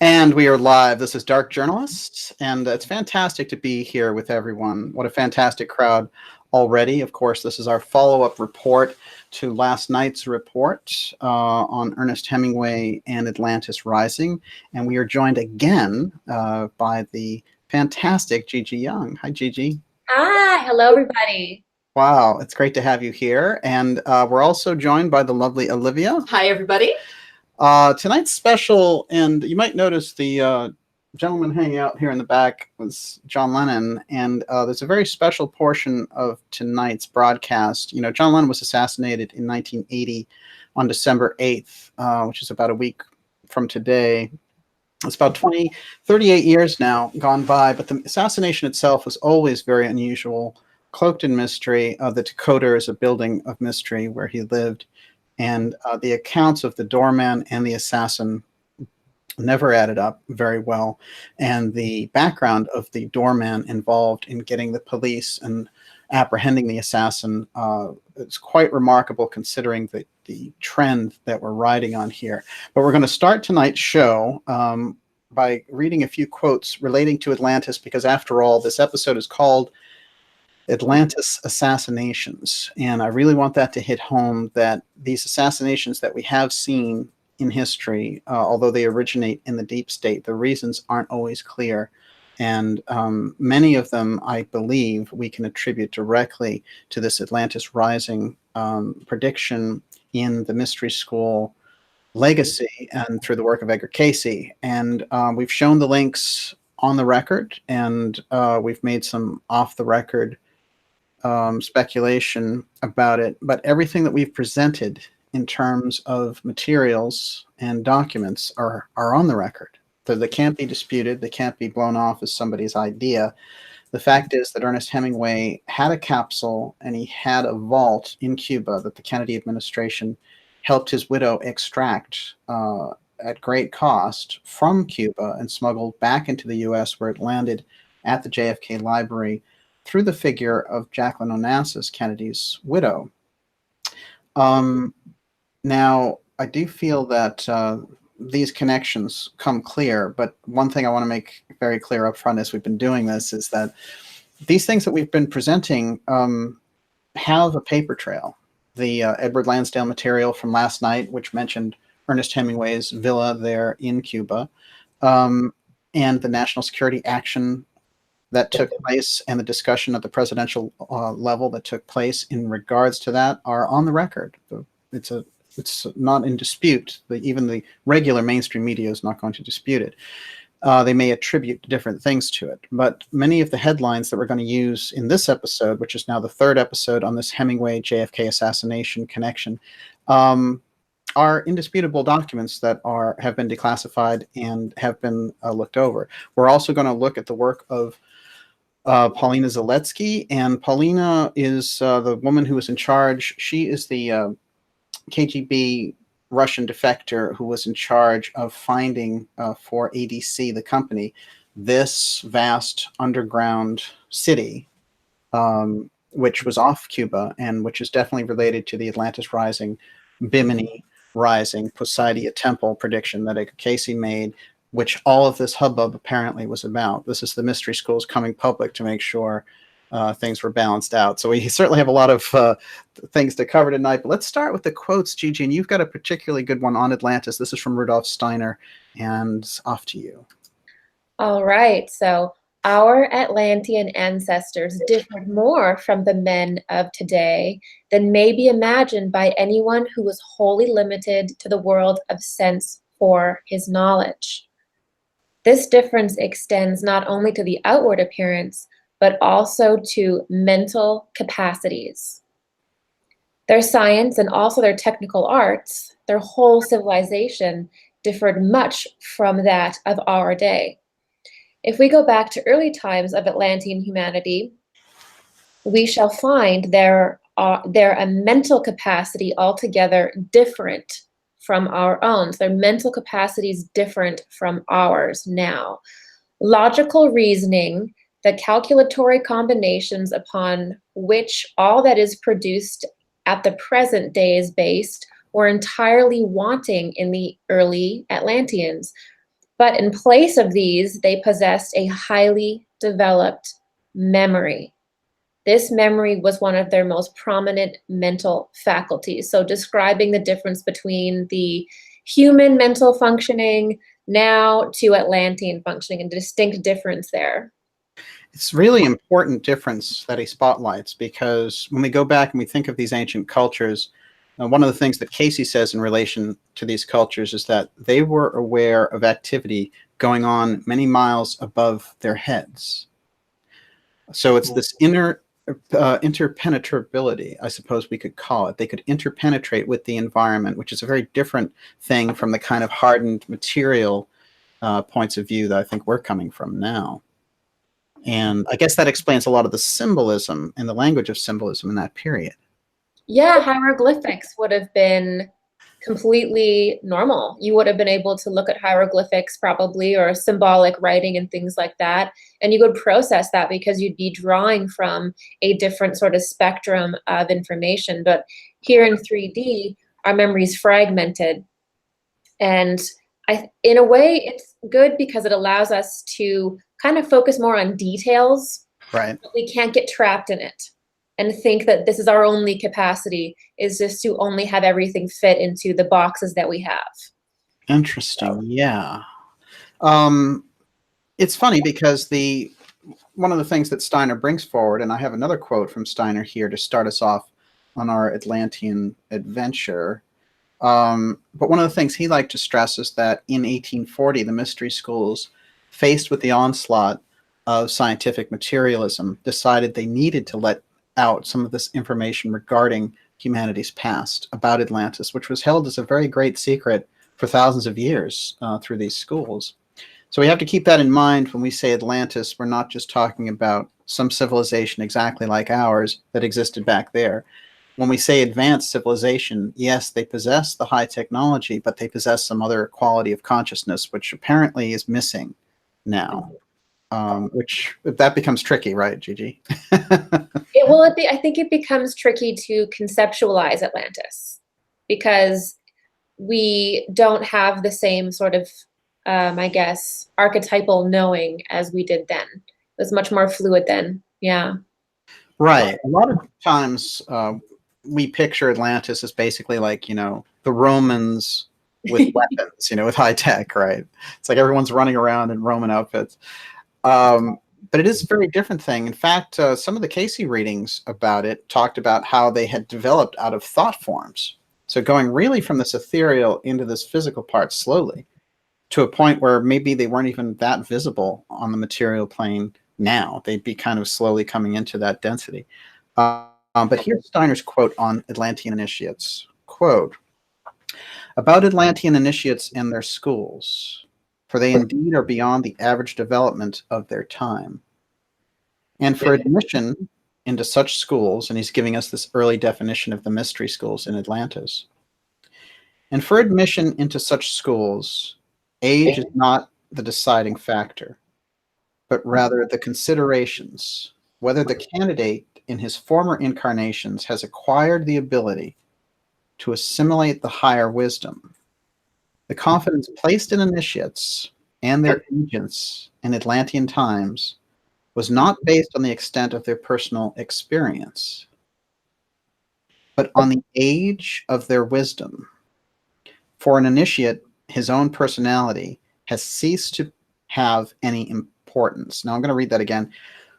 And we are live. This is Dark Journalists, and it's fantastic to be here with everyone. What a fantastic crowd already. Of course, this is our follow-up report to last night's report on Ernest Hemingway and Atlantis Rising, and we are joined again by the fantastic Gigi Young. Hi, Gigi. Hi, hello everybody. Wow, it's great to have you here. And we're also joined by the lovely Olivia. Hi, everybody. Tonight's special, and you might notice the gentleman hanging out here in the back was John Lennon, and there's a very special portion of tonight's broadcast. You know, John Lennon was assassinated in 1980 on December 8th, which is about a week from today. It's about 38 years now gone by, but the assassination itself was always very unusual, cloaked in mystery. The Dakota is a building of mystery where he lived. And the accounts of the doorman and the assassin never added up very well. And the background of the doorman involved in getting the police and apprehending the assassin is quite remarkable considering the trend that we're riding on here. But we're going to start tonight's show by reading a few quotes relating to Atlantis, because after all, this episode is called Atlantis Assassinations, and I really want that to hit home, that these assassinations that we have seen in history, although they originate in the deep state, the reasons aren't always clear, and many of them, I believe, we can attribute directly to this Atlantis Rising prediction in the Mystery School legacy and through the work of Edgar Cayce. And we've shown the links on the record, and we've made some off-the-record speculation about it, but everything that we've presented in terms of materials and documents are on the record. They can't be disputed. They can't be blown off as somebody's idea. The fact is that Ernest Hemingway had a capsule and he had a vault in Cuba that the Kennedy administration helped his widow extract at great cost from Cuba and smuggled back into the U.S., where it landed at the JFK Library through the figure of Jacqueline Onassis, Kennedy's widow. Now, I do feel that these connections come clear, but one thing I want to make very clear up front as we've been doing this is that these things that we've been presenting have a paper trail. The Edward Lansdale material from last night, which mentioned Ernest Hemingway's villa there in Cuba, and the national security action that took place and the discussion at the presidential level that took place in regards to that are on the record. It's not in dispute. Even the regular mainstream media is not going to dispute it. They may attribute different things to it, but many of the headlines that we're going to use in this episode, which is now the third episode on this Hemingway JFK assassination connection, are indisputable documents that have been declassified and have been looked over. We're also going to look at the work of Paulina Zaletsky, and Paulina is the woman who was in charge. She is the KGB Russian defector who was in charge of finding for ADC, the company, this vast underground city, which was off Cuba and which is definitely related to the Atlantis Rising, Bimini Rising, Poseidia Temple prediction that Edgar Cayce made, which all of this hubbub apparently was about. This is the mystery schools coming public to make sure things were balanced out. So we certainly have a lot of things to cover tonight, but let's start with the quotes, Gigi, and you've got a particularly good one on Atlantis. This is from Rudolf Steiner, and off to you. All right, so our Atlantean ancestors differed more from the men of today than may be imagined by anyone who was wholly limited to the world of sense for his knowledge. This difference extends not only to the outward appearance, but also to mental capacities. Their science and also their technical arts, their whole civilization differed much from that of our day. If we go back to early times of Atlantean humanity, we shall find their a mental capacity altogether different from our own. So their mental capacity is different from ours now. Logical reasoning, the calculatory combinations upon which all that is produced at the present day is based, were entirely wanting in the early Atlanteans. But in place of these, they possessed a highly developed memory. This memory was one of their most prominent mental faculties. So describing the difference between the human mental functioning now to Atlantean functioning, and distinct difference there. It's really important difference that he spotlights, because when we go back and we think of these ancient cultures, one of the things that Cayce says in relation to these cultures is that they were aware of activity going on many miles above their heads. So it's this interpenetrability, I suppose we could call it. They could interpenetrate with the environment, which is a very different thing from the kind of hardened material points of view that I think we're coming from now. And I guess that explains a lot of the symbolism and the language of symbolism in that period. Yeah, hieroglyphics would have been completely normal. You would have been able to look at hieroglyphics probably, or symbolic writing and things like that, and you would process that because you'd be drawing from a different sort of spectrum of information. But here in 3D, our memory is fragmented. And in a way, it's good because it allows us to kind of focus more on details. Right. But we can't get trapped in it and think that this is our only capacity, is just to only have everything fit into the boxes that we have. Interesting. Yeah. It's funny because one of the things that Steiner brings forward, and I have another quote from Steiner here to start us off on our Atlantean adventure. But one of the things he liked to stress is that in 1840, the mystery schools, faced with the onslaught of scientific materialism, decided they needed to let out some of this information regarding humanity's past about Atlantis, which was held as a very great secret for thousands of years through these schools. So we have to keep that in mind when we say Atlantis. We're not just talking about some civilization exactly like ours that existed back there. When we say advanced civilization, yes, they possess the high technology, but they possess some other quality of consciousness, which apparently is missing now. Which that becomes tricky, right, Gigi? I think it becomes tricky to conceptualize Atlantis because we don't have the same sort of, I guess, archetypal knowing as we did then. It was much more fluid then. Yeah. Right. A lot of times we picture Atlantis as basically like, the Romans with weapons, with high tech, right? It's like everyone's running around in Roman outfits. But it is a very different thing. In fact, some of the Cayce readings about it talked about how they had developed out of thought forms. So going really from this ethereal into this physical part slowly, to a point where maybe they weren't even that visible on the material plane now. They'd be kind of slowly coming into that density. But here's Steiner's quote on Atlantean initiates. Quote, "About Atlantean initiates and their schools, for they indeed are beyond the average development of their time. And for admission into such schools," and he's giving us this early definition of the mystery schools in Atlantis, "and for admission into such schools, age is not the deciding factor, but rather the considerations, whether the candidate in his former incarnations has acquired the ability to assimilate the higher wisdom. The confidence placed in initiates and their agents in Atlantean times was not based on the extent of their personal experience, but on the age of their wisdom. For an initiate, his own personality has ceased to have any importance." Now I'm going to read that again.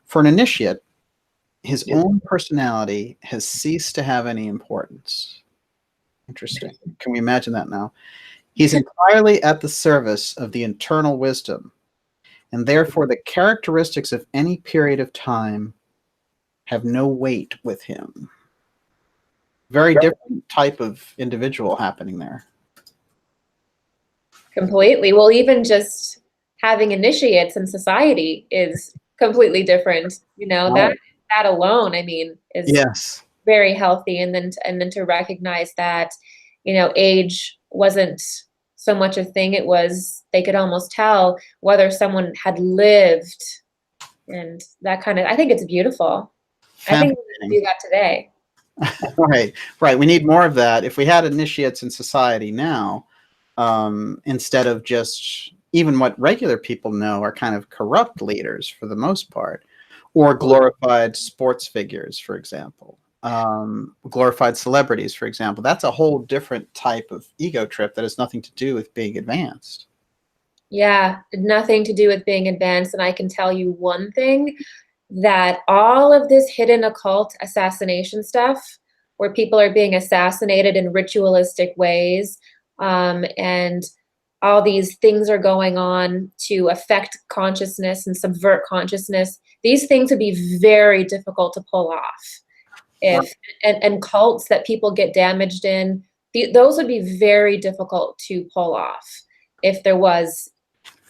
For an initiate, his own personality has ceased to have any importance. Interesting. Can we imagine that now? "He's entirely at the service of the internal wisdom, and therefore the characteristics of any period of time have no weight with him." Very different type of individual happening there. Completely. Well, even just having initiates in society is completely different. That alone, I mean, is Yes. very healthy. And then to recognize that, age wasn't so much a thing. It was, they could almost tell whether someone had lived, and that kind of, I think it's beautiful. I think we can do that today. Right. We need more of that. If we had initiates in society now, instead of just even what regular people know are kind of corrupt leaders for the most part, or glorified sports figures, for example, glorified celebrities, for example. That's a whole different type of ego trip that has nothing to do with being advanced. Yeah, nothing to do with being advanced. And I can tell you one thing, that all of this hidden occult assassination stuff, where people are being assassinated in ritualistic ways, and all these things are going on to affect consciousness and subvert consciousness, these things would be very difficult to pull off. If and cults that people get damaged in, those would be very difficult to pull off if there was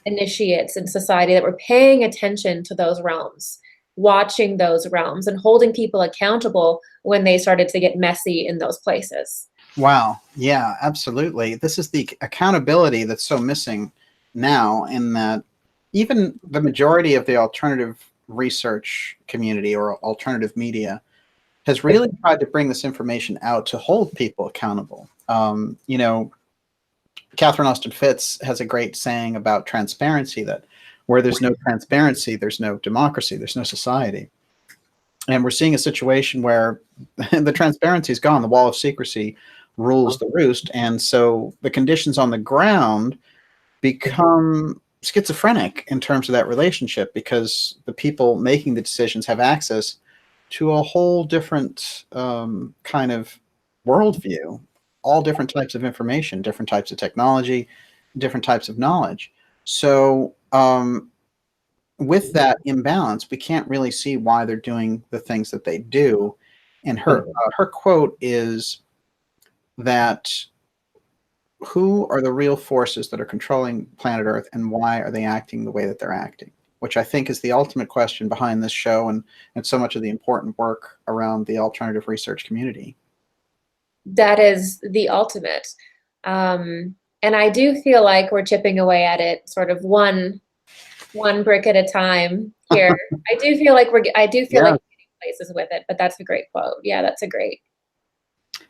initiates in society that were paying attention to those realms, watching those realms, and holding people accountable when they started to get messy in those places. Wow. Yeah, absolutely. This is the accountability that's so missing now, in that even the majority of the alternative research community or alternative media has really tried to bring this information out to hold people accountable. You know, Catherine Austin Fitts has a great saying about transparency, that where there's no transparency, there's no democracy, there's no society. And we're seeing a situation where the transparency is gone. The wall of secrecy rules the roost. And so the conditions on the ground become schizophrenic in terms of that relationship, because the people making the decisions have access to a whole different kind of worldview, all different types of information, different types of technology, different types of knowledge. So with that imbalance, we can't really see why they're doing the things that they do. And her quote is that, who are the real forces that are controlling planet Earth, and why are they acting the way that they're acting? Which I think is the ultimate question behind this show, and so much of the important work around the alternative research community. That is the ultimate. And I do feel like we're chipping away at it, sort of one brick at a time here. I do feel like we're getting places with it, but that's a great quote. Yeah, that's a great.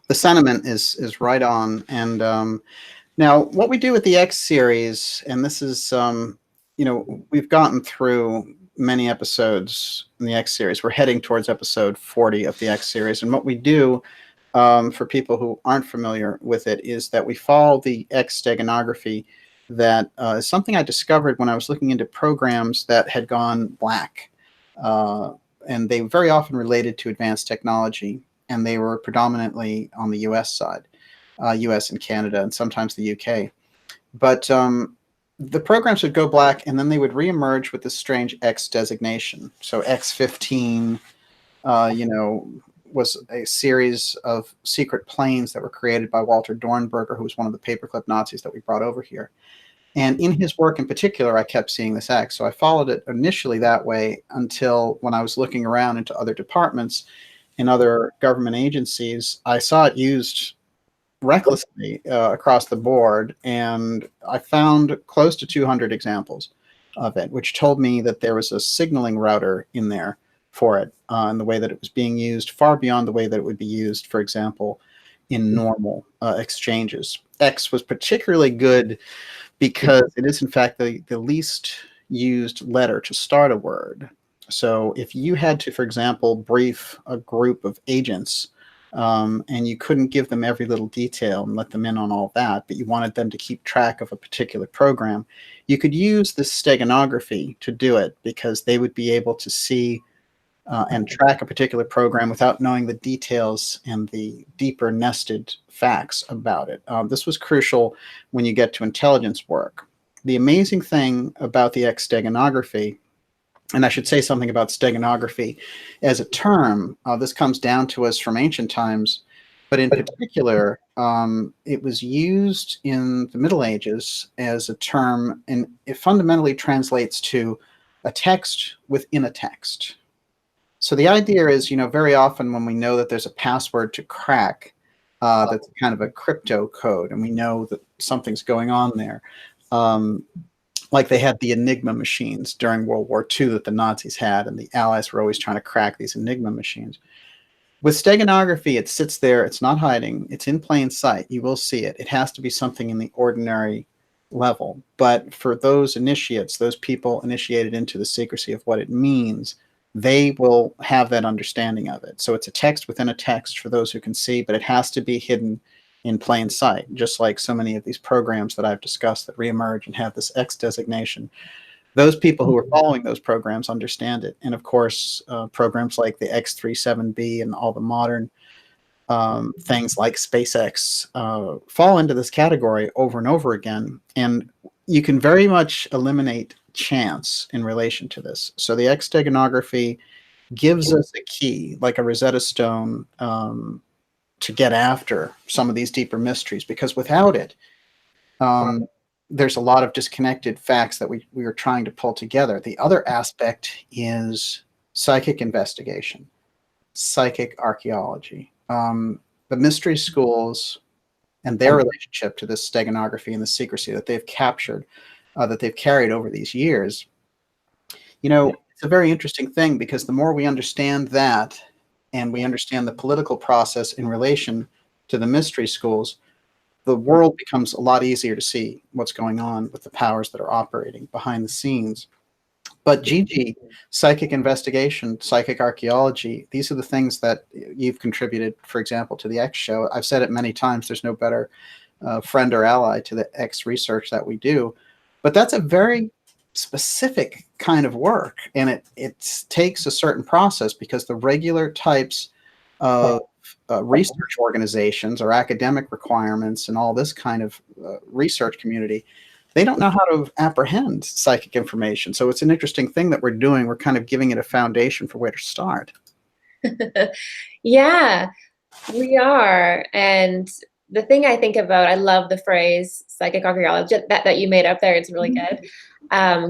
The sentiment is right on. And now what we do with the X series, and this is, you know, we've gotten through many episodes in the X series. We're heading towards episode 40 of the X series. And what we do, for people who aren't familiar with it, is that we follow the X Steganography. That is something I discovered when I was looking into programs that had gone black. And they very often related to advanced technology, and they were predominantly on the US side, US and Canada, and sometimes the UK. But the programs would go black, and then they would reemerge with this strange X designation. So X15, you know, was a series of secret planes that were created by Walter Dornberger, who was one of the paperclip Nazis that we brought over here. And in his work in particular, I kept seeing this X. So I followed it initially that way until when I was looking around into other departments and other government agencies, I saw it used recklessly across the board. And I found close to 200 examples of it, which told me that there was a signaling router in there for it, and the way that it was being used far beyond the way that it would be used, for example, in normal exchanges. X was particularly good because it is, in fact, the least used letter to start a word. So if you had to, for example, brief a group of agents, and you couldn't give them every little detail and let them in on all that, but you wanted them to keep track of a particular program, you could use this steganography to do it, because they would be able to see and track a particular program without knowing the details and the deeper nested facts about it. This was crucial when you get to intelligence work. The amazing thing about the X steganography, and I should say something about steganography as a term, this comes down to us from ancient times, but in particular, it was used in the Middle Ages as a term, and it fundamentally translates to a text within a text. So the idea is, you know, very often when we know that there's a password to crack, that's kind of a crypto code, and we know that something's going on there. Like they had the Enigma machines during World War II that the Nazis had, and the Allies were always trying to crack these Enigma machines. With steganography, it sits there, it's not hiding, it's in plain sight, you will see it. It has to be something in the ordinary level. But for those initiates, those people initiated into the secrecy of what it means, they will have that understanding of it. So it's a text within a text for those who can see, but it has to be hidden in plain sight, just like so many of these programs that I've discussed that reemerge and have this X designation. Those people who are following those programs understand it. And of course, programs like the X-37B and all the modern things like SpaceX fall into this category over and over again. And you can very much eliminate chance in relation to this. So the X Steganography gives us a key, like a Rosetta Stone, to get after some of these deeper mysteries, because without it, there's a lot of disconnected facts that we are trying to pull together. The other aspect is psychic investigation, psychic archaeology. The mystery schools and their relationship to this steganography and the secrecy that they've captured, that they've carried over these years. You know, it's a very interesting thing, because the more we understand that, and we understand the political process in relation to the mystery schools, the world becomes a lot easier to see what's going on with the powers that are operating behind the scenes. But GIGI, psychic investigation, psychic archaeology, these are the things that you've contributed, for example, to the X show. I've said it many times, there's no better friend or ally to the X research that we do. But that's a very specific kind of work, and it takes a certain process, because the regular types of research organizations or academic requirements and all this kind of research community, they don't know how to apprehend psychic information. So it's an interesting thing that we're doing. We're kind of giving it a foundation for where to start. Yeah, we are. And the thing I think about, I love the phrase psychic archaeology that you made up there. It's really good.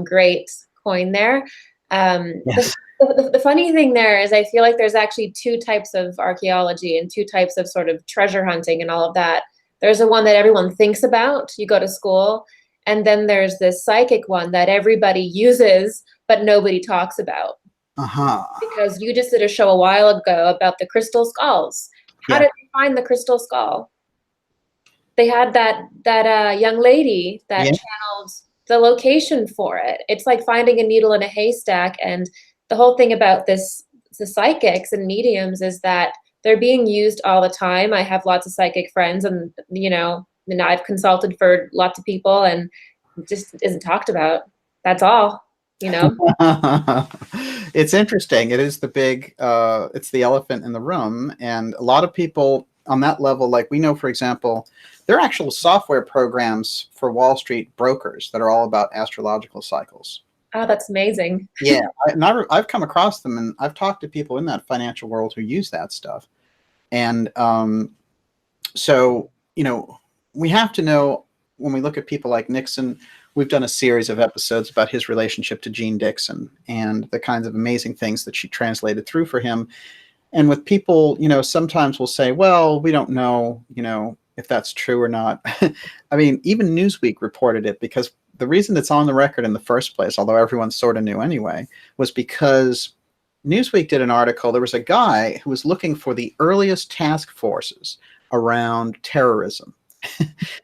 Great coin there. Yes. The funny thing there is, I feel like there's actually two types of archaeology and two types of sort of treasure hunting and all of that. There's the one that everyone thinks about, you go to school, and then there's this psychic one that everybody uses, but nobody talks about. Because you just did a show a while ago about the crystal skulls. How did they find the crystal skull? They had that young lady that channeled the location for it. It's like finding a needle in a haystack. And the whole thing about the psychics and mediums is that they're being used all the time. I have lots of psychic friends, and and I've consulted for lots of people, and it just isn't talked about. That's all. It's interesting. It is the big, it's the elephant in the room. And a lot of people on that level, like we know, for example, there are actual software programs for Wall Street brokers that are all about astrological cycles. Oh, that's amazing. Yeah, I've come across them, and I've talked to people in that financial world who use that stuff. And so, we have to know, when we look at people like Nixon, we've done a series of episodes about his relationship to Jean Dixon and the kinds of amazing things that she translated through for him. And with people, sometimes we'll say, well, we don't know, if that's true or not. I mean, even Newsweek reported it, because the reason it's on the record in the first place, although everyone sort of knew anyway, was because Newsweek did an article. There was a guy who was looking for the earliest task forces around terrorism.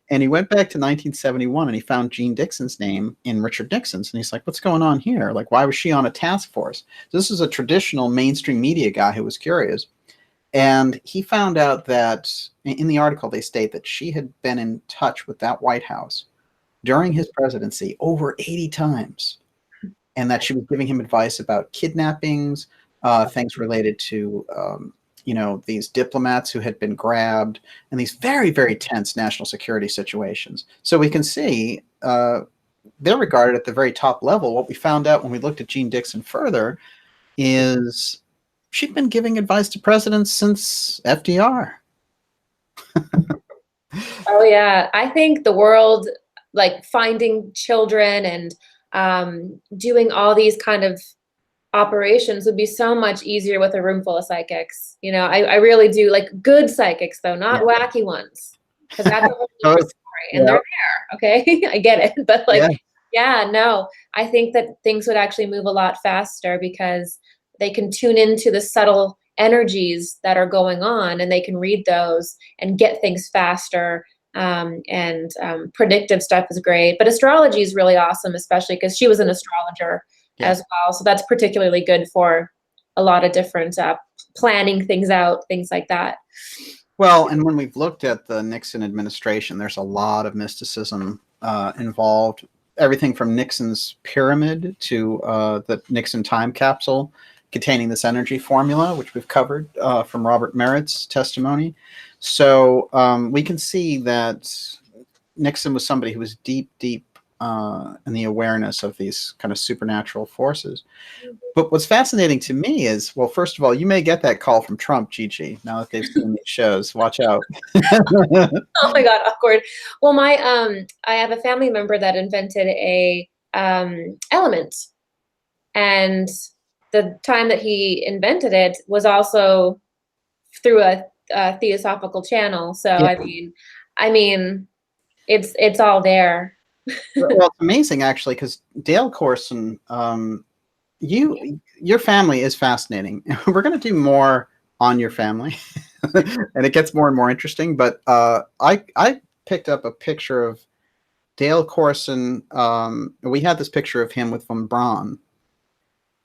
And he went back to 1971, and he found Jean Dixon's name in Richard Nixon's. And he's like, what's going on here? Like, why was she on a task force? This is a traditional mainstream media guy who was curious. And he found out that in the article, they state that she had been in touch with that White House during his presidency over 80 times. And that she was giving him advice about kidnappings, things related to these diplomats who had been grabbed, and these very, very tense national security situations. So we can see they're regarded at the very top level. What we found out when we looked at Jean Dixon further is she'd been giving advice to presidents since FDR. Oh, yeah. I think the world, like finding children and doing all these kind of operations would be so much easier with a room full of psychics. I really do, like good psychics though, not wacky ones, because that's a whole different story. And they're there, okay? I get it, but no, I think that things would actually move a lot faster, because they can tune into the subtle energies that are going on, and they can read those and get things faster. and predictive stuff is great. But astrology is really awesome, especially because she was an astrologer as well. So that's particularly good for a lot of different planning things out, things like that. Well, and when we've looked at the Nixon administration, there's a lot of mysticism involved. Everything from Nixon's pyramid to the Nixon time capsule containing this energy formula, which we've covered from Robert Merritt's testimony. So we can see that Nixon was somebody who was deep in the awareness of these kind of supernatural forces. But what's fascinating to me is, well, first of all, you may get that call from Trump, Gigi, now that they've seen these shows. Watch out. Oh my God, awkward. Well, my I have a family member that invented a element, and the time that he invented it was also through a Theosophical channel. So I mean, it's all there. Well, it's amazing actually, because Dale Corson, your family is fascinating. We're going to do more on your family, and it gets more and more interesting. But I picked up a picture of Dale Corson. We had this picture of him with von Braun,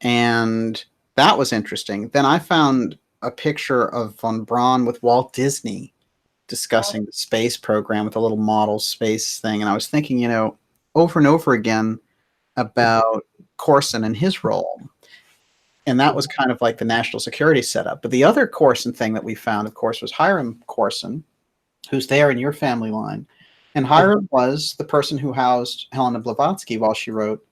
and that was interesting. Then I found a picture of von Braun with Walt Disney discussing the space program with a little model space thing. And I was thinking, you know, over and over again about Corson and his role. And that was kind of like the national security setup. But the other Corson thing that we found, of course, was Hiram Corson, who's there in your family line. And Hiram was the person who housed Helena Blavatsky while she wrote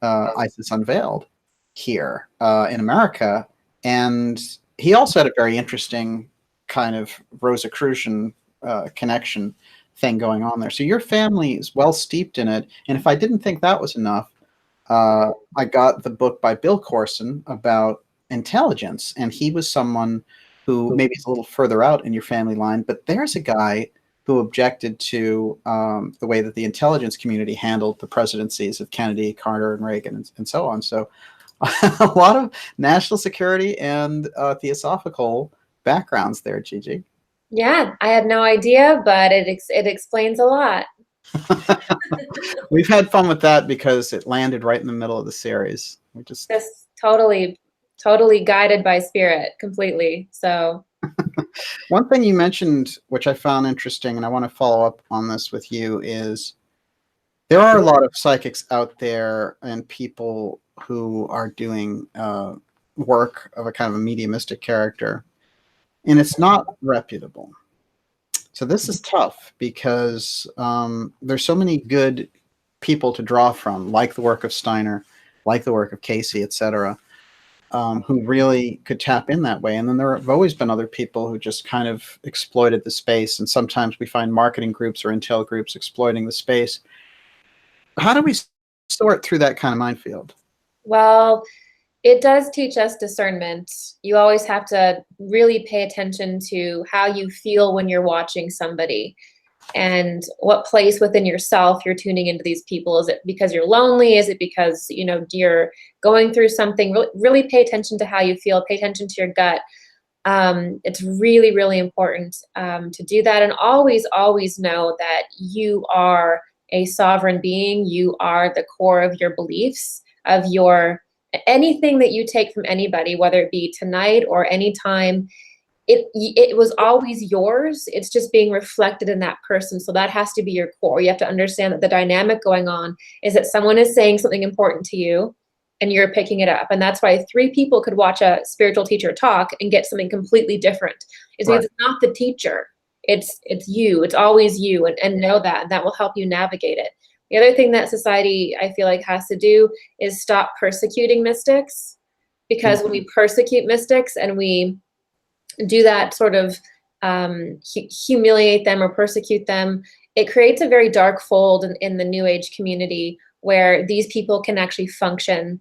Isis Unveiled here in America. And he also had a very interesting kind of Rosicrucian connection thing going on there. So your family is well steeped in it. And if I didn't think that was enough, I got the book by Bill Corson about intelligence. And he was someone who maybe is a little further out in your family line, but there's a guy who objected to the way that the intelligence community handled the presidencies of Kennedy, Carter, and Reagan, and so on. So a lot of national security and Theosophical backgrounds there, Gigi. Yeah, I had no idea, but it explains a lot. We've had fun with that because it landed right in the middle of the series. We just totally guided by spirit completely. So one thing you mentioned, which I found interesting, and I want to follow up on this with you, is there are a lot of psychics out there and people who are doing work of a kind of a mediumistic character, and it's not reputable. So this is tough because there's so many good people to draw from, like the work of Steiner, like the work of Cayce, etc., who really could tap in that way. And then there have always been other people who just kind of exploited the space, and sometimes we find marketing groups or intel groups exploiting the space. How do we sort through that kind of minefield? Well, it does teach us discernment. You always have to really pay attention to how you feel when you're watching somebody and what place within yourself you're tuning into these people. Is it because you're lonely? Is it because, you know, you're going through something? Really pay attention to how you feel. Pay attention to your gut. It's really, really important to do that. And always know that you are a sovereign being. You are the core of your beliefs, of your anything that you take from anybody, whether it be tonight or any time, it was always yours. It's just being reflected in that person. So that has to be your core. You have to understand that the dynamic going on is that someone is saying something important to you and you're picking it up. And that's why 3 people could watch a spiritual teacher talk and get something completely different. It's because it's not the teacher. It's you. It's always you. And know that. And that will help you navigate it. The other thing that society, I feel like, has to do is stop persecuting mystics, because when we persecute mystics and we do that sort of humiliate them or persecute them, it creates a very dark fold in the New Age community where these people can actually function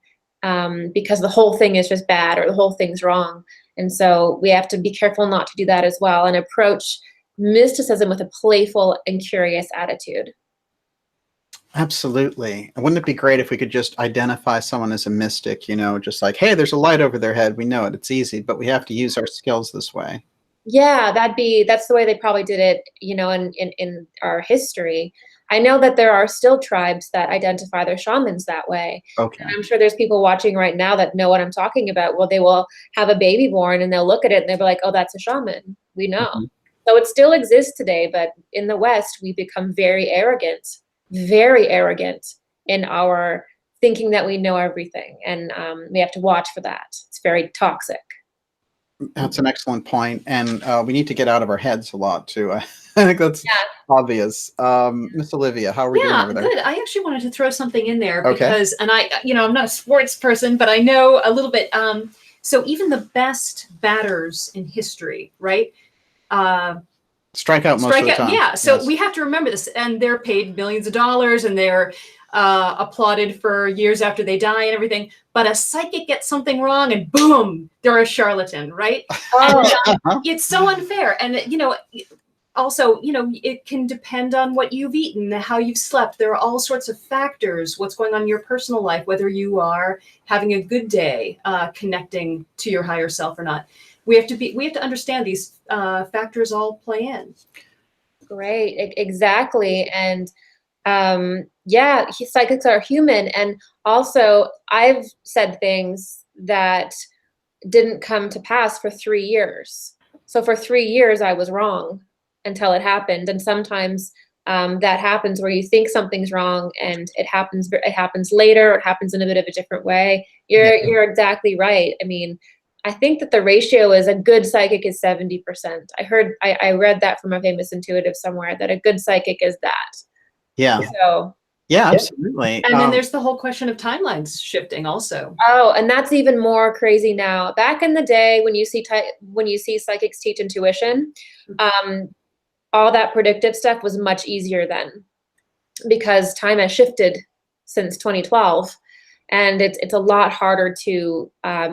because the whole thing is just bad or the whole thing's wrong. And so we have to be careful not to do that as well and approach mysticism with a playful and curious attitude. Absolutely. Wouldn't it be great if we could just identify someone as a mystic, you know, just like, hey, there's a light over their head. We know it. It's easy, but we have to use our skills this way. Yeah, that's the way they probably did it, you know, in our history. I know that there are still tribes that identify their shamans that way. Okay. And I'm sure there's people watching right now that know what I'm talking about. Well, they will have a baby born and they'll look at it and they'll be like, oh, that's a shaman. We know. Mhm. So it still exists today, but in the West, we become very arrogant in our thinking that we know everything. And we have to watch for that. It's very toxic. That's an excellent point, and we need to get out of our heads a lot too. I think that's Yeah. obvious. Miss Olivia, how are we doing over there? Good. I actually wanted to throw something in there Okay. because, and I'm not a sports person, but I know a little bit. So even the best batters in history, right? Strike out most of the time. Yeah. So Yes. we have to remember this, and they're paid millions of dollars, and they're applauded for years after they die and everything. But a psychic gets something wrong, and boom, they're a charlatan, right? Oh, And it's so unfair. And also, it can depend on what you've eaten, how you've slept. There are all sorts of factors, what's going on in your personal life, whether you are having a good day, connecting to your higher self or not. We have to understand these factors all play in. great. Exactly. And yeah, psychics are human. And also, I've said things that didn't come to pass for 3 years. So for 3 years, I was wrong until it happened. And sometimes that happens where you think something's wrong and it happens later, or it happens in a bit of a different way. You're exactly right. I mean, I think that the ratio is a good psychic is 70%. I read that from a famous intuitive somewhere, that a good psychic is that. Yeah. So Yeah, absolutely. And then there's the whole question of timelines shifting also. oh, and that's even more crazy now. Back in the day, when you see psychics teach intuition, all that predictive stuff was much easier then, because time has shifted since 2012, and it's a lot harder to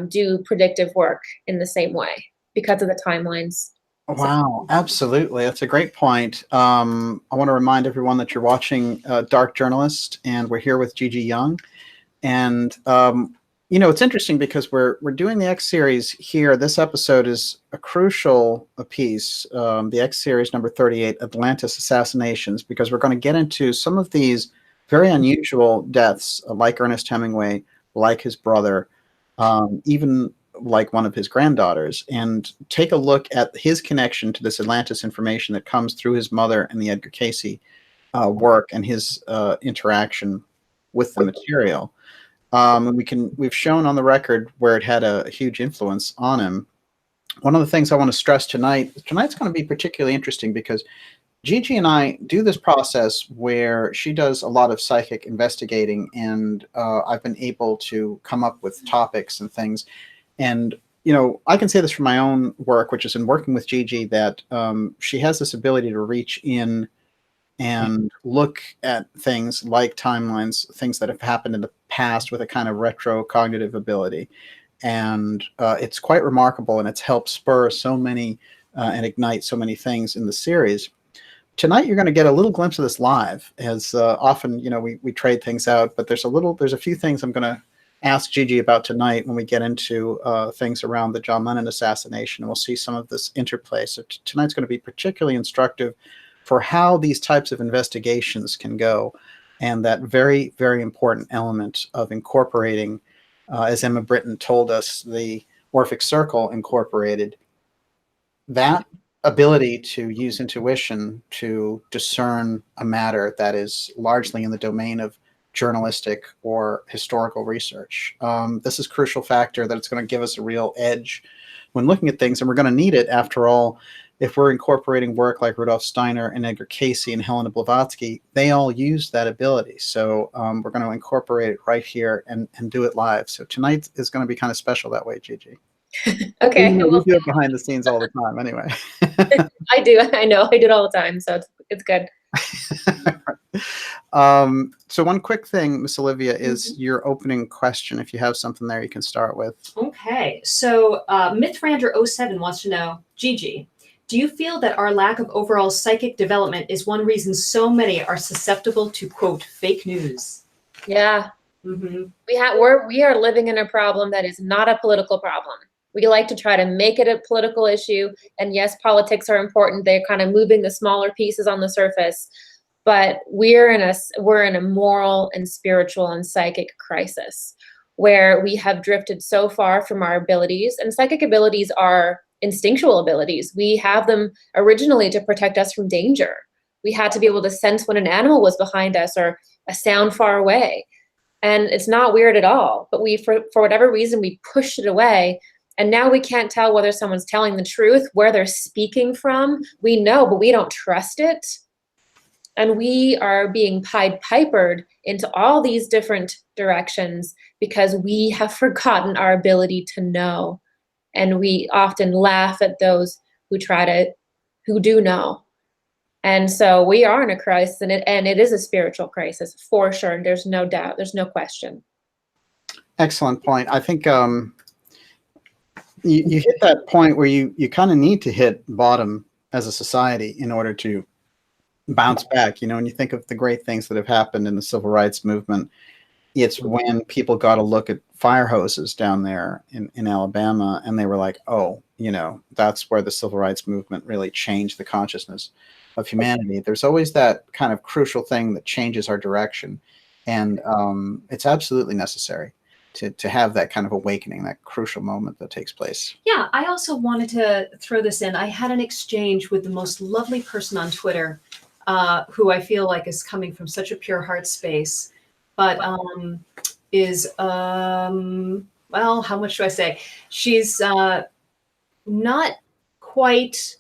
do predictive work in the same way because of the timelines. Wow, absolutely. That's a great point. I want to remind everyone that you're watching Dark Journalist, and we're here with Gigi Young. And it's interesting because we're doing the X series here. This episode is a crucial piece, the X series number 38, Atlantis Assassinations, because we're going to get into some of these very unusual deaths, like Ernest Hemingway, like his brother, even like one of his granddaughters, and take a look at his connection to this Atlantis information that comes through his mother and the Edgar Cayce work and his interaction with the material. We've shown on the record where it had a huge influence on him. One of the things I want to stress tonight's going to be particularly interesting because Gigi and I do this process where she does a lot of psychic investigating, and I've been able to come up with topics and things. And, I can say this from my own work, which is in working with Gigi, that she has this ability to reach in and look at things like timelines, things that have happened in the past with a kind of retrocognitive ability. And it's quite remarkable, and it's helped spur so many and ignite so many things in the series. Tonight, you're going to get a little glimpse of this live, as often, we trade things out, but there's a few things I'm going to ask Gigi about tonight when we get into things around the John Lennon assassination, and we'll see some of this interplay. So tonight's going to be particularly instructive for how these types of investigations can go, and that very, very important element of incorporating, as Emma Britton told us, the Orphic Circle incorporated that ability to use intuition to discern a matter that is largely in the domain of journalistic or historical research. This is a crucial factor that it's going to give us a real edge when looking at things, and we're going to need it, after all. If we're incorporating work like Rudolf Steiner and Edgar Cayce and Helena Blavatsky, they all use that ability. So we're going to incorporate it right here and do it live. So tonight is going to be kind of special that way, Gigi. Okay. We do it behind the scenes all the time anyway. I do. I know. I do it all the time. So it's good. So one quick thing, Miss Olivia, is your opening question. If you have something there, you can start with. Okay. So Mythrander07 wants to know, Gigi, do you feel that our lack of overall psychic development is one reason so many are susceptible to, quote, fake news? Yeah. We are living in a problem that is not a political problem. We like to try to make it a political issue. And yes, politics are important. They're kind of moving the smaller pieces on the surface. But we're in a moral and spiritual and psychic crisis where we have drifted so far from our abilities. And psychic abilities are instinctual abilities. We have them originally to protect us from danger. We had to be able to sense when an animal was behind us or a sound far away. And it's not weird at all. But we, for whatever reason, we pushed it away. And now we can't tell whether someone's telling the truth, where they're speaking from. We know, but we don't trust it. And we are being Pied Pipered into all these different directions because we have forgotten our ability to know. And we often laugh at those who who do know. And so we are in a crisis, and it is a spiritual crisis for sure. There's no doubt. There's no question. Excellent point. I think you hit that point where you kind of need to hit bottom as a society in order to bounce back. You know, when you think of the great things that have happened in the civil rights movement, it's when people got a look at fire hoses down there in Alabama, and they were like, oh, you know, that's where the civil rights movement really changed the consciousness of humanity. There's always that kind of crucial thing that changes our direction. And it's absolutely necessary to have that kind of awakening, that crucial moment that takes place. Yeah, I also wanted to throw this in. I had an exchange with the most lovely person on Twitter, who I feel like is coming from such a pure heart space, but is, well, how much do I say? She's not quite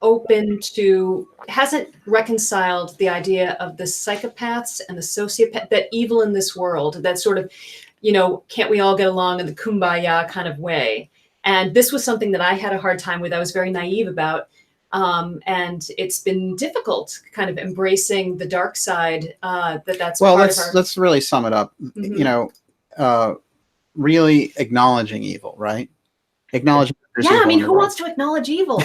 open to, hasn't reconciled the idea of the psychopaths and the sociopath, that evil in this world, that sort of, you know, can't we all get along in the kumbaya kind of way? And this was something that I had a hard time with. I was very naive about. And it's been difficult kind of embracing the dark side, that's well, part of our... let's really sum it up. Mm-hmm. You know, really acknowledging evil, right? Acknowledging that there's yeah, I evil mean, in the who world. wants to acknowledge evil,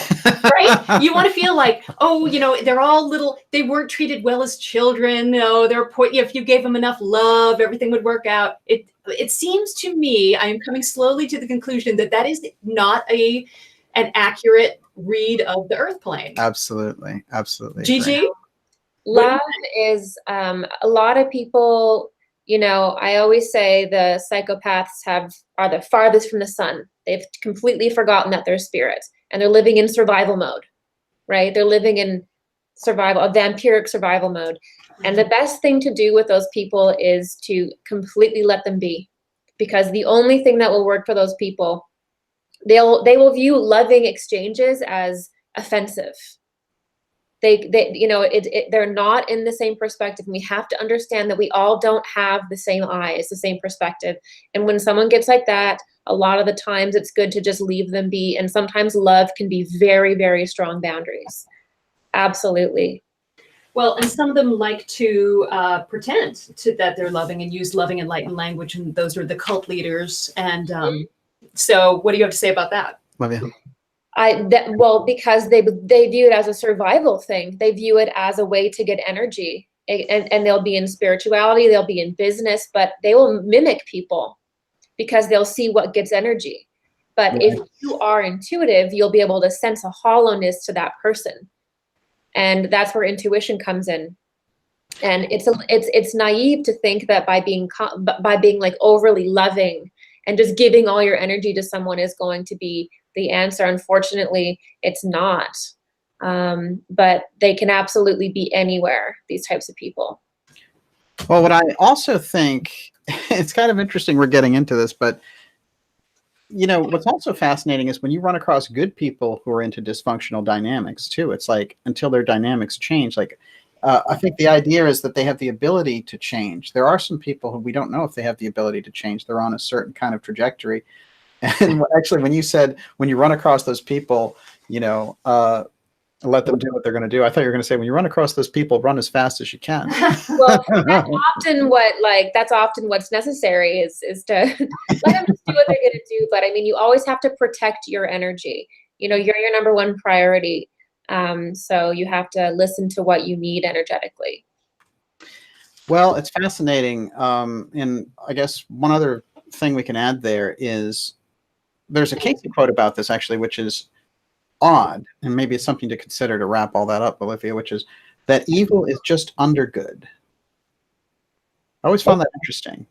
right? You want to feel like, oh, you know, they're all little, they weren't treated well as children. No, they're poor. If you gave them enough love, everything would work out. It seems to me, I am coming slowly to the conclusion that that is not an accurate read of the earth plane. Absolutely. Absolutely. GIGI? Love is, a lot of people, you know, I always say the psychopaths are the farthest from the sun. They've completely forgotten that they're spirit, and they're living in survival mode, right? They're living in survival, a vampiric survival mode. And the best thing to do with those people is to completely let them be, because the only thing that will work for those people, they will view loving exchanges as offensive. They you know, they're not in the same perspective. And we have to understand that we all don't have the same eyes, the same perspective. And when someone gets like that, a lot of the times it's good to just leave them be. And sometimes love can be very, very strong boundaries. Absolutely. Well, and some of them like to pretend that they're loving and use loving and light and language, and those are the cult leaders. And so what do you have to say about that? Olivia? Well, because they view it as a survival thing. They view it as a way to get energy, and they'll be in spirituality, they'll be in business, but they will mimic people because they'll see what gets energy. But Right. if you are intuitive, you'll be able to sense a hollowness to that person, and that's where intuition comes in. And it's naive to think that by being like overly loving and just giving all your energy to someone is going to be the answer. Unfortunately, it's not. But they can absolutely be anywhere, these types of people. Well, what I also think, it's kind of interesting we're getting into this, but you know, what's also fascinating is when you run across good people who are into dysfunctional dynamics too. It's like until their dynamics change, like I think the idea is that they have the ability to change. There are some people who we don't know if they have the ability to change. They're on a certain kind of trajectory. And actually, when you said, when you run across those people, you know, let them do what they're going to do. I thought you were going to say, when you run across those people, run as fast as you can. Well, that's often what's necessary is to let them just do what they're going to do. But I mean, you always have to protect your energy. You know, you're your number one priority. So you have to listen to what you need energetically. Well, it's fascinating. And I guess one other thing we can add there is there's a Cayce quote about this actually, which is odd, and maybe it's something to consider to wrap all that up, Olivia, which is that evil is just under good. I always found that interesting.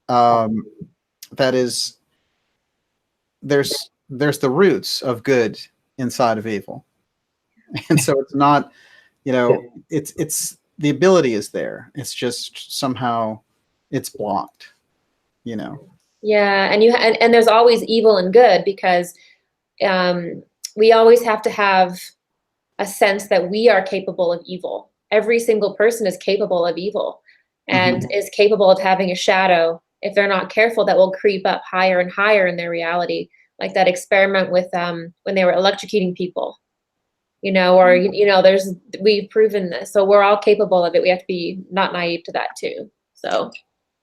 That is, there's the roots of good inside of evil, and so it's not, it's the ability is there. It's just somehow it's blocked, Yeah, and there's always evil and good, because we always have to have a sense that we are capable of evil. Every single person is capable of evil, and is capable of having a shadow, if they're not careful, that will creep up higher and higher in their reality. Like that experiment with when they were electrocuting people, or we've proven this. So we're all capable of it. We have to be not naive to that too. So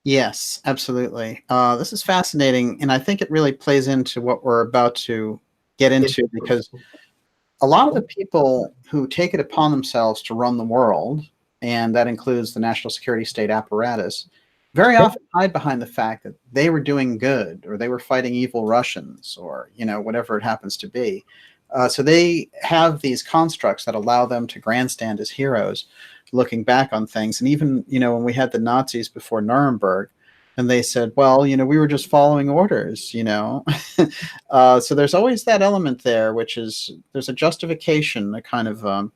yes, absolutely. This is fascinating, and I think it really plays into what we're about to get into, because a lot of the people who take it upon themselves to run the world, and that includes the national security state apparatus, very often hide behind the fact that they were doing good, or they were fighting evil Russians, or whatever it happens to be. So they have these constructs that allow them to grandstand as heroes, looking back on things. And even when we had the Nazis before Nuremberg, and they said, well, we were just following orders, so there's always that element there, which is there's a justification, a kind of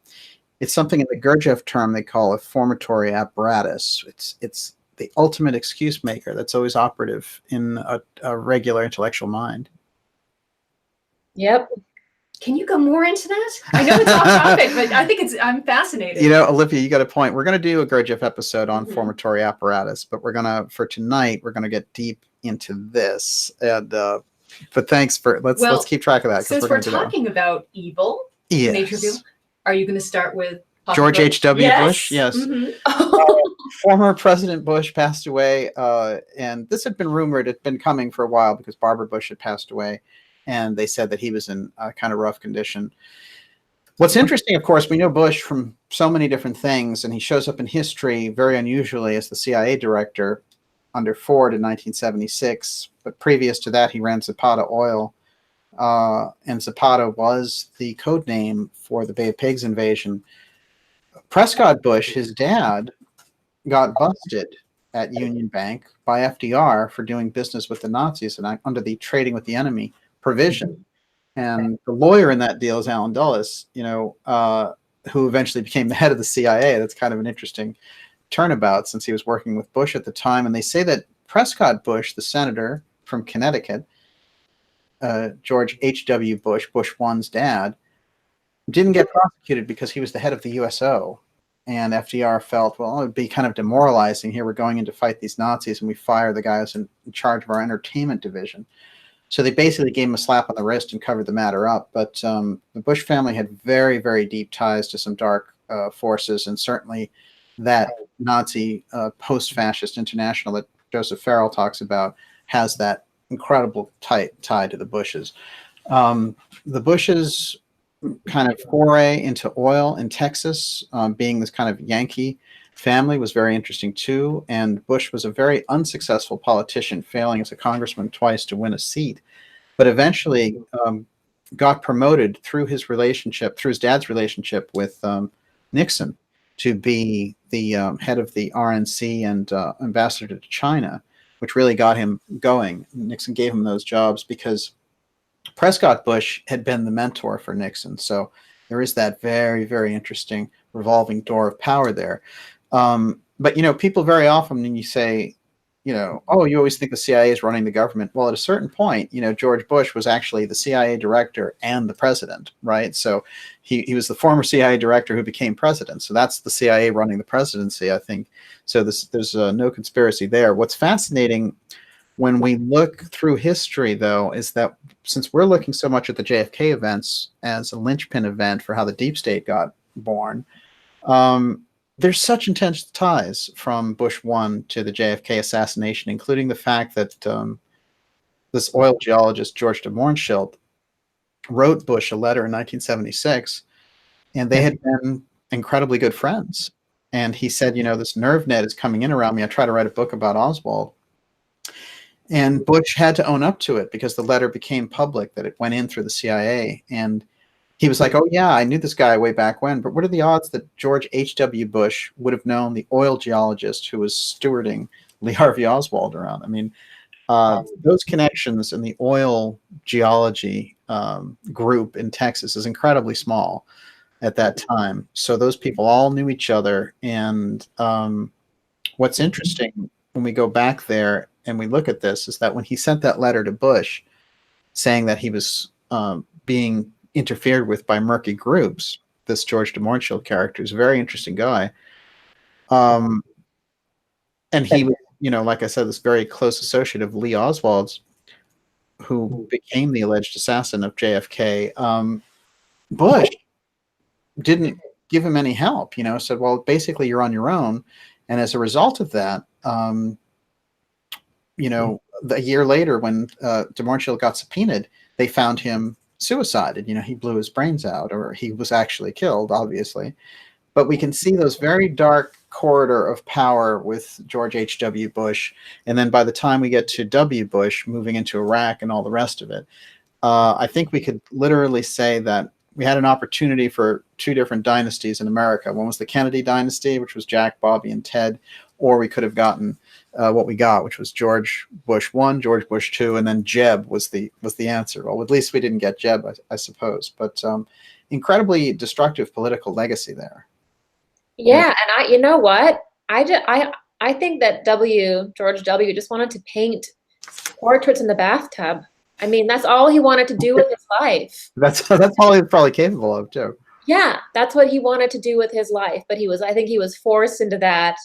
it's something in the Gurdjieff term they call a formatory apparatus. It's the ultimate excuse maker that's always operative in a regular intellectual mind. Yep. Can you go more into that? I know it's off topic, but I think I'm fascinated. Olivia, you got a point. We're going to do a Gurdjieff episode on formatory apparatus, but for tonight, we're going to get deep into this. And but thanks for let's keep track of that. Since we're talking about evil, yes. Nature of evil, are you going to start with George H.W. Yes. Bush? Yes. Former President Bush passed away, and this had been rumored. It'd been coming for a while because Barbara Bush had passed away, and they said that he was in a kind of rough condition. What's interesting, of course, we know Bush from so many different things, and he shows up in history very unusually as the CIA director under Ford in 1976. But previous to that, he ran Zapata Oil, and Zapata was the code name for the Bay of Pigs invasion. Prescott Bush, his dad, got busted at Union Bank by FDR for doing business with the Nazis and under the trading with the enemy provision. And the lawyer in that deal is Allen Dulles, who eventually became the head of the CIA. That's kind of an interesting turnabout since he was working with Bush at the time. And they say that Prescott Bush, the senator from Connecticut, George H.W. Bush, Bush 1's dad, didn't get prosecuted because he was the head of the USO. And FDR felt, well, it would be kind of demoralizing. Here we're going in to fight these Nazis, and we fire the guys in charge of our entertainment division. So they basically gave him a slap on the wrist and covered the matter up. But the Bush family had very, very deep ties to some dark forces, and certainly that Nazi post-fascist international that Joseph Farrell talks about has that incredible tight tie to the Bushes. The Bushes kind of foray into oil in Texas, being this kind of Yankee family, was very interesting too. And Bush was a very unsuccessful politician, failing as a congressman twice to win a seat, but eventually got promoted through his dad's relationship with Nixon to be the head of the RNC and ambassador to China, which really got him going. Nixon gave him those jobs because Prescott Bush had been the mentor for Nixon. So there is that very, very interesting revolving door of power there. But, people very often, when you say, oh, you always think the CIA is running the government. Well, at a certain point, George Bush was actually the CIA director and the president, right? So he was the former CIA director who became president. So that's the CIA running the presidency, I think. So there's no conspiracy there. What's fascinating when we look through history, though, is that since we're looking so much at the JFK events as a linchpin event for how the deep state got born, there's such intense ties from Bush 1 to the JFK assassination, including the fact that this oil geologist, George de Mohrenschildt, wrote Bush a letter in 1976, and they had been incredibly good friends. And he said, this nerve net is coming in around me. I try to write a book about Oswald. And Bush had to own up to it because the letter became public, that it went in through the CIA. And he was like, oh, yeah, I knew this guy way back when. But what are the odds that George H.W. Bush would have known the oil geologist who was stewarding Lee Harvey Oswald around? I mean, those connections in the oil geology group in Texas is incredibly small at that time. So those people all knew each other. And what's interesting when we go back there and we look at this is that when he sent that letter to Bush saying that he was being interfered with by murky groups, this George de Montchil character is a very interesting guy. And he was, like I said, this very close associate of Lee Oswald's, who became the alleged assassin of JFK. Bush didn't give him any help, said, well, basically you're on your own. And as a result of that, a year later when de Montchil got subpoenaed, they found him suicided. He blew his brains out, or he was actually killed, obviously. But we can see those very dark corridor of power with George H.W. Bush. And then by the time we get to W. Bush moving into Iraq and all the rest of it, I think we could literally say that we had an opportunity for two different dynasties in America. One was the Kennedy dynasty, which was Jack, Bobby, and Ted, or we could have gotten what we got, which was George Bush 1, George Bush 2, and then Jeb was the answer. Well, at least we didn't get Jeb, I suppose. But incredibly destructive political legacy there. Yeah, and you know what? I think that George W. just wanted to paint portraits in the bathtub. I mean, that's all he wanted to do with his life. That's all he was probably capable of, too. Yeah, that's what he wanted to do with his life. But I think he was forced into that.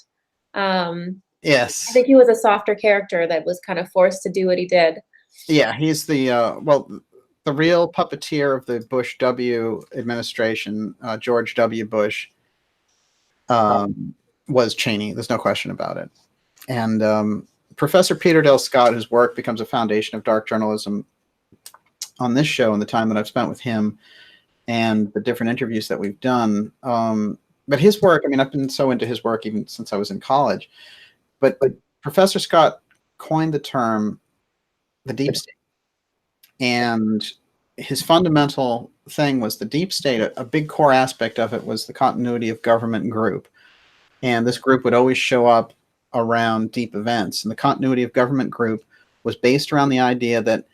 Yes. I think he was a softer character that was kind of forced to do what he did. Yeah, he's the real puppeteer of the Bush W administration, George W. Bush, was Cheney. There's no question about it. And Professor Peter Dale Scott, whose work becomes a foundation of dark journalism on this show and the time that I've spent with him and the different interviews that we've done. But his work, I mean, I've been so into his work even since I was in college. But Professor Scott coined the term the deep state. And his fundamental thing was the deep state. A big core aspect of it was the continuity of government and group. And this group would always show up around deep events. And the continuity of government group was based around the idea that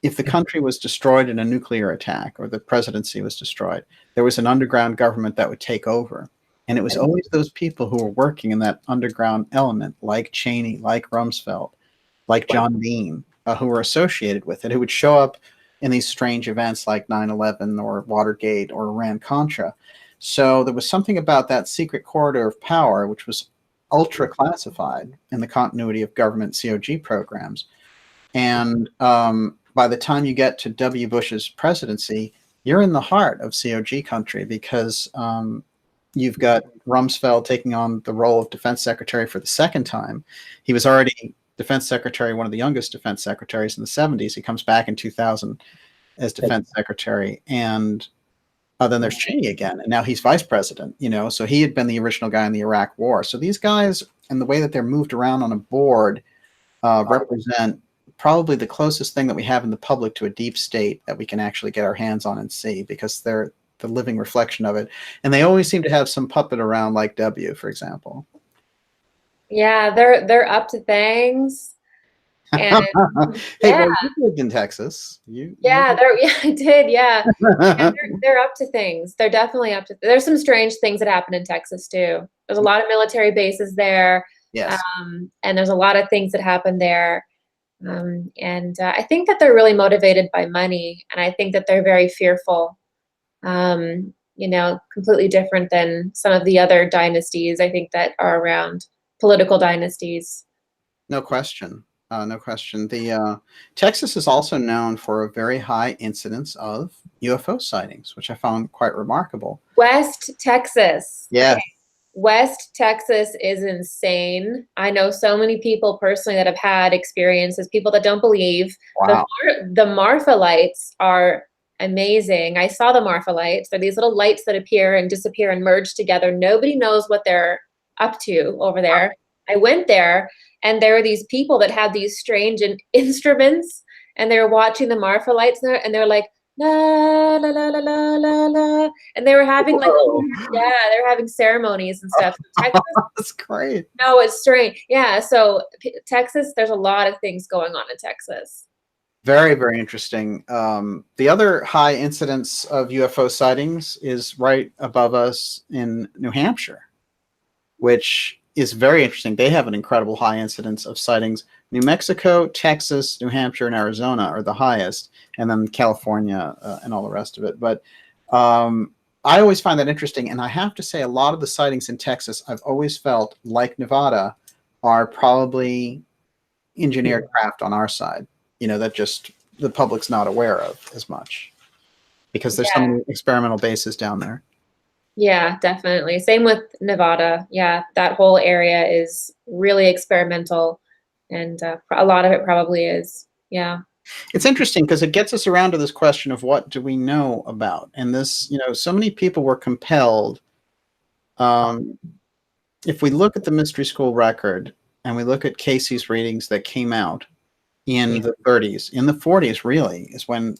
if the country was destroyed in a nuclear attack or the presidency was destroyed, there was an underground government that would take over. And it was always those people who were working in that underground element, like Cheney, like Rumsfeld, like John Dean, who were associated with it, who would show up in these strange events like 9/11 or Watergate or Iran-Contra. So there was something about that secret corridor of power, which was ultra classified in the continuity of government COG programs. And by the time you get to W. Bush's presidency, you're in the heart of COG country because you've got Rumsfeld taking on the role of defense secretary for the second time. He was already defense secretary, one of the youngest defense secretaries in the 70s. He comes back in 2000 as defense secretary. And then there's Cheney again. And now he's vice president, so he had been the original guy in the Iraq war. So these guys and the way that they're moved around on a board represent probably the closest thing that we have in the public to a deep state that we can actually get our hands on and see, because they're the living reflection of it. And they always seem to have some puppet around, like W, for example. Yeah, they're up to things. And hey, well, you lived in Texas. I did. Yeah, they're up to things. They're definitely up to. There's some strange things that happen in Texas too. There's a lot of military bases there. Yes. And there's a lot of things that happen there. And I think that they're really motivated by money, and I think that they're very fearful. Completely different than some of the other dynasties I think that are around, political dynasties. No question. No question. The Texas is also known for a very high incidence of UFO sightings, which I found quite remarkable. West Texas. Yes. Okay. West Texas is insane. I know so many people personally that have had experiences, people that don't believe. Wow. The Marfa lights are amazing. I saw the Marfa lights. They're these little lights that appear and disappear and merge together. Nobody knows what they're up to over there. I went there, and there were these people that had these strange instruments, and they were watching the Marfa lights there, and they were like, la la la la la la la, and they were having like, they were having ceremonies and stuff. Texas, That's great. no, it's strange. Yeah, so Texas, there's a lot of things going on in Texas. Very, very interesting. The other high incidence of UFO sightings is right above us in New Hampshire, which is very interesting. They have an incredible high incidence of sightings. New Mexico, Texas, New Hampshire, and Arizona are the highest, and then California and all the rest of it. But I always find that interesting, and I have to say a lot of the sightings in Texas, I've always felt, like Nevada, are probably engineered craft on our side. That just the public's not aware of as much because there's so many experimental bases down there. Yeah, definitely. Same with Nevada. Yeah, that whole area is really experimental, and a lot of it probably is. Yeah. It's interesting because it gets us around to this question of what do we know about? And this, so many people were compelled. If we look at the Mystery School record and we look at Cayce's readings that came out in the 30s, in the 40s, really, is when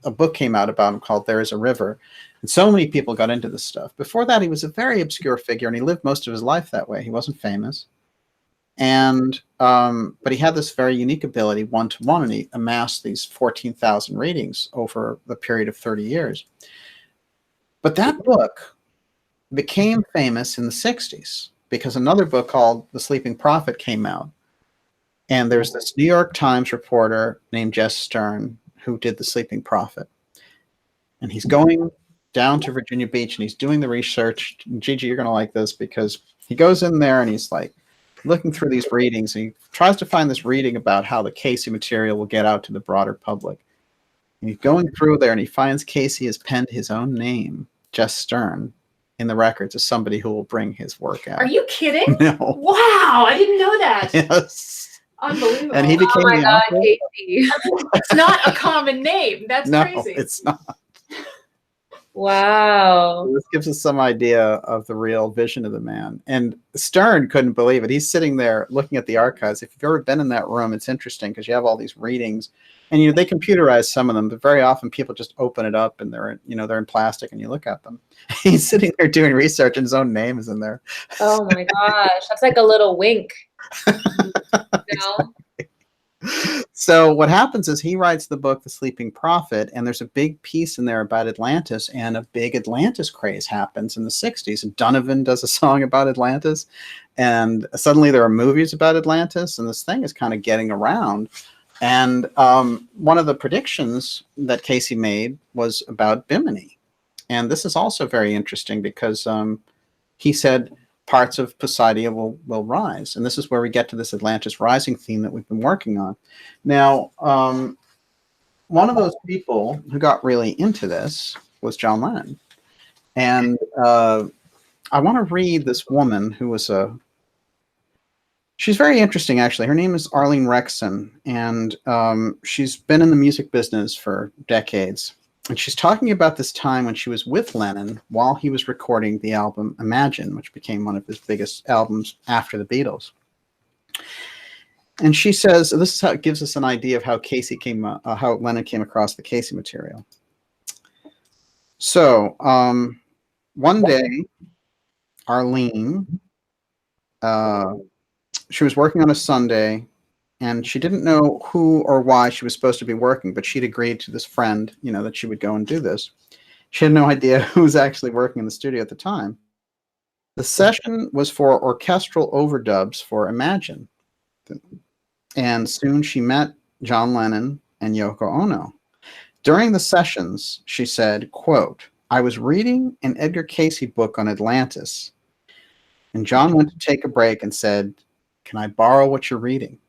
a book came out about him called There Is a River. And so many people got into this stuff. Before that, he was a very obscure figure, and he lived most of his life that way. He wasn't famous. And but he had this very unique ability, one-to-one, and he amassed these 14,000 readings over the period of 30 years. But that book became famous in the 60s because another book called The Sleeping Prophet came out. And there's this New York Times reporter named Jess Stern who did The Sleeping Prophet. And he's going down to Virginia Beach and he's doing the research. And Gigi, you're going to like this because he goes in there and he's like looking through these readings. And he tries to find this reading about how the Cayce material will get out to the broader public. And he's going through there and he finds Cayce has penned his own name, Jess Stern, in the records as somebody who will bring his work out. Are you kidding? No. Wow, I didn't know that. Yes. Unbelievable. And he became the author. Casey. It's not a common name. That's crazy. No, it's not. Wow. This gives us some idea of the real vision of the man. And Stern couldn't believe it. He's sitting there looking at the archives. If you've ever been in that room, it's interesting because you have all these readings. And they computerize some of them, but very often people just open it up and they're in plastic and you look at them. He's sitting there doing research and his own name is in there. Oh my gosh. That's like a little wink. So what happens is he writes the book The Sleeping Prophet, and there's a big piece in there about Atlantis, and a big Atlantis craze happens in the 60s. And Donovan does a song about Atlantis, and suddenly there are movies about Atlantis, and this thing is kind of getting around. And one of the predictions that Cayce made was about Bimini. And this is also very interesting because he said parts of Poseidia will rise. And this is where we get to this Atlantis Rising theme that we've been working on. Now, one of those people who got really into this was John Lennon. And I want to read this woman who was she's very interesting, actually. Her name is Arlene Rexon, and she's been in the music business for decades. And she's talking about this time when she was with Lennon while he was recording the album Imagine, which became one of his biggest albums after the Beatles. And she says, this is how it gives us an idea of how how Lennon came across the Cayce material. So one day, Arlene, she was working on a Sunday, and she didn't know who or why she was supposed to be working, but she'd agreed to this friend, that she would go and do this. She had no idea who was actually working in the studio at the time. The session was for orchestral overdubs for Imagine. And soon she met John Lennon and Yoko Ono. During the sessions, she said, quote, "I was reading an Edgar Cayce book on Atlantis, and John went to take a break and said, 'Can I borrow what you're reading?'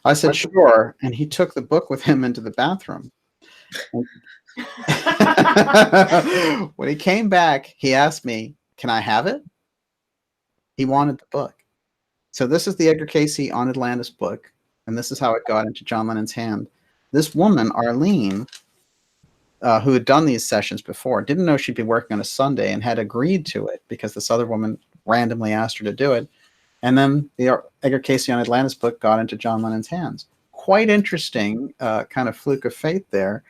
I said, sure, and he took the book with him into the bathroom. When he came back, he asked me, 'Can I have it?' He wanted the book. So this is the Edgar Cayce on Atlantis book, and this is how it got into John Lennon's hand. This woman, Arlene, who had done these sessions before, didn't know she'd be working on a Sunday and had agreed to it because this other woman randomly asked her to do it. And then the Edgar Cayce on Atlantis book got into John Lennon's hands. Quite interesting, kind of fluke of fate there.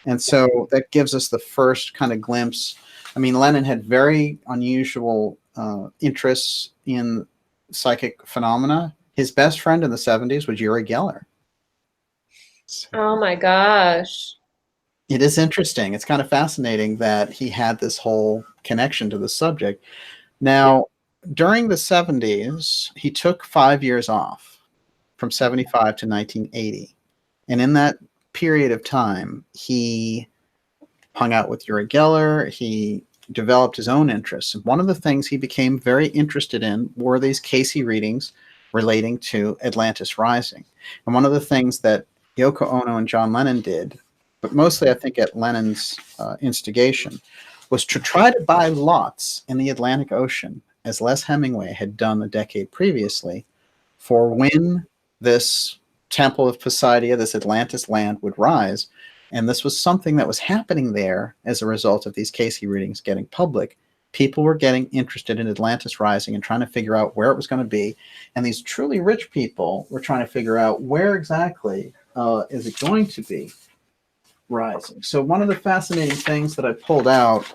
And so that gives us the first kind of glimpse. I mean, Lennon had very unusual interests in psychic phenomena. His best friend in the 70s was Uri Geller. Oh my gosh. It is interesting. It's kind of fascinating that he had this whole connection to the subject. Now, during the 70s, he took 5 years off from 75 to 1980. And in that period of time, he hung out with Uri Geller. He developed his own interests. And one of the things he became very interested in were these Cayce readings relating to Atlantis Rising. And one of the things that Yoko Ono and John Lennon did, but mostly I think at Lennon's instigation, was to try to buy lots in the Atlantic Ocean, as Les Hemingway had done a decade previously, for when this Temple of Poseidia, this Atlantis land, would rise. And this was something that was happening there as a result of these Cayce readings getting public. People were getting interested in Atlantis Rising and trying to figure out where it was going to be. And these truly rich people were trying to figure out where exactly is it going to be rising. So one of the fascinating things that I pulled out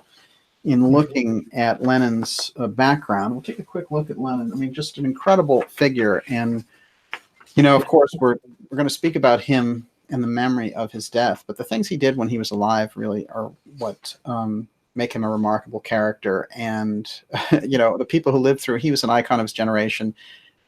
in looking at Lennon's background, we'll take a quick look at Lennon. I mean, just an incredible figure. And, you know, of course, we're going to speak about him and the memory of his death. But the things he did when he was alive really are what make him a remarkable character. And, you know, the people who lived through, he was an icon of his generation.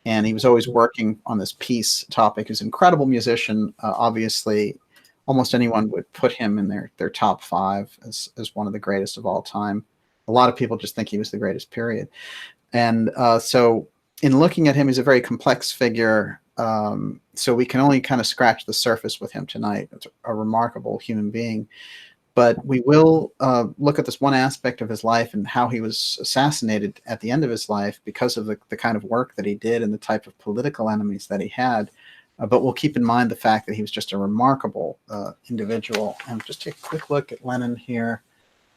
And he was always working on this peace topic. He's an incredible musician. Obviously, almost anyone would put him in their top five as one of the greatest of all time. A lot of people just think he was the greatest, period. And so in looking at him, he's a very complex figure. So we can only kind of scratch the surface with him tonight. It's a remarkable human being. But we will look at this one aspect of his life and how he was assassinated at the end of his life because of the kind of work that he did and the type of political enemies that he had. But we'll keep in mind the fact that he was just a remarkable individual. And just take a quick look at Lennon here,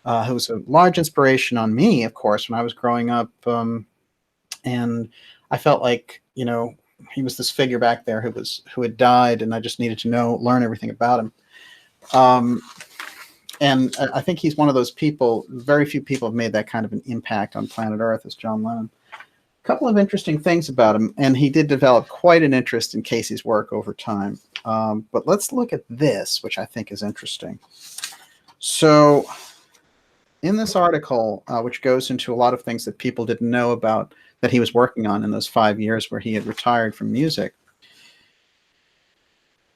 who was a large inspiration on me, of course, when I was growing up. And I felt like, you know, he was this figure back there who had died, and I just needed to learn everything about him. And I think he's one of those people, very few people have made that kind of an impact on planet Earth as John Lennon. A couple of interesting things about him, and he did develop quite an interest in Cayce's work over time. But let's look at this, which I think is interesting. So in this article, which goes into a lot of things that people didn't know about that he was working on in those 5 years where he had retired from music.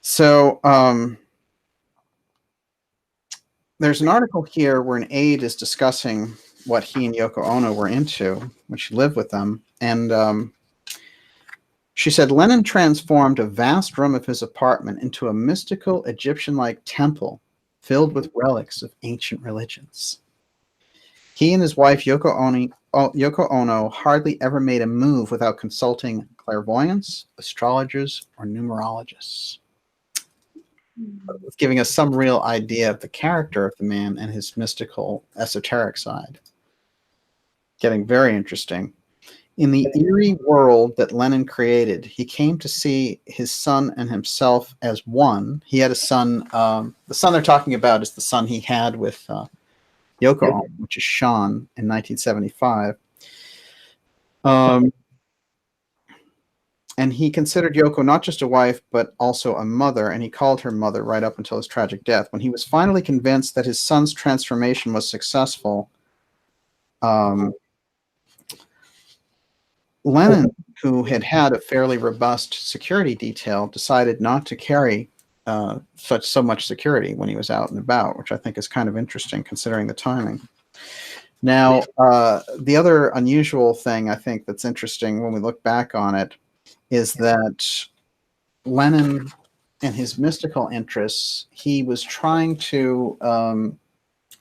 So there's an article here where an aide is discussing what he and Yoko Ono were into when she lived with them. And she said, Lennon transformed a vast room of his apartment into a mystical Egyptian-like temple filled with relics of ancient religions. He and his wife, Yoko Ono, hardly ever made a move without consulting clairvoyants, astrologers, or numerologists. Giving us some real idea of the character of the man and his mystical, esoteric side. Getting very interesting. In the eerie world that Lennon created, he came to see his son and himself as one. He had a son. The son they're talking about is the son he had with Yoko Ono, which is Sean, in 1975. And he considered Yoko not just a wife, but also a mother, and he called her mother right up until his tragic death. When he was finally convinced that his son's transformation was successful, Lennon, who had had a fairly robust security detail, decided not to carry so much security when he was out and about, which I think is kind of interesting considering the timing. Now, the other unusual thing I think that's interesting when we look back on it is that Lennon and his mystical interests, he was trying to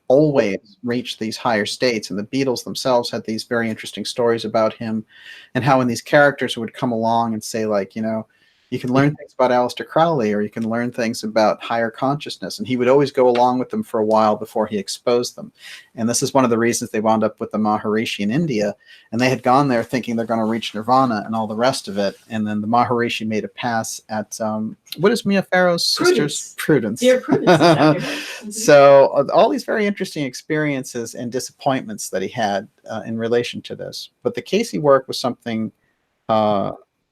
always reach these higher states, and the Beatles themselves had these very interesting stories about him and how when these characters would come along and say, like, you know, You can learn things about Aleister Crowley, or you can learn things about higher consciousness. And he would always go along with them for a while before he exposed them. And this is one of the reasons they wound up with the Maharishi in India. And they had gone there thinking they're going to reach nirvana and all the rest of it. And then the Maharishi made a pass at, what is Mia Farrow's sister's? Prudence. Dear Prudence, exactly right. So all these very interesting experiences and disappointments that he had in relation to this. But the Cayce work was something...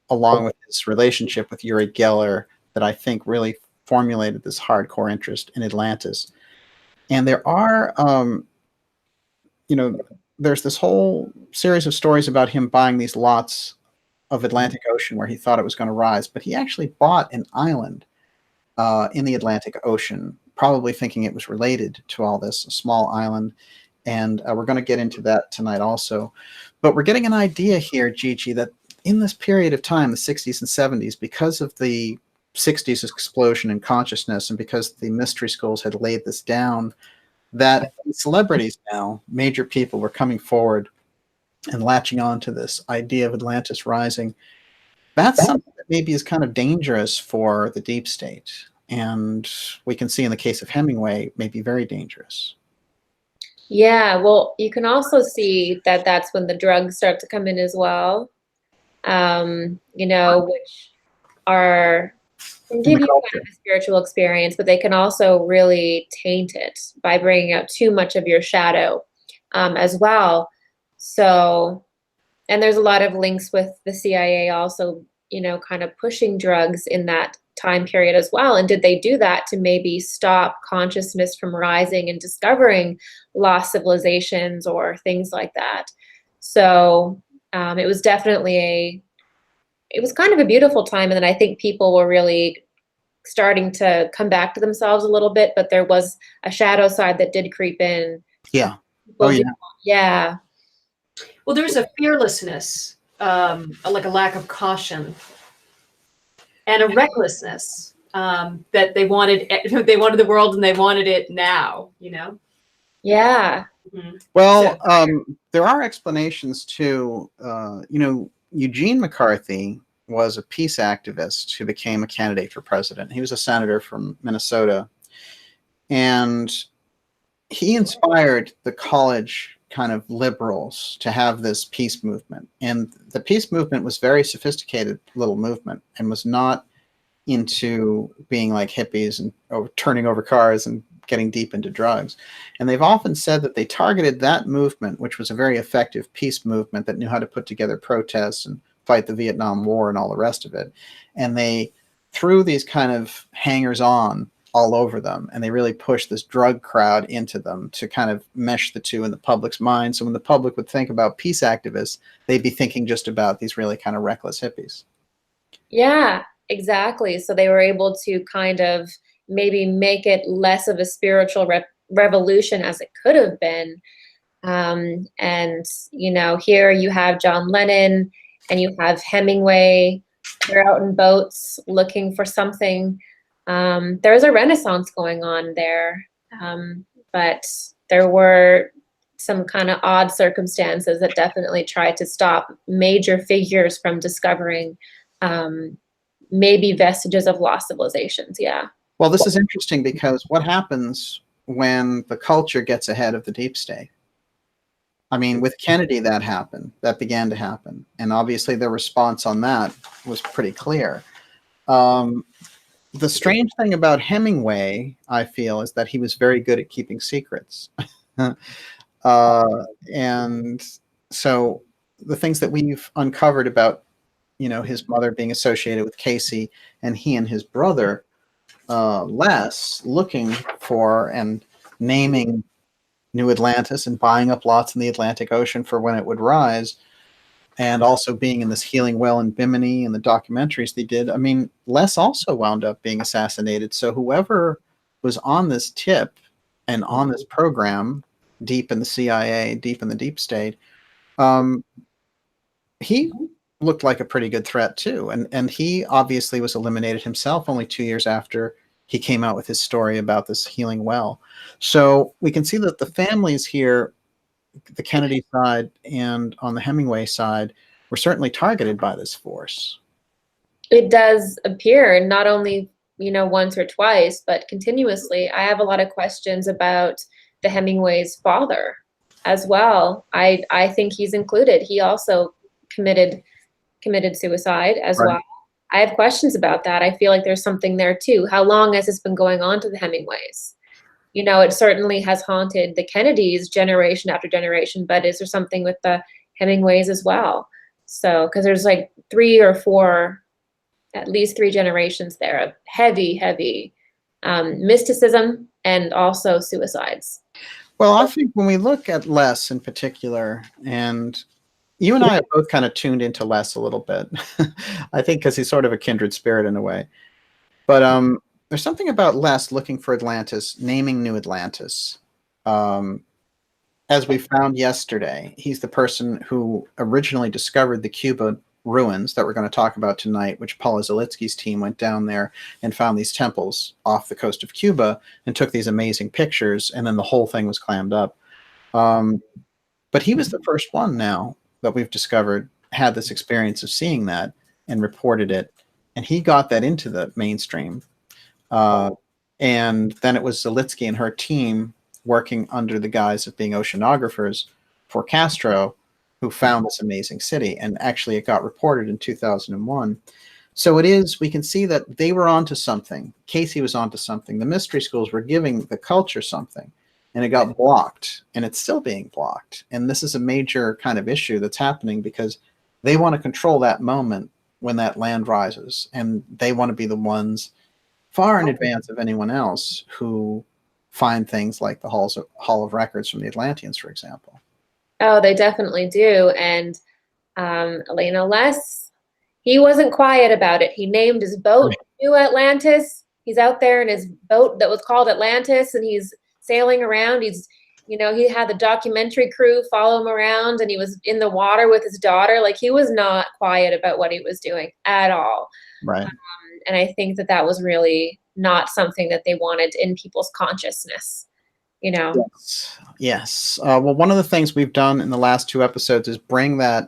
along with his relationship with Uri Geller, that I think really formulated this hardcore interest in Atlantis. And there are, there's this whole series of stories about him buying these lots of Atlantic Ocean where he thought it was going to rise, but he actually bought an island in the Atlantic Ocean, probably thinking it was related to all this, a small island. And we're going to get into that tonight also. But we're getting an idea here, Gigi, that in this period of time, the 60s and 70s, because of the 60s explosion in consciousness and because the mystery schools had laid this down, that celebrities now, major people, were coming forward and latching on to this idea of Atlantis rising. That's something that maybe is kind of dangerous for the deep state. And we can see in the case of Hemingway, maybe very dangerous. Yeah, well, you can also see that that's when the drugs start to come in as well. Which can give you kind of a spiritual experience, but they can also really taint it by bringing out too much of your shadow as well. So, and there's a lot of links with the CIA also, kind of pushing drugs in that time period as well. And did they do that to maybe stop consciousness from rising and discovering lost civilizations or things like that? So it was definitely it was kind of a beautiful time. And then I think people were really starting to come back to themselves a little bit, but there was a shadow side that did creep in. Yeah. Yeah. Well, there's a fearlessness, like a lack of caution, and a recklessness that they wanted the world and they wanted it now, Yeah. Mm-hmm. Well, there are explanations too. Eugene McCarthy was a peace activist who became a candidate for president. He was a senator from Minnesota, and he inspired the college kind of liberals to have this peace movement. And the peace movement was very sophisticated little movement and was not into being like hippies and turning over cars and getting deep into drugs. And they've often said that they targeted that movement, which was a very effective peace movement that knew how to put together protests and fight the Vietnam War and all the rest of it. And they threw these kind of hangers-on all over them, and they really pushed this drug crowd into them to kind of mesh the two in the public's mind. So when the public would think about peace activists, they'd be thinking just about these really kind of reckless hippies. Yeah, exactly. So they were able to kind of maybe make it less of a spiritual revolution as it could have been. And, here you have John Lennon and you have Hemingway. They're out in boats looking for something. There's a renaissance going on there. But there were some kind of odd circumstances that definitely tried to stop major figures from discovering maybe vestiges of lost civilizations. Yeah. Well, this is interesting because what happens when the culture gets ahead of the deep state? I mean, with Kennedy, that began to happen. And obviously the response on that was pretty clear. The strange thing about Hemingway, I feel, is that he was very good at keeping secrets. And so the things that we've uncovered about, his mother being associated with Cayce, and he and his brother, Les, looking for and naming New Atlantis and buying up lots in the Atlantic Ocean for when it would rise, and also being in this healing well in Bimini and the documentaries they did. I mean, Les also wound up being assassinated. So whoever was on this tip and on this program, deep in the CIA, deep in the deep state, he looked like a pretty good threat too. And he obviously was eliminated himself only 2 years after he came out with his story about this healing well. So we can see that the families here, the Kennedy side and on the Hemingway side, were certainly targeted by this force. It does appear, and not only, once or twice, but continuously. I have a lot of questions about the Hemingway's father as well. I think he's included. He also committed suicide as Right. well. I have questions about that. I feel like there's something there too. How long has this been going on to the Hemingways? It certainly has haunted the Kennedys generation after generation, but is there something with the Hemingways as well? So, because there's like at least three generations there of heavy mysticism and also suicides. Well, I think when we look at Les in particular, and you and I have both kind of tuned into Les a little bit, I think because he's sort of a kindred spirit in a way. But there's something about Les looking for Atlantis, naming New Atlantis. As we found yesterday, he's the person who originally discovered the Cuba ruins that we're going to talk about tonight, which Paula Zalitsky's team went down there and found these temples off the coast of Cuba and took these amazing pictures, and then the whole thing was clammed up. But he was the first one now that we've discovered had this experience of seeing that and reported it, and he got that into the mainstream. And then it was Zalitsky and her team working under the guise of being oceanographers for Castro, who found this amazing city. And actually it got reported in 2001. So we can see that they were onto something. Cayce was onto something. The mystery schools were giving the culture something, and it got blocked, and it's still being blocked. And this is a major kind of issue that's happening because they want to control that moment when that land rises, and they want to be the ones far in advance of anyone else who find things like the Hall of Records from the Atlanteans, for example. Oh, they definitely do. And Les, he wasn't quiet about it. He named his boat New Atlantis. He's out there in his boat that was called Atlantis, and he's sailing around. He had the documentary crew follow him around, and he was in the water with his daughter. Like, he was not quiet about what he was doing at all. Right. And I think that was really not something that they wanted in people's consciousness. Yes. Well, one of the things we've done in the last 2 episodes is bring that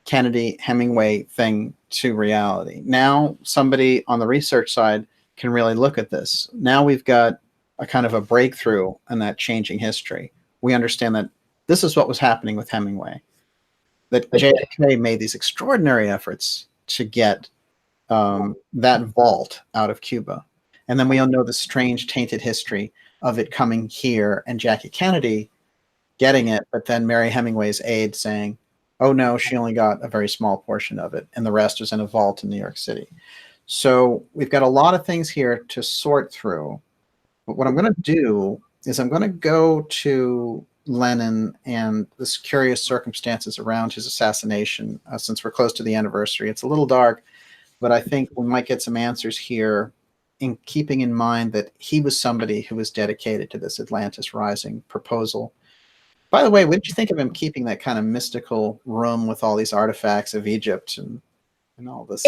Kennedy Hemingway thing to reality. Now somebody on the research side can really look at this. Now we've got a kind of a breakthrough in that changing history. We understand that this is what was happening with Hemingway, that JFK made these extraordinary efforts to get that vault out of Cuba. And then we all know the strange tainted history of it coming here and Jackie Kennedy getting it, but then Mary Hemingway's aide saying, oh no, she only got a very small portion of it, and the rest was in a vault in New York City. So we've got a lot of things here to sort through. But what I'm going to do is I'm going to go to Lennon and this curious circumstances around his assassination, since we're close to the anniversary. It's a little dark, but I think we might get some answers here, in keeping in mind that he was somebody who was dedicated to this Atlantis Rising proposal. By the way, what did you think of him keeping that kind of mystical room with all these artifacts of Egypt and all this?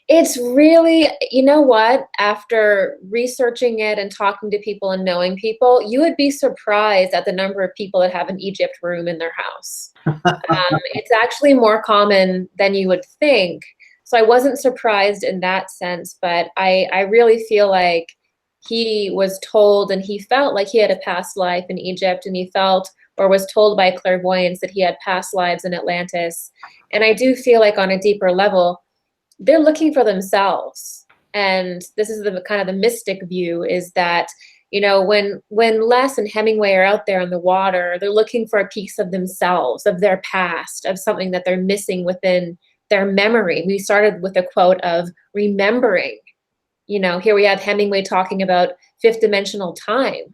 It's really, you know what, after researching it and talking to people and knowing people, you would be surprised at the number of people that have an Egypt room in their house. It's actually more common than you would think. So I wasn't surprised in that sense, but I really feel like he was told and he felt like he had a past life in Egypt, and he felt or was told by clairvoyance that he had past lives in Atlantis. And I do feel like on a deeper level, they're looking for themselves. And this is the kind of the mystic view, is that, when Les and Hemingway are out there on the water, they're looking for a piece of themselves, of their past, of something that they're missing within their memory. We started with a quote of remembering. Here we have Hemingway talking about fifth dimensional time.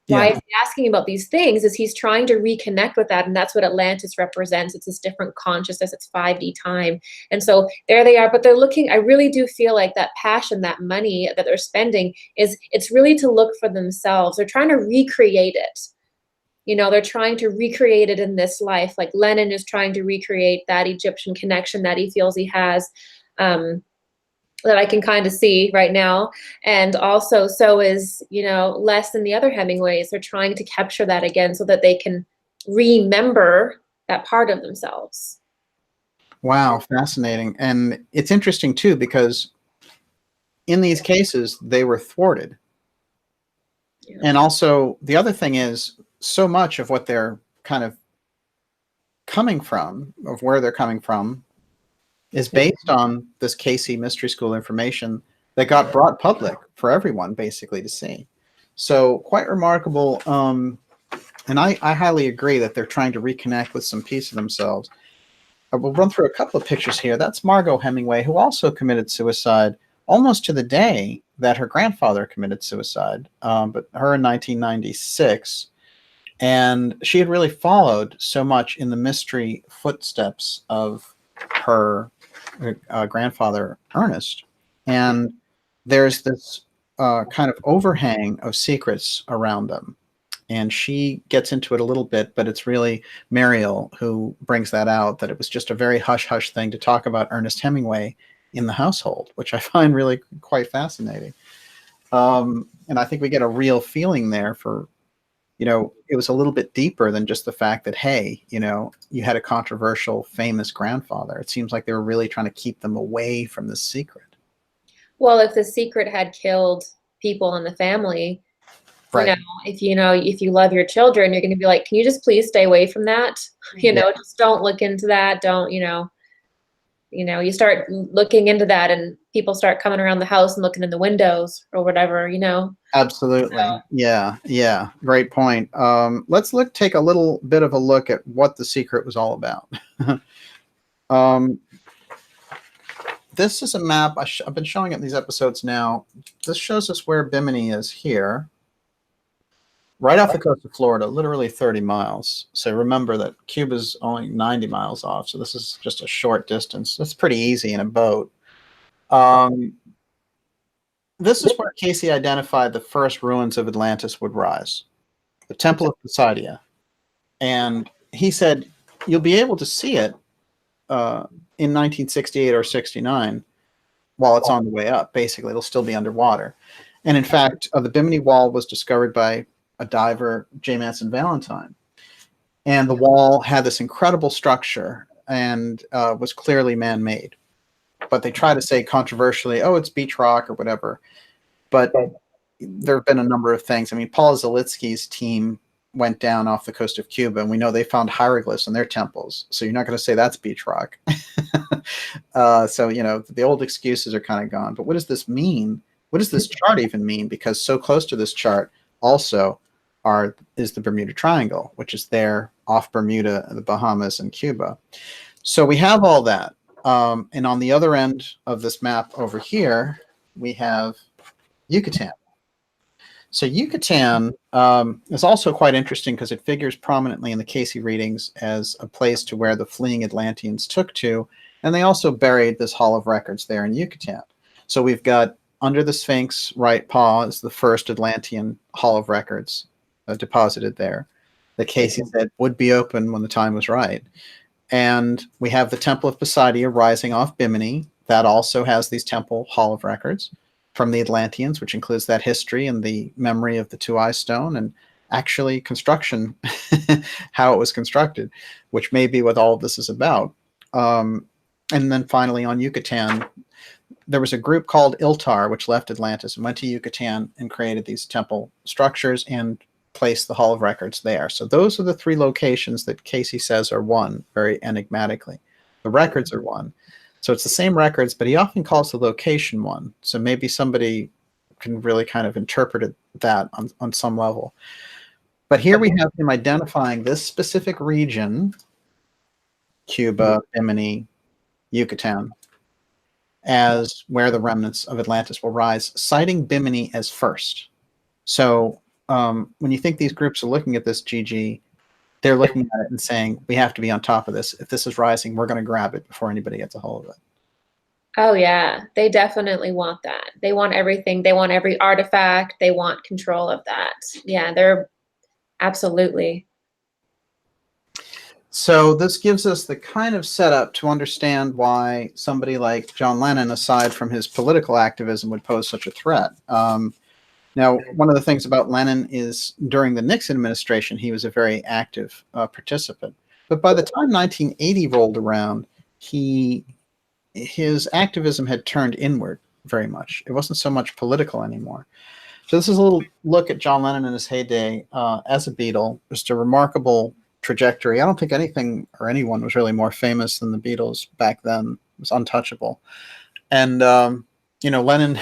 Why is he asking about these things? Is he's trying to reconnect with that, and that's what Atlantis represents. It's this different consciousness. It's 5D time, and so there they are. But they're looking. I really do feel like that passion, that money that they're spending, it's really to look for themselves. They're trying to recreate it. They're trying to recreate it in this life. Like Lennon is trying to recreate that Egyptian connection that he feels he has. That I can kind of see right now. And also, so is, Les and the other Hemingways. They're trying to capture that again so that they can remember that part of themselves. Wow, fascinating. And it's interesting too, because in these cases, they were thwarted. Yeah. And also, the other thing is, so much of what they're kind of coming from, of where they're coming from, is based on this Cayce Mystery School information that got brought public for everyone basically to see. So quite remarkable. And I highly agree that they're trying to reconnect with some piece of themselves. We'll run through a couple of pictures here. That's Margot Hemingway, who also committed suicide almost to the day that her grandfather committed suicide, but her in 1996. And she had really followed so much in the mystery footsteps of her grandfather, Ernest. And there's this kind of overhang of secrets around them. And she gets into it a little bit, but it's really Mariel who brings that out, that it was just a very hush-hush thing to talk about Ernest Hemingway in the household, which I find really quite fascinating. And I think we get a real feeling there for, it was a little bit deeper than just the fact that, hey, you had a controversial, famous grandfather. It seems like they were really trying to keep them away from the secret. Well, if the secret had killed people in the family, Right. if you love your children, you're going to be like, can you just please stay away from that? Just don't look into that. Don't, you start looking into that and people start coming around the house and looking in the windows or whatever, Absolutely. So. Yeah. Great point. Let's take a little bit of a look at what the secret was all about. This is a map. I've been showing it in these episodes now. This shows us where Bimini is here. Right off the coast of Florida, literally 30 miles. So remember that Cuba's only 90 miles off. So this is just a short distance. That's pretty easy in a boat. This is where Cayce identified the first ruins of Atlantis would rise, the Temple of Poseidon. And he said, you'll be able to see it in 1968 or 69 while it's on the way up. Basically, it'll still be underwater. And in fact, the Bimini Wall was discovered by a diver, J. Manson Valentine. And the wall had this incredible structure and was clearly man-made. But they try to say controversially, oh, it's beach rock or whatever. But there have been a number of things. I mean, Paul Zalitsky's team went down off the coast of Cuba, and we know they found hieroglyphs in their temples. So you're not going to say that's beach rock. So, the old excuses are kind of gone. But what does this mean? What does this chart even mean? Because so close to this chart also is the Bermuda Triangle, which is there off Bermuda, the Bahamas, and Cuba. So we have all that. And on the other end of this map over here, we have Yucatan. So Yucatan is also quite interesting because it figures prominently in the Cayce readings as a place to where the fleeing Atlanteans took to, and they also buried this Hall of Records there in Yucatan. So we've got under the Sphinx right paw is the first Atlantean Hall of Records deposited there. The Cayce said would be open when the time was right. And we have the Temple of Poseidon rising off Bimini. That also has these Temple Hall of Records from the Atlanteans, which includes that history and the memory of the Two-Eye Stone and actually construction, how it was constructed, which may be what all of this is about. And then finally on Yucatan, there was a group called Iltar, which left Atlantis and went to Yucatan and created these temple structures and placed the Hall of Records there. So those are the three locations that Cayce says are one, very enigmatically. The records are one. So it's the same records, but he often calls the location one. So maybe somebody can really kind of interpret that on some level. But here we have him identifying this specific region, Cuba, Bimini, Yucatan, as where the remnants of Atlantis will rise, citing Bimini as first. So when you think these groups are looking at this, GG, they're looking at it and saying, we have to be on top of this. If this is rising, we're going to grab it before anybody gets a hold of it. Oh, yeah. They definitely want that. They want everything. They want every artifact. They want control of that. Yeah, they're absolutely. So this gives us the kind of setup to understand why somebody like John Lennon, aside from his political activism, would pose such a threat. Now, one of the things about Lennon is during the Nixon administration, he was a very active participant. But by the time 1980 rolled around, his activism had turned inward very much. It wasn't so much political anymore. So this is a little look at John Lennon in his heyday as a Beatle. Just a remarkable trajectory. I don't think anything or anyone was really more famous than the Beatles back then. It was untouchable. And, Lennon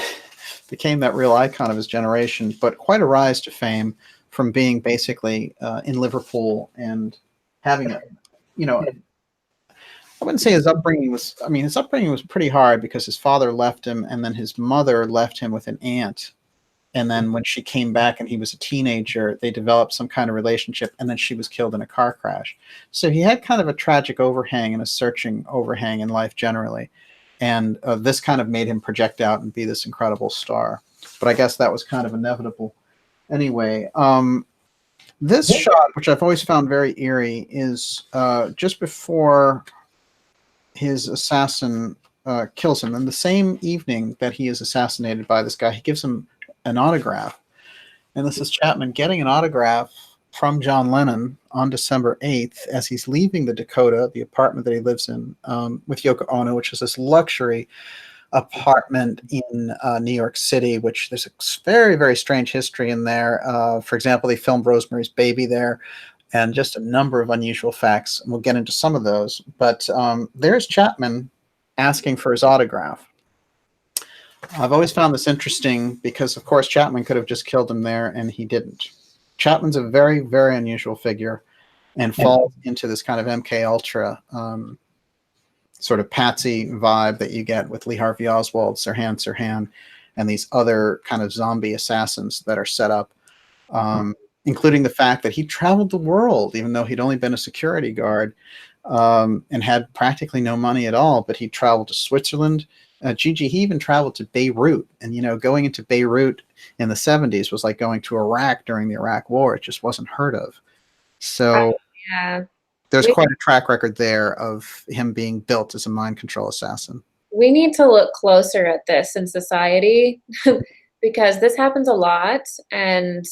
became that real icon of his generation, but quite a rise to fame from being basically in Liverpool and having I wouldn't say his upbringing was pretty hard because his father left him and then his mother left him with an aunt. And then when she came back and he was a teenager, they developed some kind of relationship, and then she was killed in a car crash. So he had kind of a tragic overhang and a searching overhang in life generally. And this kind of made him project out and be this incredible star. But I guess that was kind of inevitable. Anyway, this shot, which I've always found very eerie, is just before his assassin kills him. And the same evening that he is assassinated by this guy, he gives him an autograph. And this is Chapman getting an autograph from John Lennon on December 8th as he's leaving the Dakota, the apartment that he lives in with Yoko Ono, which is this luxury apartment in New York City, which there's a very, very strange history in there. For example, they filmed Rosemary's Baby there, and just a number of unusual facts. And we'll get into some of those. But there's Chapman asking for his autograph. I've always found this interesting because, of course, Chapman could have just killed him there, and he didn't. Chapman's a very, very unusual figure and falls into this kind of MK Ultra sort of patsy vibe that you get with Lee Harvey Oswald, Sirhan, and these other kind of zombie assassins that are set up, including the fact that he traveled the world, even though he'd only been a security guard and had practically no money at all, but he traveled to Switzerland. GIGI, he even traveled to Beirut, and going into Beirut in the 70s was like going to Iraq during the Iraq War. It just wasn't heard of. So there's quite a track record there of him being built as a mind control assassin. We need to look closer at this in society because this happens a lot. And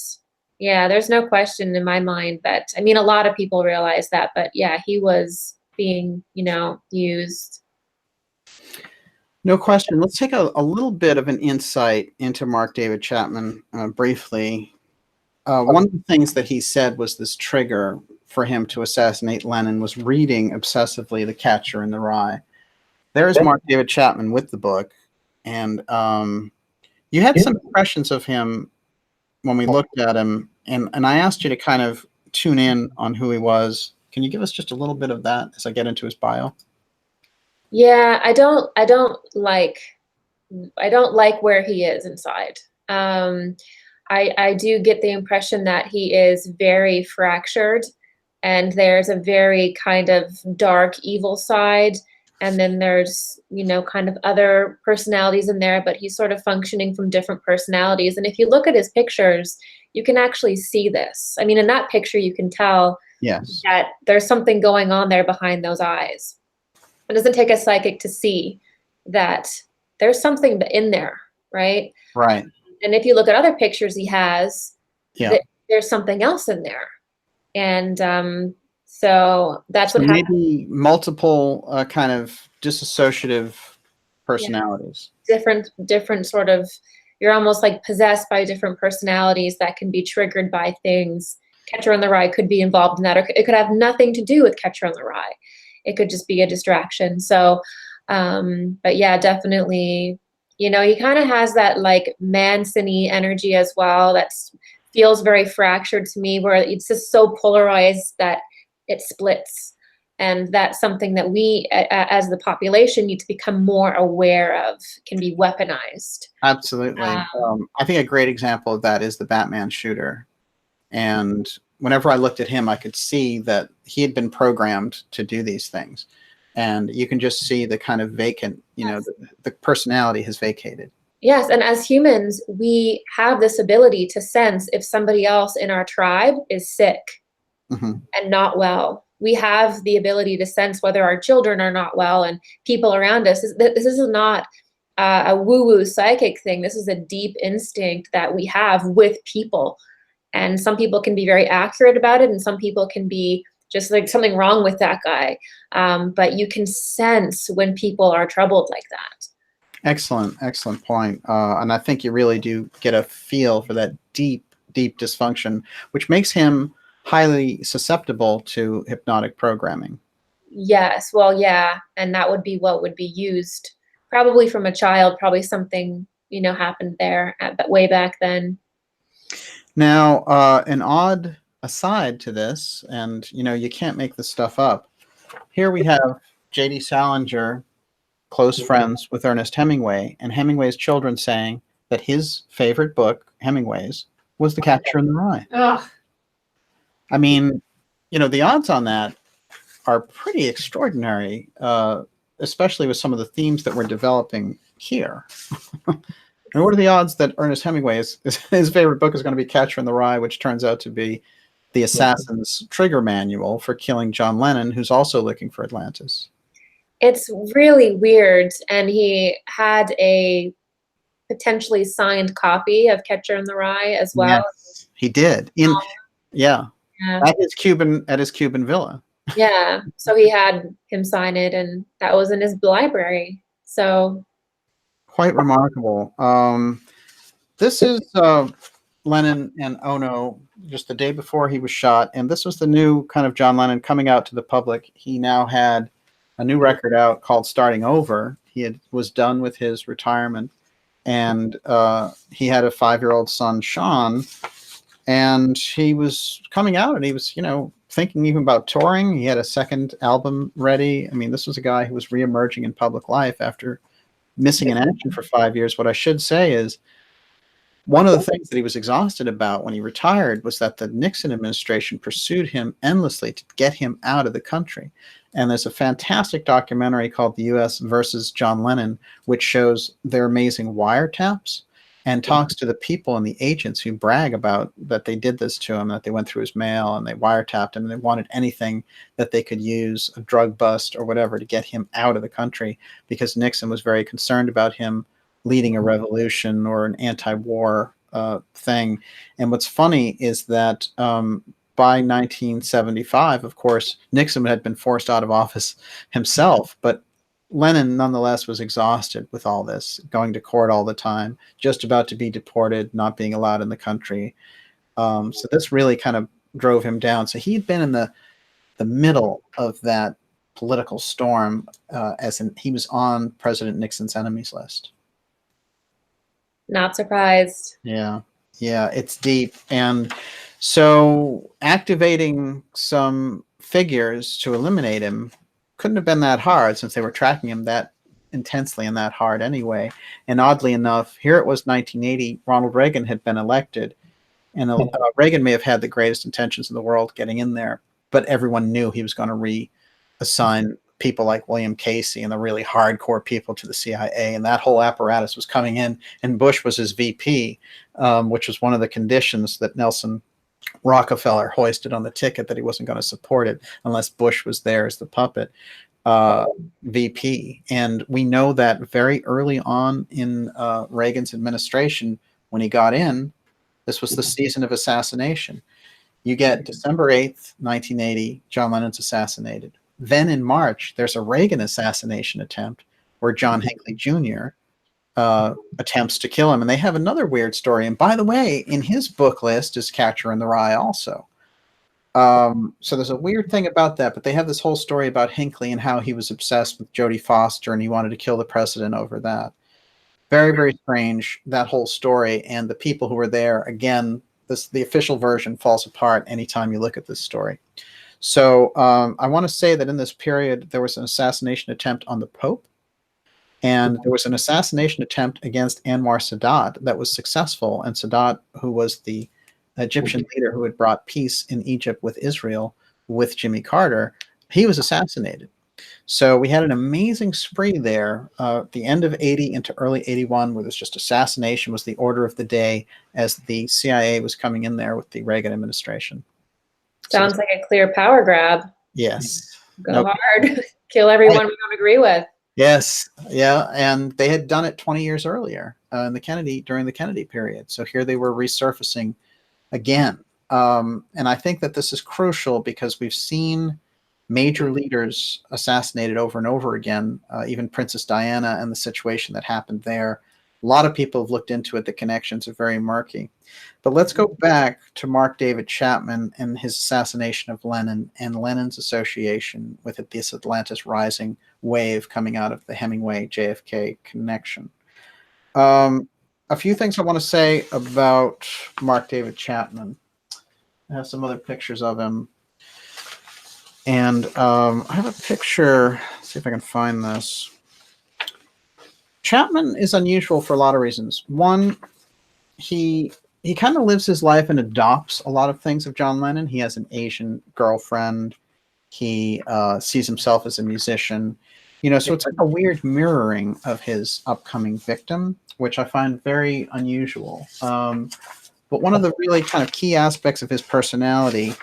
yeah, there's no question in my mind that, a lot of people realize that, but yeah, he was being, used. No question. Let's take a little bit of an insight into Mark David Chapman briefly. One of the things that he said was this trigger for him to assassinate Lennon was reading obsessively The Catcher in the Rye. There's Mark David Chapman with the book. And you had some impressions of him when we looked at him. And I asked you to kind of tune in on who he was. Can you give us just a little bit of that as I get into his bio? Yeah, I don't like where he is inside. I do get the impression that he is very fractured, and there's a very kind of dark, evil side, and then there's, kind of other personalities in there, but he's sort of functioning from different personalities. And if you look at his pictures, you can actually see this. In that picture, you can tell that there's something going on there behind those eyes. It doesn't take a psychic to see that there's something in there, right? Right. And if you look at other pictures he has, there's something else in there. And so that's what happens. Maybe multiple kind of dissociative personalities. Different sort of, you're almost like possessed by different personalities that can be triggered by things. Catcher in the Rye could be involved in that, or it could have nothing to do with Catcher in the Rye. It could just be a distraction. So, but yeah, definitely, he kind of has that like Manson-y energy as well. That feels very fractured to me, where it's just so polarized that it splits. And that's something that we, as the population, need to become more aware of, can be weaponized. Absolutely. I think a great example of that is the Batman shooter. And whenever I looked at him, I could see that he had been programmed to do these things. And you can just see the kind of vacant, the personality has vacated. Yes, and as humans, we have this ability to sense if somebody else in our tribe is sick and not well. We have the ability to sense whether our children are not well and people around us. This is not a woo-woo psychic thing. This is a deep instinct that we have with people. And some people can be very accurate about it, and some people can be just like something wrong with that guy. But you can sense when people are troubled like that. Excellent point. And I think you really do get a feel for that deep dysfunction, which makes him highly susceptible to hypnotic programming. Yes, well, yeah, and that would be what would be used probably from a child, probably something, happened there way back then. Now, an odd aside to this, and you can't make this stuff up. Here we have J.D. Salinger, close friends with Ernest Hemingway, and Hemingway's children saying that his favorite book, Hemingway's, was The Catcher in the Rye. Ugh. I mean, the odds on that are pretty extraordinary, especially with some of the themes that we're developing here. And what are the odds that Ernest Hemingway, his favorite book is going to be Catcher in the Rye, which turns out to be the assassin's trigger manual for killing John Lennon, who's also looking for Atlantis? It's really weird. And he had a potentially signed copy of Catcher in the Rye as well. Yes, he did. Yeah. At his Cuban villa. Yeah. So he had him sign it, and that was in his library. So quite remarkable. This is Lennon and Ono just the day before he was shot, and this was the new kind of John Lennon coming out to the public. He now had a new record out called Starting Over. He was done with his retirement, and he had a 5-year-old son, Sean, and he was coming out, and he was, thinking even about touring. He had a second album ready. I mean, this was a guy who was reemerging in public life after missing in action for 5 years. What I should say is one of the things that he was exhausted about when he retired was that the Nixon administration pursued him endlessly to get him out of the country. And there's a fantastic documentary called The U.S. versus John Lennon, which shows their amazing wiretaps and talks to the people and the agents who brag about that they did this to him, that they went through his mail and they wiretapped him and they wanted anything that they could use, a drug bust or whatever, to get him out of the country, because Nixon was very concerned about him leading a revolution or an anti-war thing. And what's funny is that by 1975, of course, Nixon had been forced out of office himself, but Lennon nonetheless was exhausted with all this, going to court all the time, just about to be deported, not being allowed in the country. So this really kind of drove him down. So he'd been in the middle of that political storm, he was on President Nixon's enemies list. Not surprised. Yeah, it's deep. And so activating some figures to eliminate him couldn't have been that hard, since they were tracking him that intensely and that hard anyway. And oddly enough, here it was 1980, Ronald Reagan had been elected, and Reagan may have had the greatest intentions in the world getting in there, but everyone knew he was going to reassign people like William Casey and the really hardcore people to the CIA, and that whole apparatus was coming in, and Bush was his VP, which was one of the conditions that Nelson Rockefeller hoisted on the ticket, that he wasn't going to support it unless Bush was there as the puppet VP. And we know that very early on in Reagan's administration, when he got in, this was the season of assassination. You get December 8th, 1980, John Lennon's assassinated. Then in March, there's a Reagan assassination attempt where John Hinckley Jr. Attempts to kill him. And they have another weird story. And by the way, in his book list is Catcher in the Rye also. So there's a weird thing about that. But they have this whole story about Hinckley and how he was obsessed with Jodie Foster and he wanted to kill the president over that. Very, very strange, that whole story. And the people who were there, again, the official version falls apart anytime you look at this story. So I want to say that in this period, there was an assassination attempt on the Pope. And there was an assassination attempt against Anwar Sadat that was successful. And Sadat, who was the Egyptian leader who had brought peace in Egypt with Israel with Jimmy Carter, he was assassinated. So we had an amazing spree there at the end of 80 into early 81, where there's just assassination was the order of the day as the CIA was coming in there with the Reagan administration. Sounds like a clear power grab. Yes. Go hard. Kill everyone we don't agree with. Yes, yeah, and they had done it 20 years earlier during the Kennedy period. So here they were resurfacing again, And I think that this is crucial because we've seen major leaders assassinated over and over again, even Princess Diana and the situation that happened there. A lot of people have looked into it. The connections are very murky. But let's go back to Mark David Chapman and his assassination of Lennon and Lennon's association with this Atlantis Rising wave coming out of the Hemingway JFK connection. A few things I want to say about Mark David Chapman. I have some other pictures of him. And I have a picture. Let's see if I can find this. Chapman is unusual for a lot of reasons. One, he kind of lives his life and adopts a lot of things of John Lennon. He has an Asian girlfriend. He sees himself as a musician. You know, so it's like a weird mirroring of his upcoming victim, which I find very unusual. But one of the really kind of key aspects of his personality,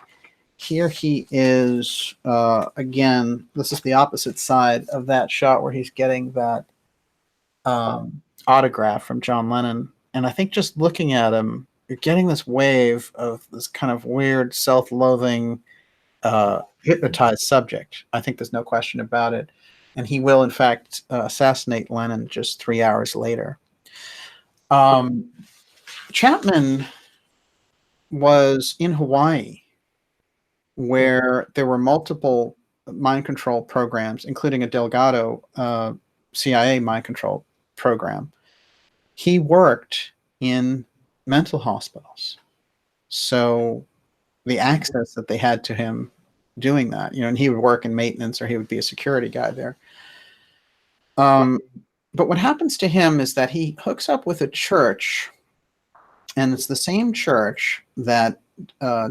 here he is, again, this is the opposite side of that shot where he's getting that autograph from John Lennon. And I think just looking at him, you're getting this wave of this kind of weird, self-loathing, hypnotized subject. I think there's no question about it. And he will, in fact, assassinate Lennon just 3 hours later. Chapman was in Hawaii, where there were multiple mind control programs, including a Delgado CIA mind control program. He worked in mental hospitals. So the access that they had to him doing that, you know, and he would work in maintenance or he would be a security guy there. But what happens to him is that he hooks up with a church, and it's the same church that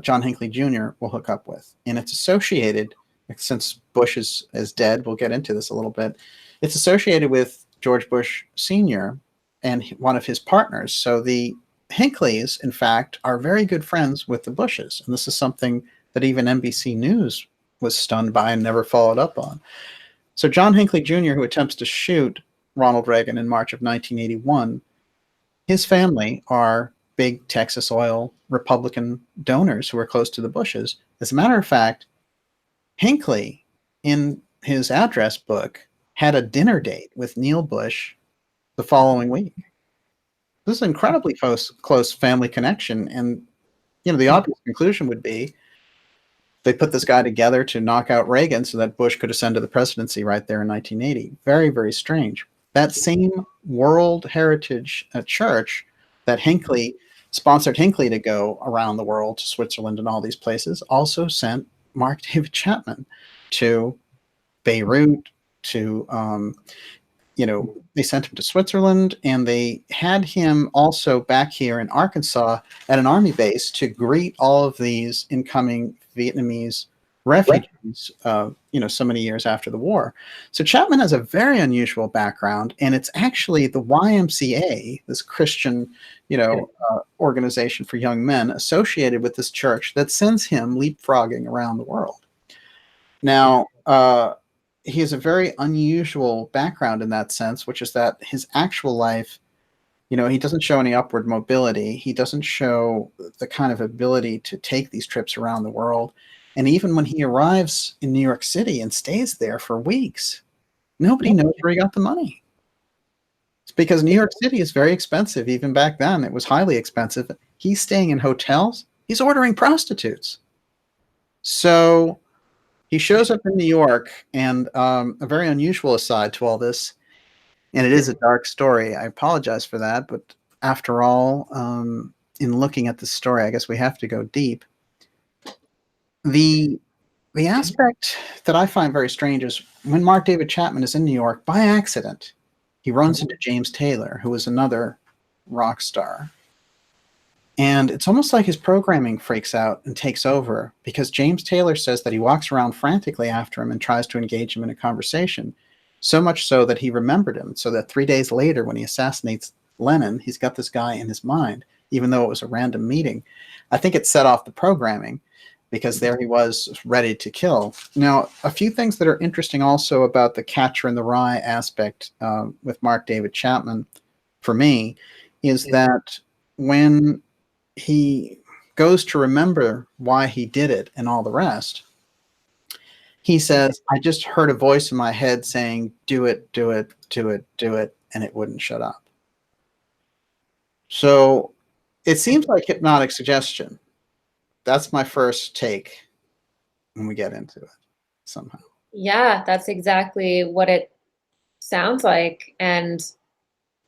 John Hinckley Jr. will hook up with. And it's associated, since Bush is dead, we'll get into this a little bit, it's associated with George Bush Sr. and one of his partners. So the Hinckleys, in fact, are very good friends with the Bushes. And this is something that even NBC News was stunned by and never followed up on. So John Hinckley Jr., who attempts to shoot Ronald Reagan in March of 1981, his family are big Texas oil Republican donors who are close to the Bushes. As a matter of fact, Hinckley, in his address book, had a dinner date with Neil Bush the following week. This is an incredibly close family connection. And, you know, the obvious conclusion would be they put this guy together to knock out Reagan so that Bush could ascend to the presidency right there in 1980. Very, very strange. That same World Heritage Church that Hinckley sponsored Hinckley to go around the world to Switzerland and all these places also sent Mark David Chapman to Beirut, to, you know, they sent him to Switzerland, and they had him also back here in Arkansas at an army base to greet all of these incoming Vietnamese refugees, you know, so many years after the war. So Chapman has a very unusual background, and it's actually the YMCA, this Christian, you know, organization for young men, associated with this church that sends him leapfrogging around the world. Now, he has a very unusual background in that sense, which is that his actual life, you know, he doesn't show any upward mobility. He doesn't show the kind of ability to take these trips around the world. And even when he arrives in New York City and stays there for weeks, nobody knows where he got the money. It's because New York City is very expensive. Even back then, it was highly expensive. He's staying in hotels. He's ordering prostitutes. So he shows up in New York, and a very unusual aside to all this, and it is a dark story. I apologize for that, but after all, in looking at this story, I guess we have to go deep. The aspect that I find very strange is when Mark David Chapman is in New York, by accident, he runs into James Taylor, who is another rock star. And it's almost like his programming freaks out and takes over, because James Taylor says that he walks around frantically after him and tries to engage him in a conversation, so much so that he remembered him, so that 3 days later when he assassinates Lennon, he's got this guy in his mind, even though it was a random meeting. I think it set off the programming, because there he was ready to kill. Now, a few things that are interesting also about the Catcher in the Rye aspect with Mark David Chapman, for me, is that when he goes to remember why he did it and all the rest, he says, I just heard a voice in my head saying, do it, do it, do it, do it, and it wouldn't shut up. So it seems like hypnotic suggestion. That's my first take when we get into it somehow. Yeah, that's exactly what it sounds like. And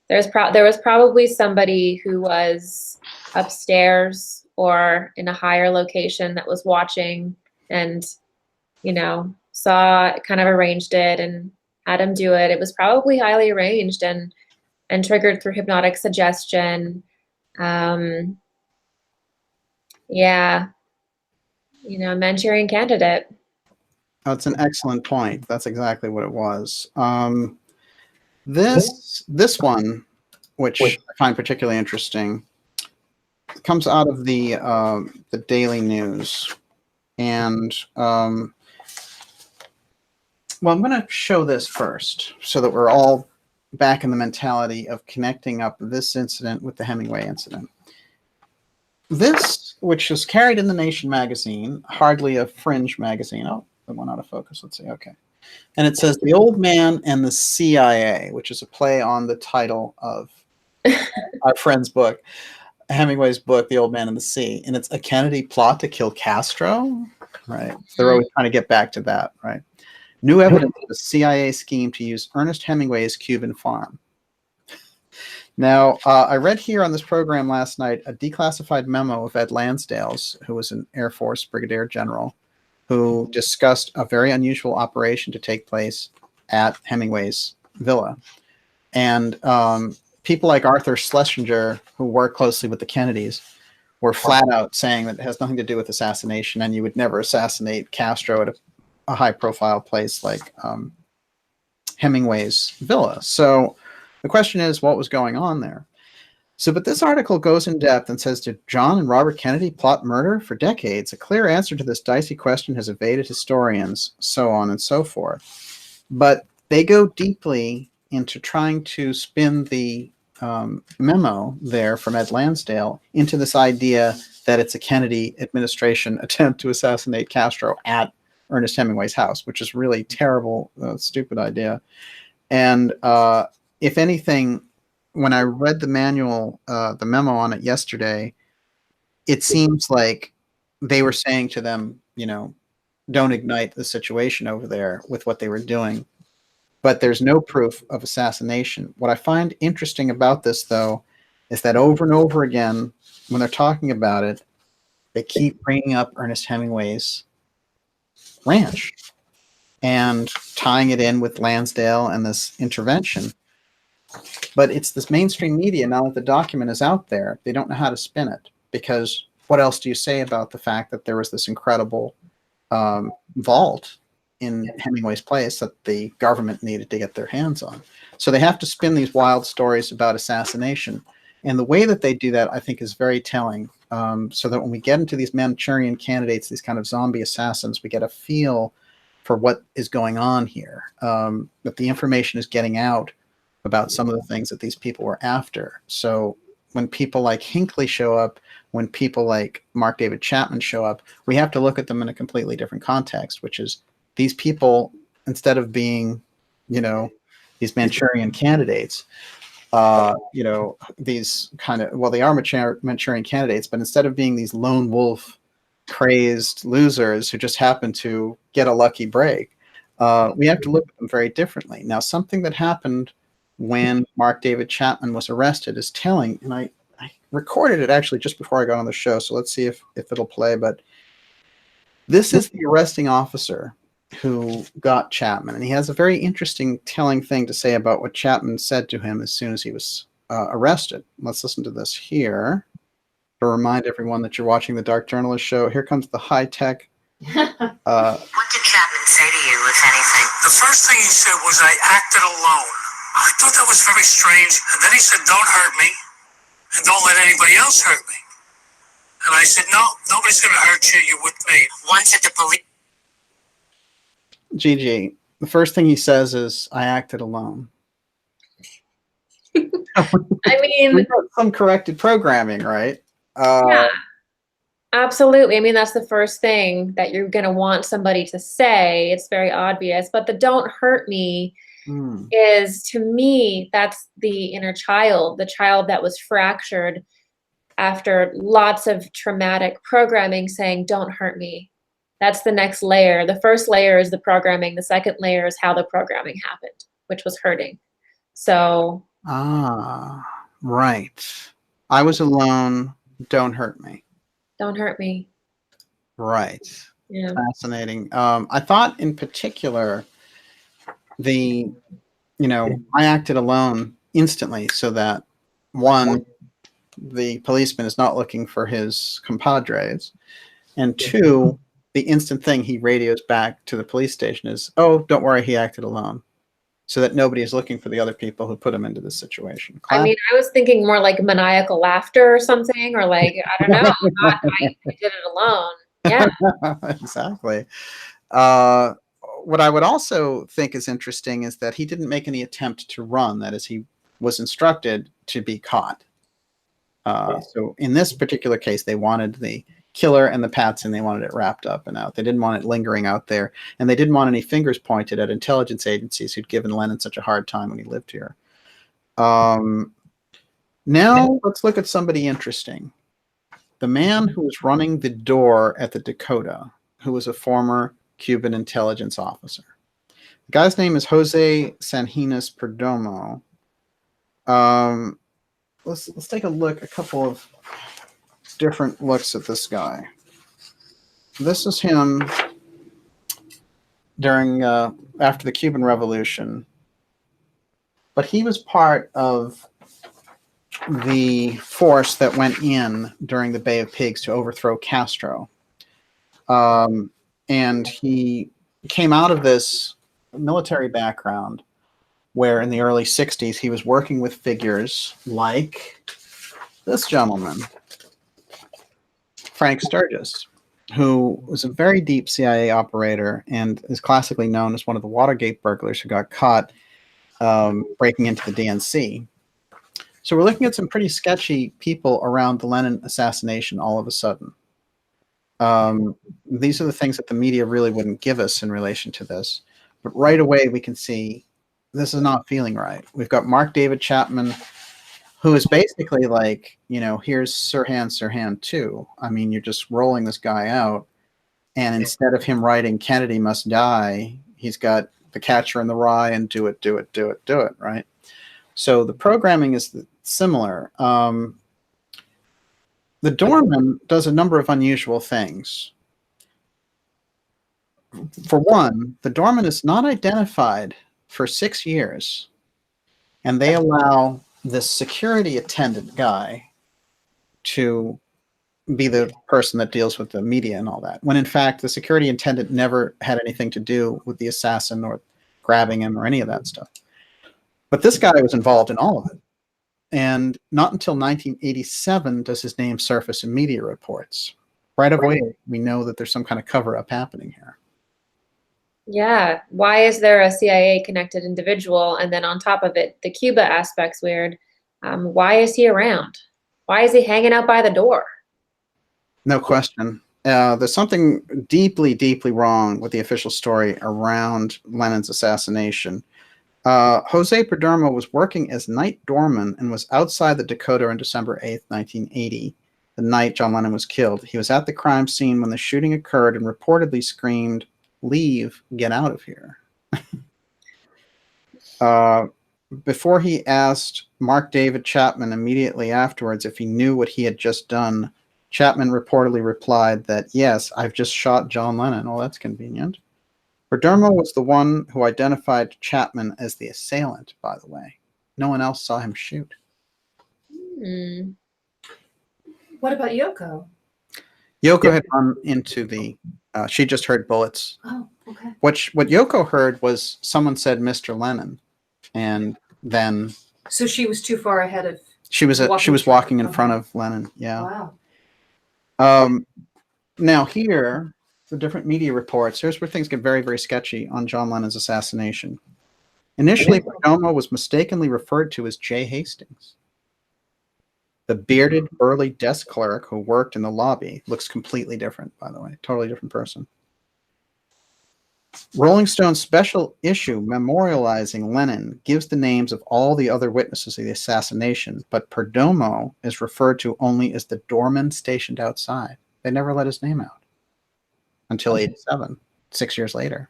there was probably somebody who was upstairs or in a higher location that was watching and, you know, saw, kind of arranged it and had him do it. It was probably highly arranged and triggered through hypnotic suggestion. Yeah, you know, Manchurian Candidate. That's an excellent point. That's exactly what it was. This one, which I find particularly interesting, comes out of the Daily News, and well, I'm going to show this first so that we're all back in the mentality of connecting up this incident with the Hemingway incident. This, which was carried in the Nation magazine, hardly a fringe magazine. Oh, it went out of focus. Let's see. Okay. And it says The Old Man and the CIA, which is a play on the title of our friend's book, Hemingway's book, The Old Man and the Sea. And it's a Kennedy plot to kill Castro, right? They're always trying to get back to that, right? New evidence of a CIA scheme to use Ernest Hemingway's Cuban farm. Now, I read here on this program last night a declassified memo of Ed Lansdale's, who was an Air Force brigadier general, who discussed a very unusual operation to take place at Hemingway's villa. And people like Arthur Schlesinger, who worked closely with the Kennedys, were flat out saying that it has nothing to do with assassination, and you would never assassinate Castro at a high-profile place like Hemingway's villa. So the question is, what was going on there? So, but this article goes in depth and says, did John and Robert Kennedy plot murder? For decades, a clear answer to this dicey question has evaded historians, so on and so forth. But they go deeply into trying to spin the memo there from Ed Lansdale into this idea that it's a Kennedy administration attempt to assassinate Castro at Ernest Hemingway's house, which is really terrible, stupid idea. And if anything, when I read the manual, the memo on it yesterday, it seems like they were saying to them, you know, don't ignite the situation over there with what they were doing. But there's no proof of assassination. What I find interesting about this, though, is that over and over again, when they're talking about it, they keep bringing up Ernest Hemingway's ranch and tying it in with Lansdale and this intervention. But it's this mainstream media, now that the document is out there, they don't know how to spin it, because what else do you say about the fact that there was this incredible vault in Hemingway's place that the government needed to get their hands on? So they have to spin these wild stories about assassination. And the way that they do that, I think, is very telling, so that when we get into these Manchurian candidates, these kind of zombie assassins, we get a feel for what is going on here, that the information is getting out about some of the things that these people were after. So when people like Hinckley show up, when people like Mark David Chapman show up, we have to look at them in a completely different context, which is these people, instead of being, you know, these Manchurian candidates, you know, these kind of, well, they are Manchurian candidates, but instead of being these lone wolf crazed losers who just happen to get a lucky break, we have to look at them very differently. Now, something that happened when Mark David Chapman was arrested is telling, and I recorded it actually just before I got on the show, so let's see if it'll play. But this is the arresting officer who got Chapman, and he has a very interesting telling thing to say about what Chapman said to him as soon as he was arrested. Let's listen to this here to remind everyone that you're watching the Dark Journalist show. Here comes the high-tech. What did Chapman say to you, if anything? The first thing he said was, I acted alone. I thought that was very strange. And then he said, don't hurt me. And don't let anybody else hurt me. And I said, no, nobody's going to hurt you. You're with me. Once at the police. GG, the first thing he says is, I acted alone. I mean, we got some corrected programming, right? yeah. Absolutely. I mean, that's the first thing that you're going to want somebody to say. It's very obvious. But the "don't hurt me" Hmm. is, to me, that's the inner child, the child that was fractured after lots of traumatic programming saying, "don't hurt me." That's the next layer. The first layer is the programming. The second layer is how the programming happened, which was hurting. So, Ah, right. I was alone. Don't hurt me. don't hurt me. Right. Yeah. Fascinating. I thought in particular I acted alone instantly so that one, the policeman is not looking for his compadres, and two, the instant thing he radios back to the police station is, "Oh, don't worry, he acted alone," so that nobody is looking for the other people who put him into this situation. I mean, I was thinking more like maniacal laughter or something, or like, I don't know, I did it alone. Yeah. Exactly. What I would also think is interesting is that he didn't make any attempt to run. That is, he was instructed to be caught. So in this particular case, they wanted the killer and the patsy, and they wanted it wrapped up and out. They didn't want it lingering out there, and they didn't want any fingers pointed at intelligence agencies who'd given Lennon such a hard time when he lived here. Now let's look at somebody interesting. The man who was running the door at the Dakota, who was a former Cuban intelligence officer. The guy's name is Jose Sanjinas Perdomo. Let's take a couple of different looks at this guy. This is him during after the Cuban Revolution, but he was part of the force that went in during the Bay of Pigs to overthrow Castro. And he came out of this military background where in the early 60s he was working with figures like this gentleman, Frank Sturgis, who was a very deep CIA operator and is classically known as one of the Watergate burglars who got caught breaking into the DNC. So we're looking at some pretty sketchy people around the Lennon assassination all of a sudden. These are the things that the media really wouldn't give us in relation to this. But right away we can see this is not feeling right. We've got Mark David Chapman, who is basically like, here's Sirhan 2. I mean, you're just rolling this guy out. And instead of him writing Kennedy Must Die, he's got The Catcher in the Rye and do it, right? So the programming is similar. The doorman does a number of unusual things. For one, the doorman is not identified for 6 years, and they allow this security attendant guy to be the person that deals with the media and all that, when in fact the security attendant never had anything to do with the assassin or grabbing him or any of that stuff. But this guy was involved in all of it. And not until 1987 does his name surface in media reports. Right away, we know that there's some kind of cover-up happening here. Yeah. Why is there a CIA-connected individual? And then on top of it, the Cuba aspect's weird. Why is he around? Why is he hanging out by the door? No question. There's something deeply, deeply wrong with the official story around Lennon's assassination. Jose Perdomo was working as night doorman and was outside the Dakota on December 8th, 1980, the night John Lennon was killed. He was at the crime scene when the shooting occurred and reportedly screamed, "Leave, get out of here." Before he asked Mark David Chapman immediately afterwards if he knew what he had just done, Chapman reportedly replied that, "Yes, I've just shot John Lennon." Oh, that's convenient. Perdomo was the one who identified Chapman as the assailant, by the way. No one else saw him shoot. What about Yoko? Yoko had run into the, she just heard bullets. Oh, okay. What Yoko heard was someone said Mr. Lennon, and then So she was too far ahead of. she was walking in front of Lennon. Yeah. Wow. Now here, the different media reports. Here's where things get very, very sketchy on John Lennon's assassination. Initially, Perdomo was mistakenly referred to as Jay Hastings. The bearded, burly desk clerk who worked in the lobby looks completely different, by the way. Totally different person. Rolling Stone's special issue memorializing Lennon gives the names of all the other witnesses of the assassination, but Perdomo is referred to only as the doorman stationed outside. They never let his name out until 87, 6 years later.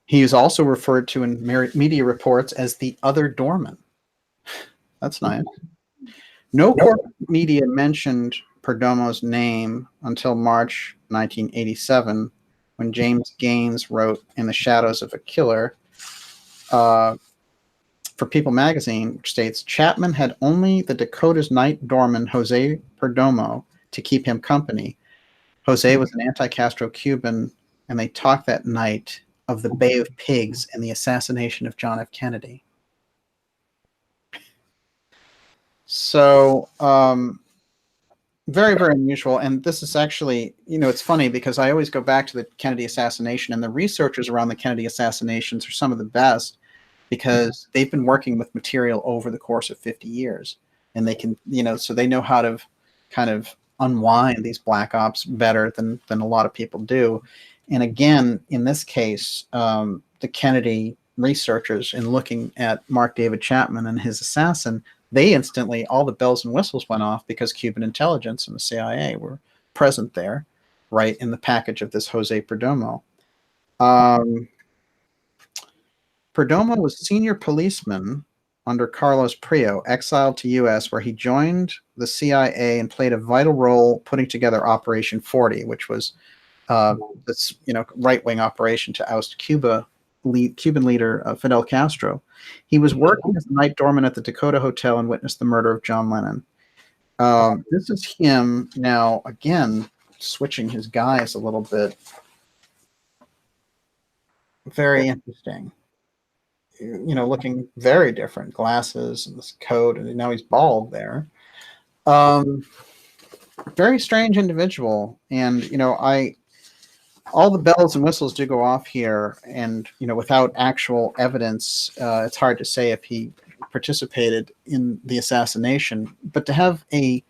He is also referred to in media reports as the other doorman. That's nice. No corporate media mentioned Perdomo's name until March 1987, when James Gaines wrote In the Shadows of a Killer for People magazine, which states, Chapman had only the Dakota's night doorman, Jose Perdomo, to keep him company. Jose was an anti-Castro Cuban, and they talked that night of the Bay of Pigs and the assassination of John F. Kennedy. So, very, very unusual. And this is actually, it's funny because I always go back to the Kennedy assassination, and the researchers around the Kennedy assassinations are some of the best because they've been working with material over the course of 50 years. And they can, so they know how to kind of unwind these black ops better than a lot of people do. And again, in this case, the Kennedy researchers, in looking at Mark David Chapman and his assassin, they instantly, all the bells and whistles went off because Cuban intelligence and the CIA were present there, right in the package of this Jose Perdomo. Perdomo was senior policeman under Carlos Prio, exiled to U.S., where he joined the CIA and played a vital role putting together Operation 40, which was this right-wing operation to oust Cuban leader Fidel Castro. He was working as a night doorman at the Dakota Hotel and witnessed the murder of John Lennon. This is him now, again, switching his guise a little bit. Very interesting. Looking very different. Glasses and this coat, and now he's bald there. Very strange individual. And, all the bells and whistles do go off here, and without actual evidence, it's hard to say if he participated in the assassination. But to have a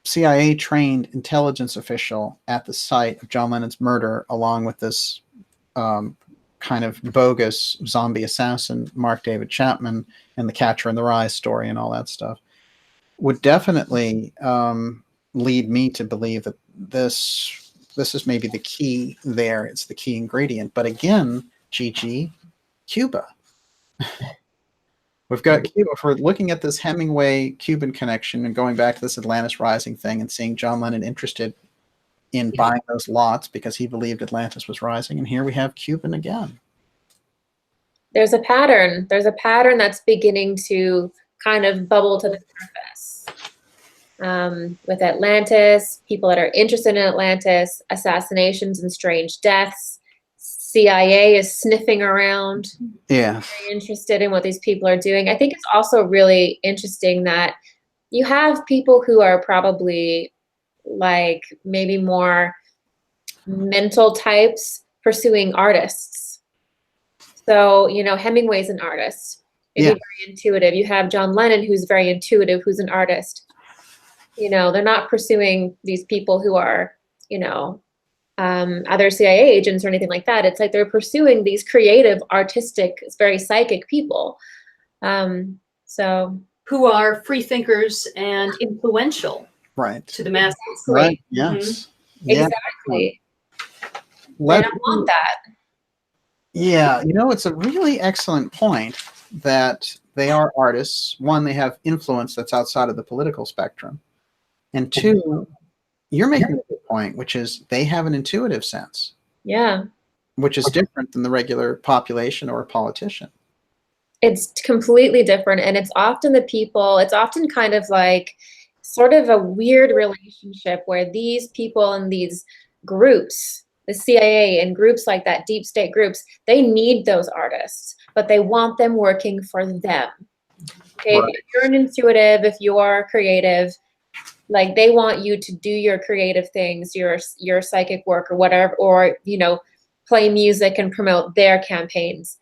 CIA-trained intelligence official at the site of John Lennon's murder, along with this kind of bogus zombie assassin, Mark David Chapman, and the Catcher in the Rye story and all that stuff, would definitely lead me to believe that this is maybe the key there. It's the key ingredient. But again, GG, Cuba. We've got Cuba. If we're looking at this Hemingway-Cuban connection and going back to this Atlantis Rising thing and seeing John Lennon interested in buying those lots because he believed Atlantis was rising. And here we have Cuban again. There's a pattern. There's a pattern that's beginning to kind of bubble to the surface. With Atlantis, people that are interested in Atlantis, assassinations and strange deaths. CIA is sniffing around. Yeah. Very interested in what these people are doing. I think it's also really interesting that you have people who are probably like maybe more mental types pursuing artists. So, Hemingway's an artist. Maybe very intuitive. You have John Lennon, who's very intuitive, who's an artist. They're not pursuing these people who are, other CIA agents or anything like that. It's like they're pursuing these creative, artistic, very psychic people. Who are free thinkers and influential, right, to the masses. Right. Yes. Mm-hmm. Exactly. I don't want that. Yeah. It's a really excellent point that they are artists. One, they have influence that's outside of the political spectrum. And two, you're making a good point, which is they have an intuitive sense. Yeah. Which is different than the regular population or a politician. It's completely different. And it's often it's often kind of like sort of a weird relationship where these people in these groups, the CIA and groups like that, deep state groups, they need those artists, but they want them working for them. Okay, right. If you're an intuitive, if you're creative, like they want you to do your creative things, your psychic work or whatever, or, play music and promote their campaigns.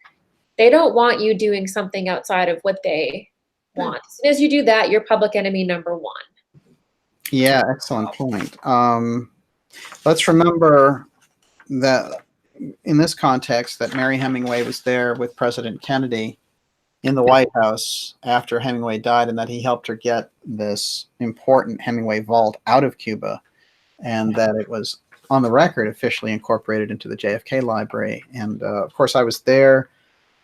They don't want you doing something outside of what they want. As soon as you do that, you're public enemy number one. Yeah, excellent point. Let's remember that in this context that Mary Hemingway was there with President Kennedy in the White House after Hemingway died, and that he helped her get this important Hemingway vault out of Cuba, and that it was on the record officially incorporated into the JFK library. And of course I was there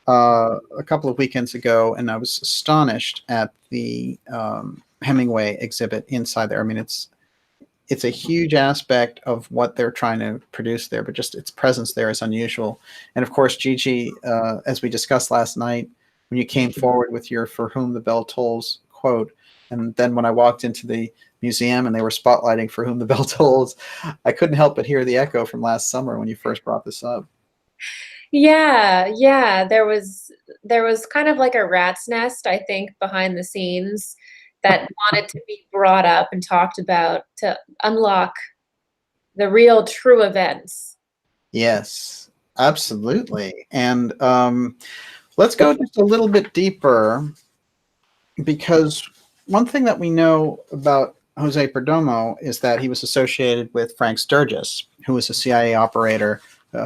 a couple of weekends ago, and I was astonished at the Hemingway exhibit inside there. I mean, it's a huge aspect of what they're trying to produce there, but just its presence there is unusual. And of course, GIGI, as we discussed last night, when you came forward with your "For Whom the Bell Tolls" quote, and then when I walked into the museum and they were spotlighting "For Whom the Bell Tolls," I couldn't help but hear the echo from last summer when you first brought this up. Yeah. There was kind of like a rat's nest, I think, behind the scenes that wanted to be brought up and talked about to unlock the real true events. Yes, absolutely. And let's go just a little bit deeper, because one thing that we know about Jose Perdomo is that he was associated with Frank Sturgis, who was a CIA operator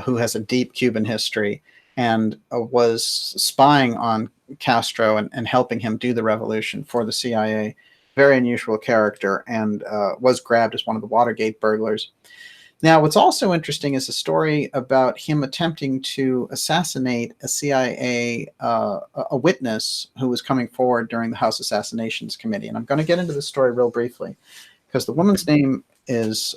who has a deep Cuban history and was spying on Castro and helping him do the revolution for the CIA. Very unusual character, and was grabbed as one of the Watergate burglars. Now, what's also interesting is a story about him attempting to assassinate a CIA a witness who was coming forward during the House Assassinations Committee. And I'm going to get into this story real briefly, because the woman's name is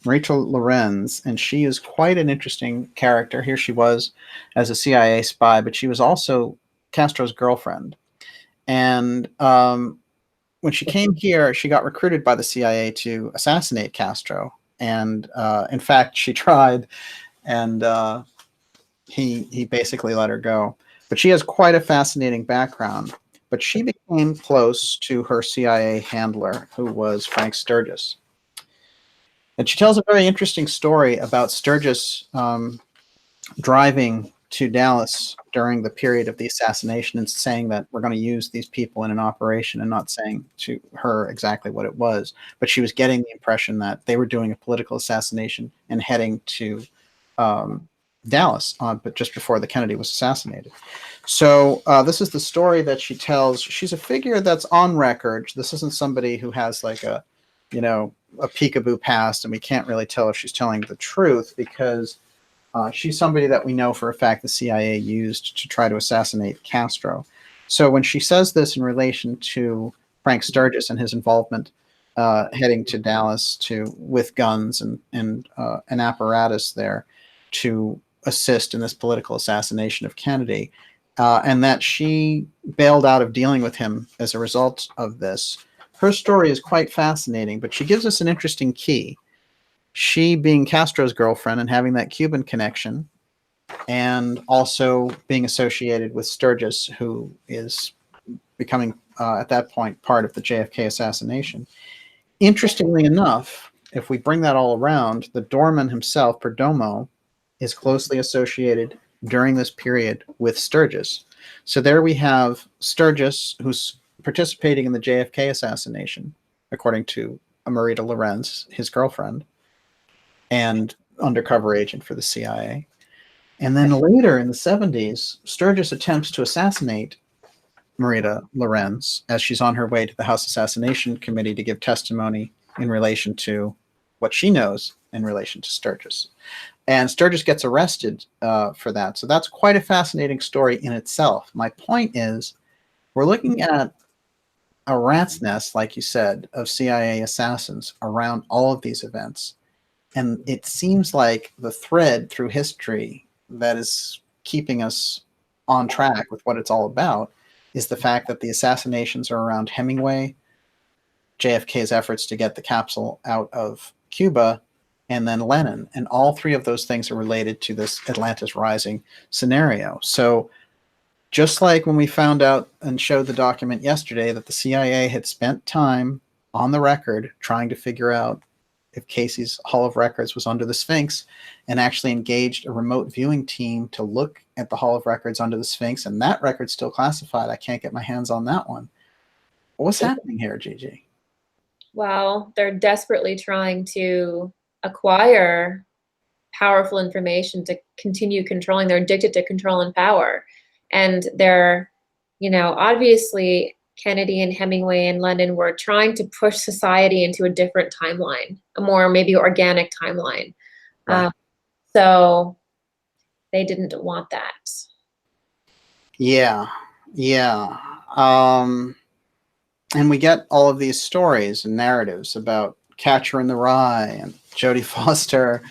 Rachel Lorenz, and she is quite an interesting character. Here she was as a CIA spy, but she was also Castro's girlfriend. And when she came here, she got recruited by the CIA to assassinate Castro. And in fact, she tried, and he basically let her go. But she has quite a fascinating background. But she became close to her CIA handler, who was Frank Sturgis. And she tells a very interesting story about Sturgis driving to Dallas during the period of the assassination and saying that we're going to use these people in an operation, and not saying to her exactly what it was. But she was getting the impression that they were doing a political assassination and heading to Dallas, but just before the Kennedy was assassinated. So this is the story that she tells. She's a figure that's on record. This isn't somebody who has like a peekaboo past, and we can't really tell if she's telling the truth, because she's somebody that we know for a fact the CIA used to try to assassinate Castro. So when she says this in relation to Frank Sturgis and his involvement heading to Dallas with guns and an apparatus there to assist in this political assassination of Kennedy, and that she bailed out of dealing with him as a result of this, her story is quite fascinating, but she gives us an interesting key. She being Castro's girlfriend and having that Cuban connection, and also being associated with Sturgis, who is becoming, at that point, part of the JFK assassination. Interestingly enough, if we bring that all around, the doorman himself, Perdomo, is closely associated during this period with Sturgis. So there we have Sturgis, who's participating in the JFK assassination, according to Marita Lorenz, his girlfriend, and undercover agent for the CIA. And then later in the 70s, Sturgis attempts to assassinate Marita Lorenz as she's on her way to the House Assassination Committee to give testimony in relation to what she knows in relation to Sturgis. And Sturgis gets arrested for that. So that's quite a fascinating story in itself. My point is, we're looking at a rat's nest, like you said, of CIA assassins around all of these events. And it seems like the thread through history that is keeping us on track with what it's all about is the fact that the assassinations are around Hemingway, JFK's efforts to get the capsule out of Cuba, and then Lennon. And all three of those things are related to this Atlantis Rising scenario. So just like when we found out and showed the document yesterday that the CIA had spent time on the record trying to figure out if Cayce's Hall of Records was under the Sphinx, and actually engaged a remote viewing team to look at the Hall of Records under the Sphinx, and that record's still classified. I can't get my hands on that one. What's happening here, Gigi? Well, they're desperately trying to acquire powerful information to continue controlling. They're addicted to control and power. And they're, obviously Kennedy and Hemingway and Lennon were trying to push society into a different timeline, a more maybe organic timeline. Right. So they didn't want that. Yeah. And we get all of these stories and narratives about Catcher in the Rye and Jodie Foster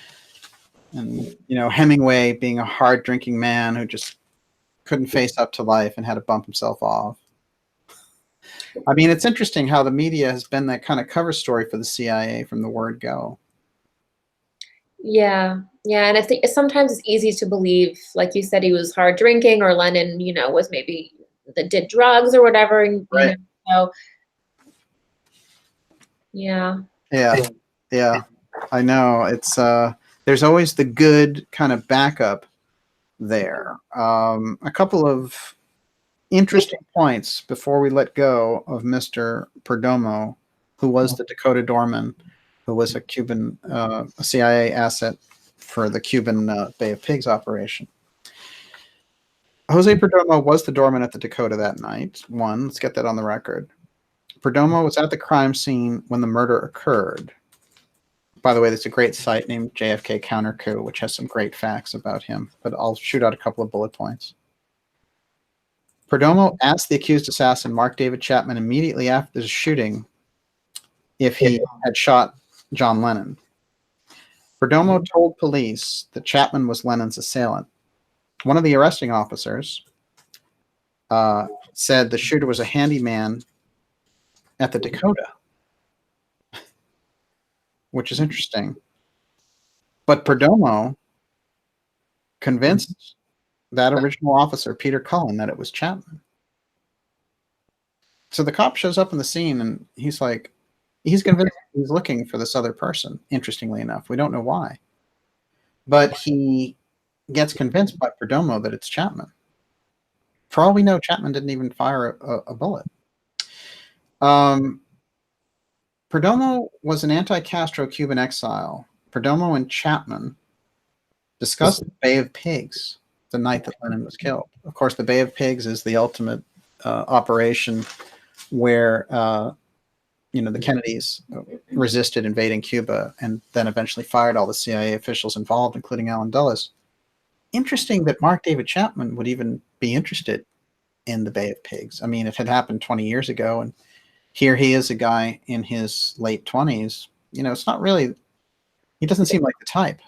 and, Hemingway being a hard drinking man who just couldn't face up to life and had to bump himself off. I mean, it's interesting how the media has been that kind of cover story for the CIA from the word go. Yeah. And I think sometimes it's easy to believe, like you said, he was hard drinking, or Lennon, was maybe that did drugs or whatever. And, Right. Yeah. I know. It's there's always the good kind of backup there. A couple of interesting points before we let go of Mr. Perdomo, who was the Dakota doorman, who was a Cuban, a CIA asset for the Cuban Bay of Pigs operation. Jose Perdomo was the doorman at the Dakota that night. One, let's get that on the record. Perdomo was at the crime scene when the murder occurred. By the way, there's a great site named JFK Counter Coup, which has some great facts about him, but I'll shoot out a couple of bullet points. Perdomo asked the accused assassin, Mark David Chapman, immediately after the shooting if he had shot John Lennon. Perdomo told police that Chapman was Lennon's assailant. One of the arresting officers said the shooter was a handyman at the Dakota, which is interesting. But Perdomo convinced that original officer, Peter Cullen, that it was Chapman. So the cop shows up in the scene and he's like, he's convinced he's looking for this other person, interestingly enough. We don't know why. But he gets convinced by Perdomo that it's Chapman. For all we know, Chapman didn't even fire a bullet. Perdomo was an anti-Castro Cuban exile. Perdomo and Chapman discussed the Bay of Pigs the night that Lennon was killed. Of course, the Bay of Pigs is the ultimate operation where the Kennedys resisted invading Cuba and then eventually fired all the CIA officials involved, including Allen Dulles. Interesting that Mark David Chapman would even be interested in the Bay of Pigs. I mean, it had happened 20 years ago, and here he is, a guy in his late 20s. It's not really, he doesn't seem like the type.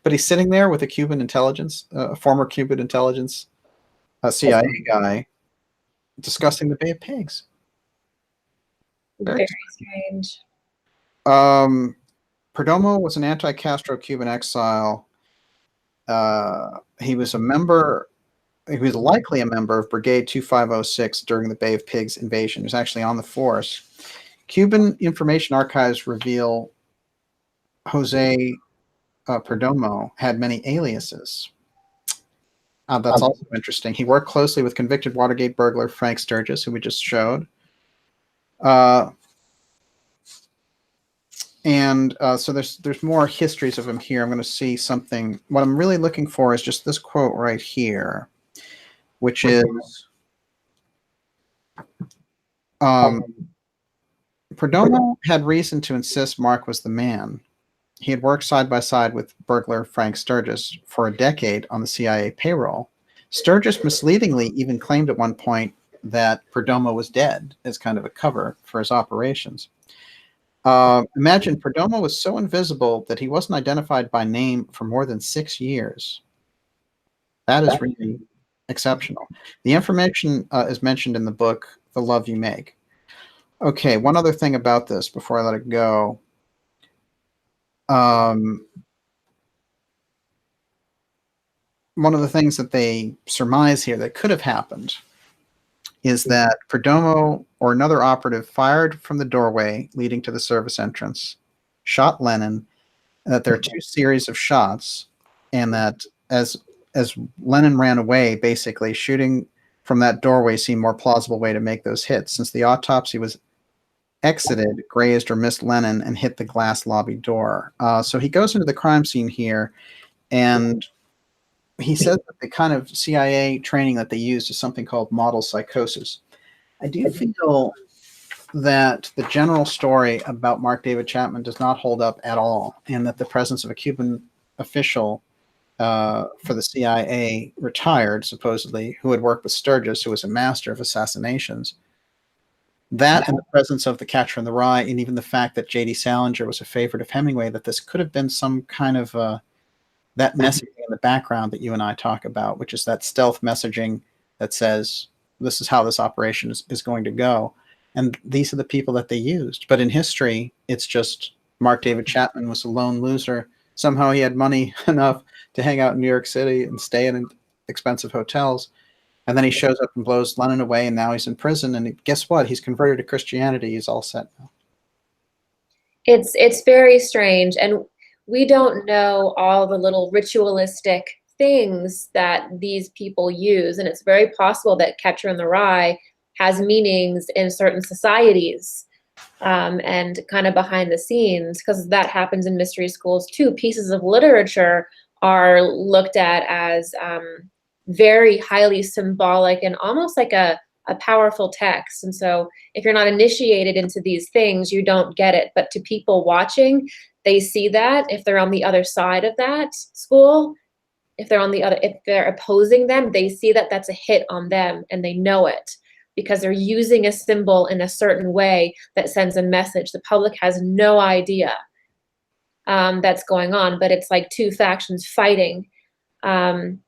But he's sitting there with a Cuban intelligence, a former Cuban intelligence CIA guy, discussing the Bay of Pigs. Very strange. Perdomo was an anti-Castro Cuban exile. He was likely a member of Brigade 2506 during the Bay of Pigs invasion. He was actually on the force. Cuban information archives reveal Jose Perdomo had many aliases. That's also interesting. He worked closely with convicted Watergate burglar Frank Sturgis, who we just showed. So there's more histories of him here. I'm going to see something. What I'm really looking for is just this quote right here, which is Perdomo had reason to insist Mark was the man. He had worked side by side with burglar Frank Sturgis for a decade on the CIA payroll. Sturgis misleadingly even claimed at one point that Perdomo was dead as kind of a cover for his operations. Imagine Perdomo was so invisible that he wasn't identified by name for more than 6 years. That is really exceptional. The information is mentioned in the book, The Love You Make. Okay, one other thing about this before I let it go. One of the things that they surmise here that could have happened is that Perdomo or another operative fired from the doorway leading to the service entrance shot Lennon, and that there are two series of shots, and that as Lennon ran away, basically shooting from that doorway seemed more plausible way to make those hits, since the autopsy was exited, grazed or missed Lennon and hit the glass lobby door. So he goes into the crime scene here, and he says that the kind of CIA training that they used is something called model psychosis. I do feel that the general story about Mark David Chapman does not hold up at all, and that the presence of a Cuban official for the CIA, retired supposedly, who had worked with Sturgis, who was a master of assassinations, that and the presence of The Catcher in the Rye, and even the fact that J.D. Salinger was a favorite of Hemingway, that this could have been some kind of that messaging in the background that you and I talk about, which is that stealth messaging that says, this is how this operation is going to go. And these are the people that they used. But in history, it's just Mark David Chapman was a lone loser. Somehow he had money enough to hang out in New York City and stay in expensive hotels. And then he shows up and blows Lennon away, and now he's in prison. And guess what? He's converted to Christianity. He's all set now. It's very strange. And we don't know all the little ritualistic things that these people use. And it's very possible that Catcher in the Rye has meanings in certain societies and kind of behind the scenes, because that happens in mystery schools too. Pieces of literature are looked at as very highly symbolic and almost like a powerful text. And so if you're not initiated into these things, you don't get it. But to people watching, they see that. If they're on the other side of that school, if they're opposing them, they see that that's a hit on them, and they know it because they're using a symbol in a certain way that sends a message. The public has no idea that's going on, but it's like two factions fighting and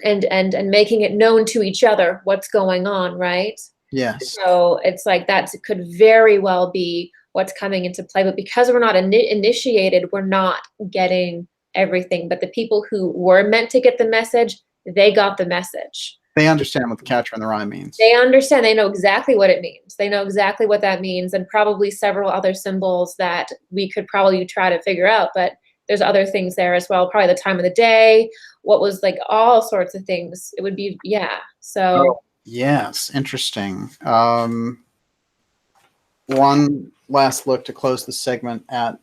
making it known to each other what's going on, right? Yes. So it's like that could very well be what's coming into play, but because we're not initiated, we're not getting everything. But the people who were meant to get the message, they got the message. They understand what The Catcher in the Rye means. They understand. They know exactly what it means. They know exactly what that means, and probably several other symbols that we could probably try to figure out. But there's other things there as well. Probably the time of the day, what was like all sorts of things. It would be, yeah. So. Oh, yes, interesting. One last look to close the segment at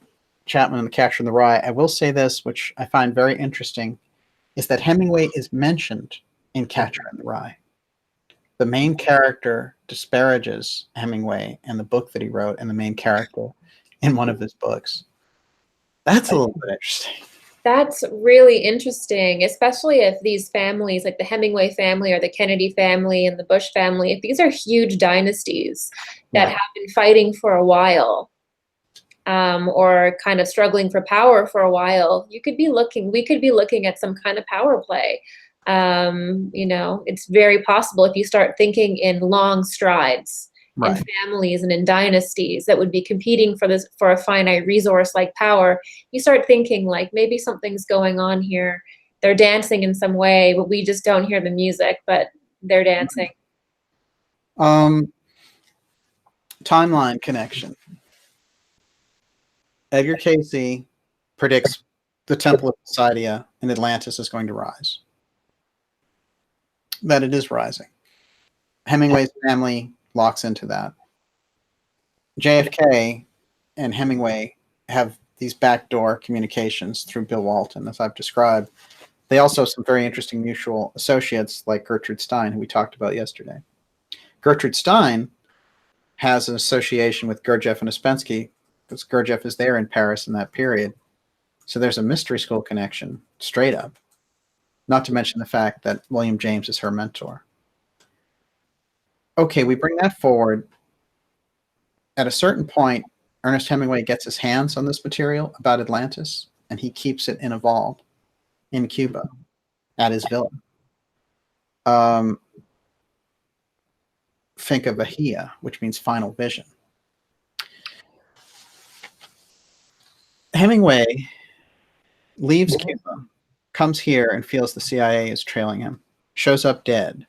Chapman and The Catcher in the Rye. I will say this, which I find very interesting, is that Hemingway is mentioned in Catcher in the Rye. The main character disparages Hemingway and the book that he wrote and the main character in one of his books. That's a little bit interesting. That's really interesting, especially if these families, like the Hemingway family or the Kennedy family and the Bush family, if these are huge dynasties that have been fighting for a while, or kind of struggling for power for a while, we could be looking at some kind of power play. It's very possible if you start thinking in long strides, Right. in families and in dynasties that would be competing for a finite resource like power. You start thinking like maybe something's going on here. They're dancing in some way, but we just don't hear the music, but they're dancing. Timeline connection. Edgar Cayce predicts the Temple of Poseidon in Atlantis is going to rise. That it is rising. Hemingway's family locks into that. JFK and Hemingway have these backdoor communications through Bill Walton, as I've described. They also have some very interesting mutual associates like Gertrude Stein, who we talked about yesterday. Gertrude Stein has an association with Gurdjieff and Ouspensky because Gurdjieff is there in Paris in that period. So there's a mystery school connection straight up, not to mention the fact that William James is her mentor. Okay, we bring that forward. At a certain point, Ernest Hemingway gets his hands on this material about Atlantis, and he keeps it in a vault in Cuba at his villa. Finca Bahia, which means final vision. Hemingway leaves Cuba, comes here and feels the CIA is trailing him, shows up dead.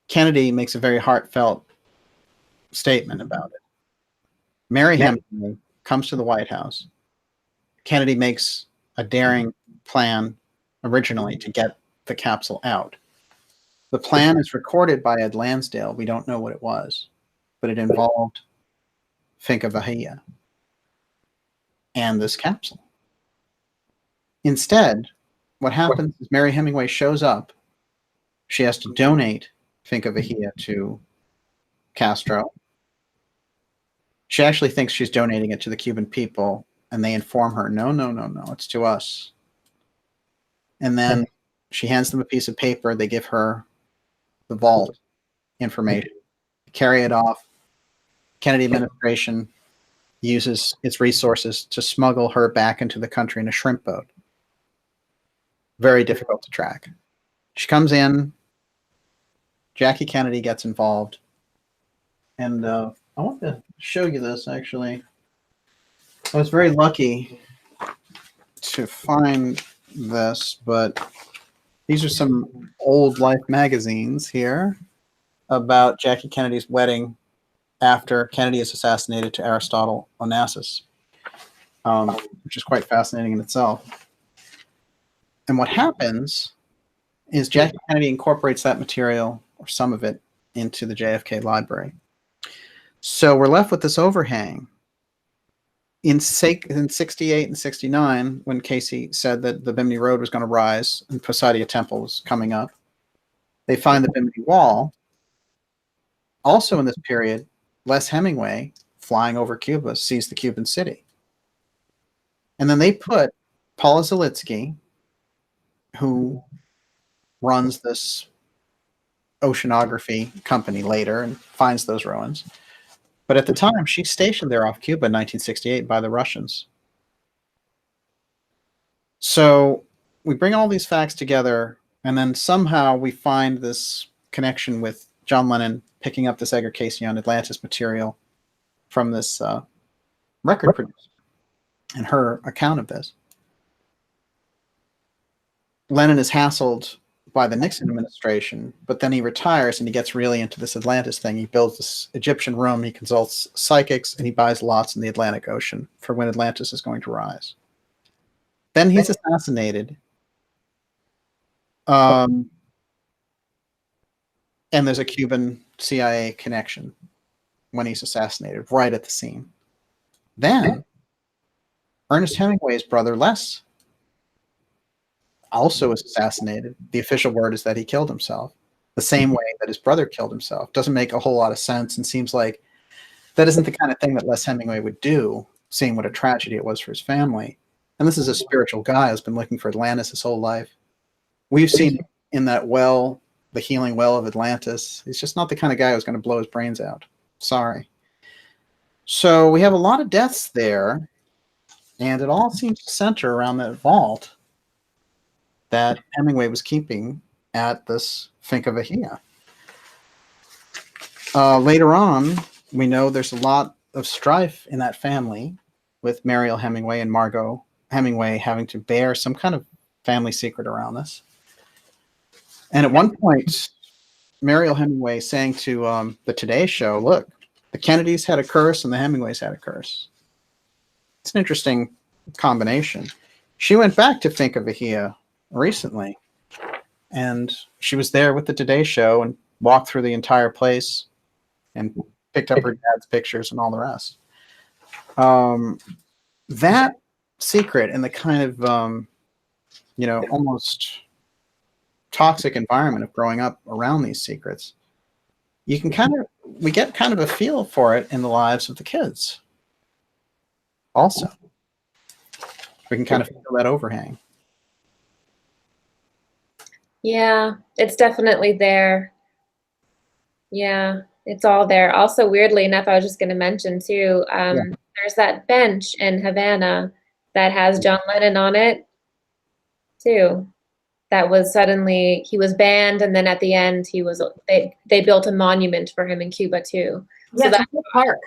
Kennedy makes a very heartfelt statement about it. Mary Hemingway comes to the White House. Kennedy makes a daring plan originally to get the capsule out. The plan is recorded by Ed Lansdale. We don't know what it was, but it involved Finca Bahia and this capsule. Instead, what happens is Mary Hemingway shows up. She has to donate Finca Bahia to Castro. She actually thinks she's donating it to the Cuban people, and they inform her, no, it's to us. And then she hands them a piece of paper. They give her the vault information. Carry it off. Kennedy administration uses its resources to smuggle her back into the country in a shrimp boat. Very difficult to track. She comes in. Jackie Kennedy gets involved. And I want to show you this, actually. I was very lucky to find this, but these are some old Life magazines here about Jackie Kennedy's wedding after Kennedy is assassinated to Aristotle Onassis, which is quite fascinating in itself. And what happens is Jackie Kennedy incorporates that material, or some of it, into the JFK library. So we're left with this overhang. In 68 and 69, when Cayce said that the Bimini Road was going to rise and Poseidon Temple was coming up, they find the Bimini Wall. Also in this period, Les Hemingway, flying over Cuba, sees the Cuban city. And then they put Paula Zalitsky, who runs this oceanography company later and finds those ruins. But at the time, she's stationed there off Cuba in 1968 by the Russians. So we bring all these facts together, and then somehow we find this connection with John Lennon picking up this Edgar Cayce on Atlantis material from this record producer and her account of this. Lennon is hassled by the Nixon administration, but then he retires and he gets really into this Atlantis thing. He builds this Egyptian room, he consults psychics, and he buys lots in the Atlantic Ocean for when Atlantis is going to rise. Then he's assassinated. And there's a Cuban CIA connection when he's assassinated, right at the scene. Then Ernest Hemingway's brother, Les, also is assassinated. The official word is that he killed himself the same way that his brother killed himself. Doesn't make a whole lot of sense and seems like that isn't the kind of thing that Les Hemingway would do, seeing what a tragedy it was for his family. And this is a spiritual guy who's been looking for Atlantis his whole life. We've seen in that well, the healing well of Atlantis. He's just not the kind of guy who's going to blow his brains out. Sorry. So we have a lot of deaths there, and it all seems to center around that vault that Hemingway was keeping at this Finca Bahia. Later on, we know there's a lot of strife in that family, with Mariel Hemingway and Margot Hemingway having to bear some kind of family secret around this. And at one point, Mariel Hemingway saying to the Today Show, look, the Kennedys had a curse and the Hemingways had a curse. It's an interesting combination. She went back to Finca Bahia recently, and she was there with the Today Show and walked through the entire place and picked up her dad's pictures and all the rest. That secret and the kind of almost toxic environment of growing up around these secrets, we get kind of a feel for it in the lives of the kids also. We can kind of feel that overhang. Yeah, it's definitely there. Yeah, it's all there. Also, weirdly enough, I was just going to mention too, there's that bench in Havana that has John Lennon on it too. That was suddenly, he was banned, and then at the end they built a monument for him in Cuba too. Yeah, So that's a park.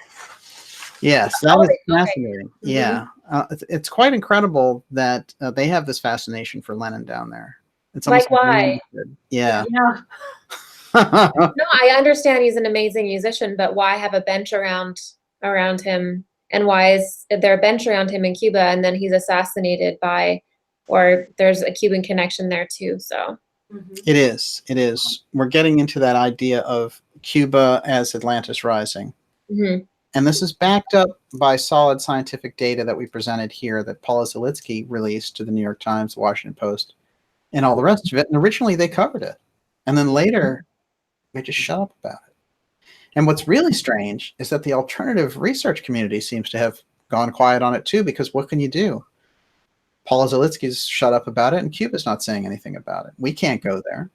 Yes, that was fascinating. Yeah, it's quite incredible that they have this fascination for Lennon down there. It's like why? Yeah. Yeah. No, I understand he's an amazing musician, but why have a bench around him And why is there a bench around him in Cuba and then he's assassinated by, or there's a Cuban connection there too, so. It is. It is. We're getting into that idea of Cuba as Atlantis Rising. Mm-hmm. And this is backed up by solid scientific data that we presented here that Paula Zalitsky released to the New York Times, the Washington Post, and all the rest of it. And originally they covered it. And then later they just shut up about it. And what's really strange is that the alternative research community seems to have gone quiet on it too, because what can you do? Paula Zalitsky's shut up about it, and Cuba's not saying anything about it. We can't go there.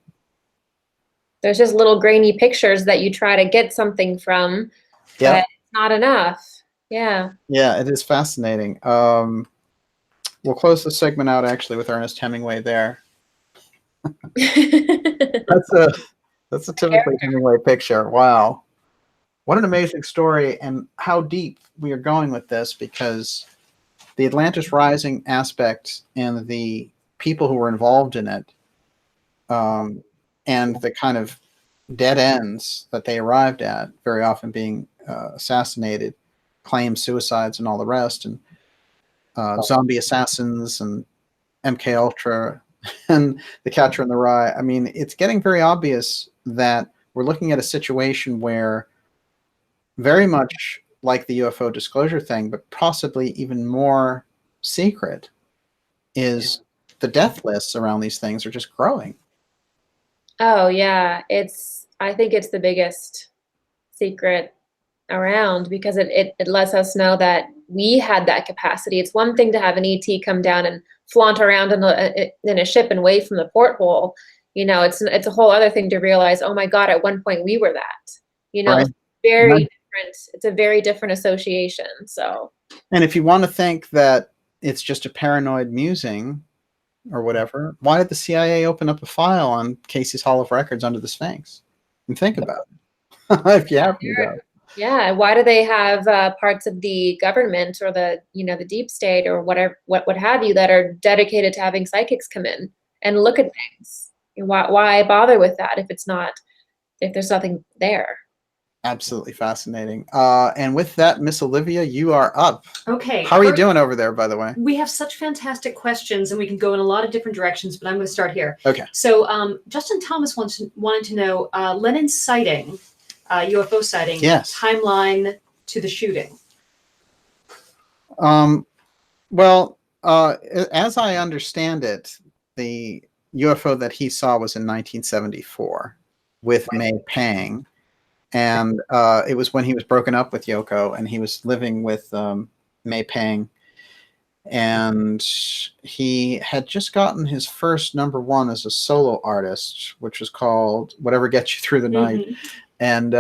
There's just little grainy pictures that you try to get something from, Yeah. but it's not enough. Yeah. Yeah, it is fascinating. We'll close the segment out actually with Ernest Hemingway there. That's a typically Hemingway picture. Wow. What an amazing story, and how deep we are going with this, because the Atlantis Rising aspect and the people who were involved in it, and the kind of dead ends that they arrived at, very often being assassinated, claims, suicides, and all the rest, and zombie assassins, and MK Ultra, and The Catcher in the Rye. I mean, it's getting very obvious that we're looking at a situation where, very much like the UFO disclosure thing, but possibly even more secret, is the death lists around these things are just growing. Oh yeah, I think it's the biggest secret around, because it lets us know that we had that capacity. It's one thing to have an ET come down and flaunt around in a ship and wave from the porthole. You know, it's a whole other thing to realize, oh my God, at one point we were that. You know, Right. very Right. different. It's a very different association. So. And if you want to think that it's just a paranoid musing or whatever, why did the CIA open up a file on Casey's Hall of Records under the Sphinx? And think about it. If you happen to go. Yeah, why do they have parts of the government or the deep state or whatever, what have you, that are dedicated to having psychics come in and look at things? Why bother with that if there's nothing there? Absolutely fascinating. And with that, Miss Olivia, you are up. Okay. How are you doing over there, by the way? We have such fantastic questions, and we can go in a lot of different directions, but I'm going to start here. Okay. So Justin Thomas wanted to know Lennon's sighting, UFO sighting, Yes. timeline to the shooting. Well, as I understand it, the UFO that he saw was in 1974 with May Pang. And it was when he was broken up with Yoko, and he was living with May Pang. And he had just gotten his first #1 as a solo artist, which was called Whatever Gets You Through the Night. And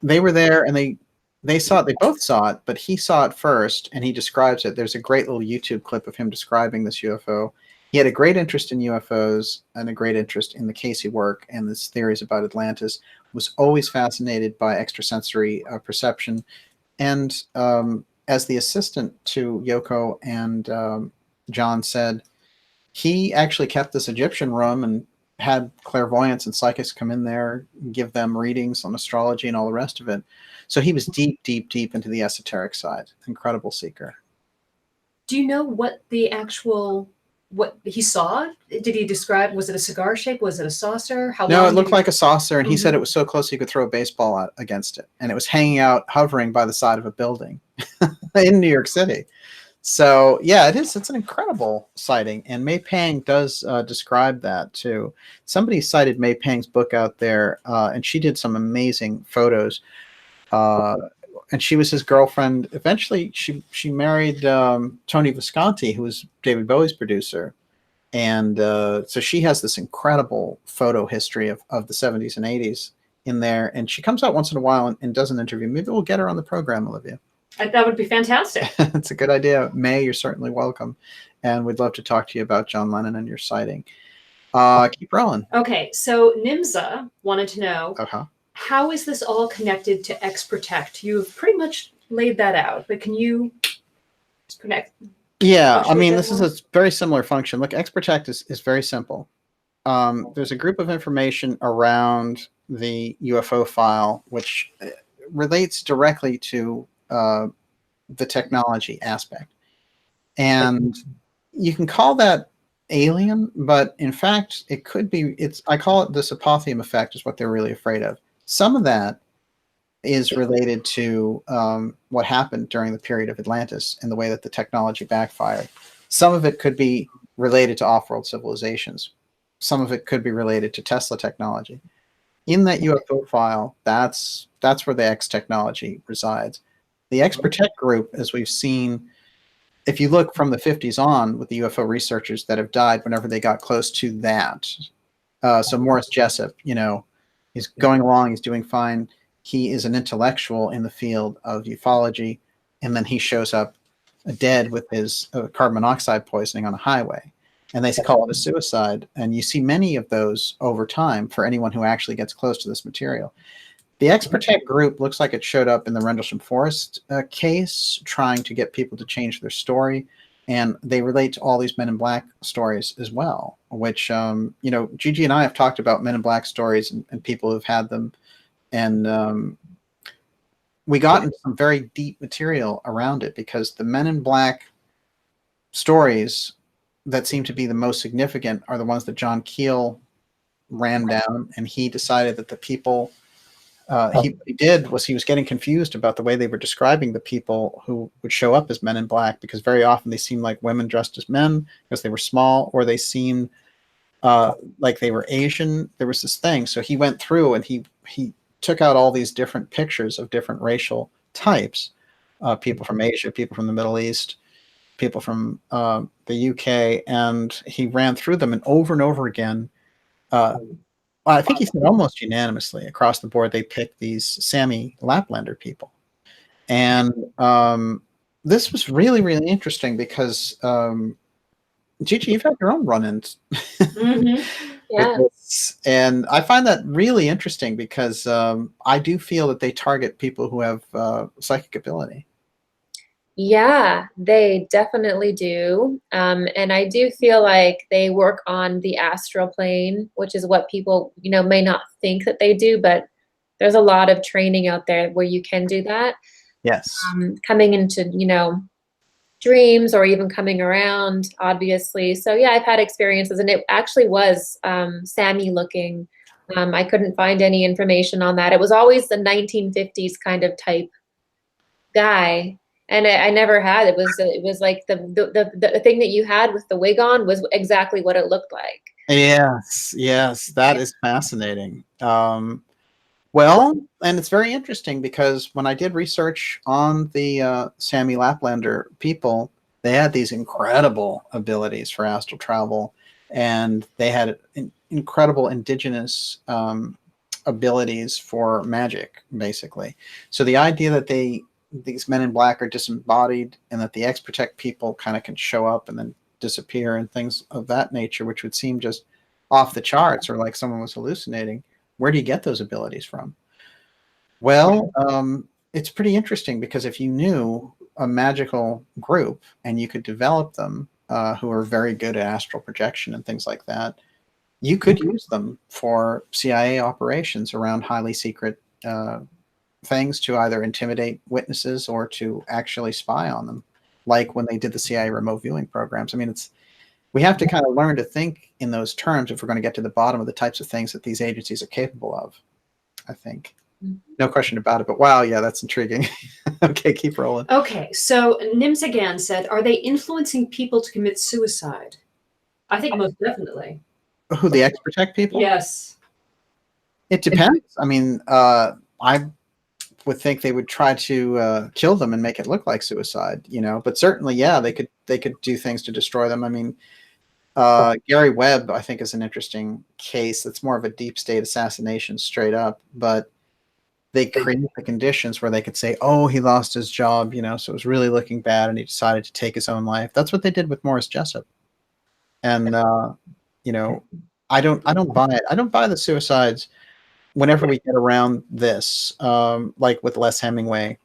they were there, and they saw it. They both saw it, but he saw it first, and he describes it. There's a great little YouTube clip of him describing this UFO. He had a great interest in UFOs and a great interest in the Cayce work and his theories about Atlantis. Was always fascinated by extrasensory perception. And as the assistant to Yoko and John said, he actually kept this Egyptian room and had clairvoyants and psychics come in there, give them readings on astrology and all the rest of it. So he was deep, deep, deep into the esoteric side. Incredible seeker. Do you know what he saw? Did he describe, was it a cigar shape? Was it a saucer? No, it looked like a saucer, and he said it was so close he could throw a baseball out against it. And it was hanging out, hovering by the side of a building in New York City. So, yeah, it's an incredible sighting. And May Pang does describe that, too. Somebody cited May Pang's book out there, and she did some amazing photos. And she was his girlfriend. Eventually, she married Tony Visconti, who was David Bowie's producer. And so she has this incredible photo history of the 70s and 80s in there. And she comes out once in a while and does an interview. Maybe we'll get her on the program, Olivia. That would be fantastic. It's a good idea. May, you're certainly welcome. And we'd love to talk to you about John Lennon and your sighting. Keep rolling. Okay, so Nimza wanted to know, Uh-huh. how is this all connected to X Protect? You've pretty much laid that out, but can you connect? Yeah, I mean, this is a very similar function. Look, X Protect is very simple. There's a group of information around the UFO file which relates directly to the technology aspect. And you can call that alien, but in fact, it could be, I call it this Apotheum effect is what they're really afraid of. Some of that is related to what happened during the period of Atlantis and the way that the technology backfired. Some of it could be related to off-world civilizations. Some of it could be related to Tesla technology. In that UFO file, that's where the X technology resides. The X Protect group, as we've seen, if you look from the 50s on with the UFO researchers that have died whenever they got close to that. So Morris Jessup, he's going along, he's doing fine. He is an intellectual in the field of ufology, and then he shows up dead with his carbon monoxide poisoning on a highway. And they call it a suicide. And you see many of those over time for anyone who actually gets close to this material. The X Protect group looks like it showed up in the Rendlesham Forest case, trying to get people to change their story. And they relate to all these Men in Black stories as well, which, Gigi and I have talked about Men in Black stories and people who've had them. And we got into some very deep material around it because the Men in Black stories that seem to be the most significant are the ones that John Keel ran down, and he decided that the people what he did was he was getting confused about the way they were describing the people who would show up as Men in Black, because very often they seemed like women dressed as men because they were small, or they seemed like they were Asian. There was this thing. So he went through and he took out all these different pictures of different racial types, people from Asia, people from the Middle East, people from the UK, and he ran through them, and over again, I think he said almost unanimously across the board, they picked these Sami Laplander people. And this was really, really interesting because, Gigi, you've had your own run-ins. Mm-hmm. Yeah. And I find that really interesting because I do feel that they target people who have psychic ability. Yeah, they definitely do. And I do feel like they work on the astral plane, which is what people, may not think that they do, but there's a lot of training out there where you can do that. Yes. Coming into, dreams or even coming around, obviously. So yeah, I've had experiences, and it actually was Sami looking. I couldn't find any information on that. It was always the 1950s kind of type guy. And I never had. It was like the thing that you had with the wig on was exactly what it looked like. Yes, that is fascinating. Well, and it's very interesting because when I did research on the Sami Laplander people, they had these incredible abilities for astral travel, and they had incredible indigenous abilities for magic, basically. So the idea that these Men in Black are disembodied, and that the X Protect people kind of can show up and then disappear and things of that nature, which would seem just off the charts or like someone was hallucinating. Where do you get those abilities from? Well, it's pretty interesting because if you knew a magical group and you could develop them who are very good at astral projection and things like that, you could use them for CIA operations around highly secret things to either intimidate witnesses or to actually spy on them, like when they did the CIA remote viewing programs. I mean, we have to kind of learn to think in those terms if we're going to get to the bottom of the types of things that these agencies are capable of, I think. No question about it. But wow, yeah, that's intriguing. Okay, keep rolling. Okay, so Nimsagan said, are they influencing people to commit suicide? I think most definitely. Who, the X Protect people? Yes. It depends. I mean, I would think they would try to kill them and make it look like suicide, but certainly, yeah, they could do things to destroy them. I mean, Gary Webb, I think, is an interesting case. That's more of a deep state assassination straight up, but they create the conditions where they could say, oh, he lost his job, so it was really looking bad and he decided to take his own life. That's what they did with Morris Jessup. And, I don't buy it. I don't buy the suicides whenever we get around this, like with Les Hemingway.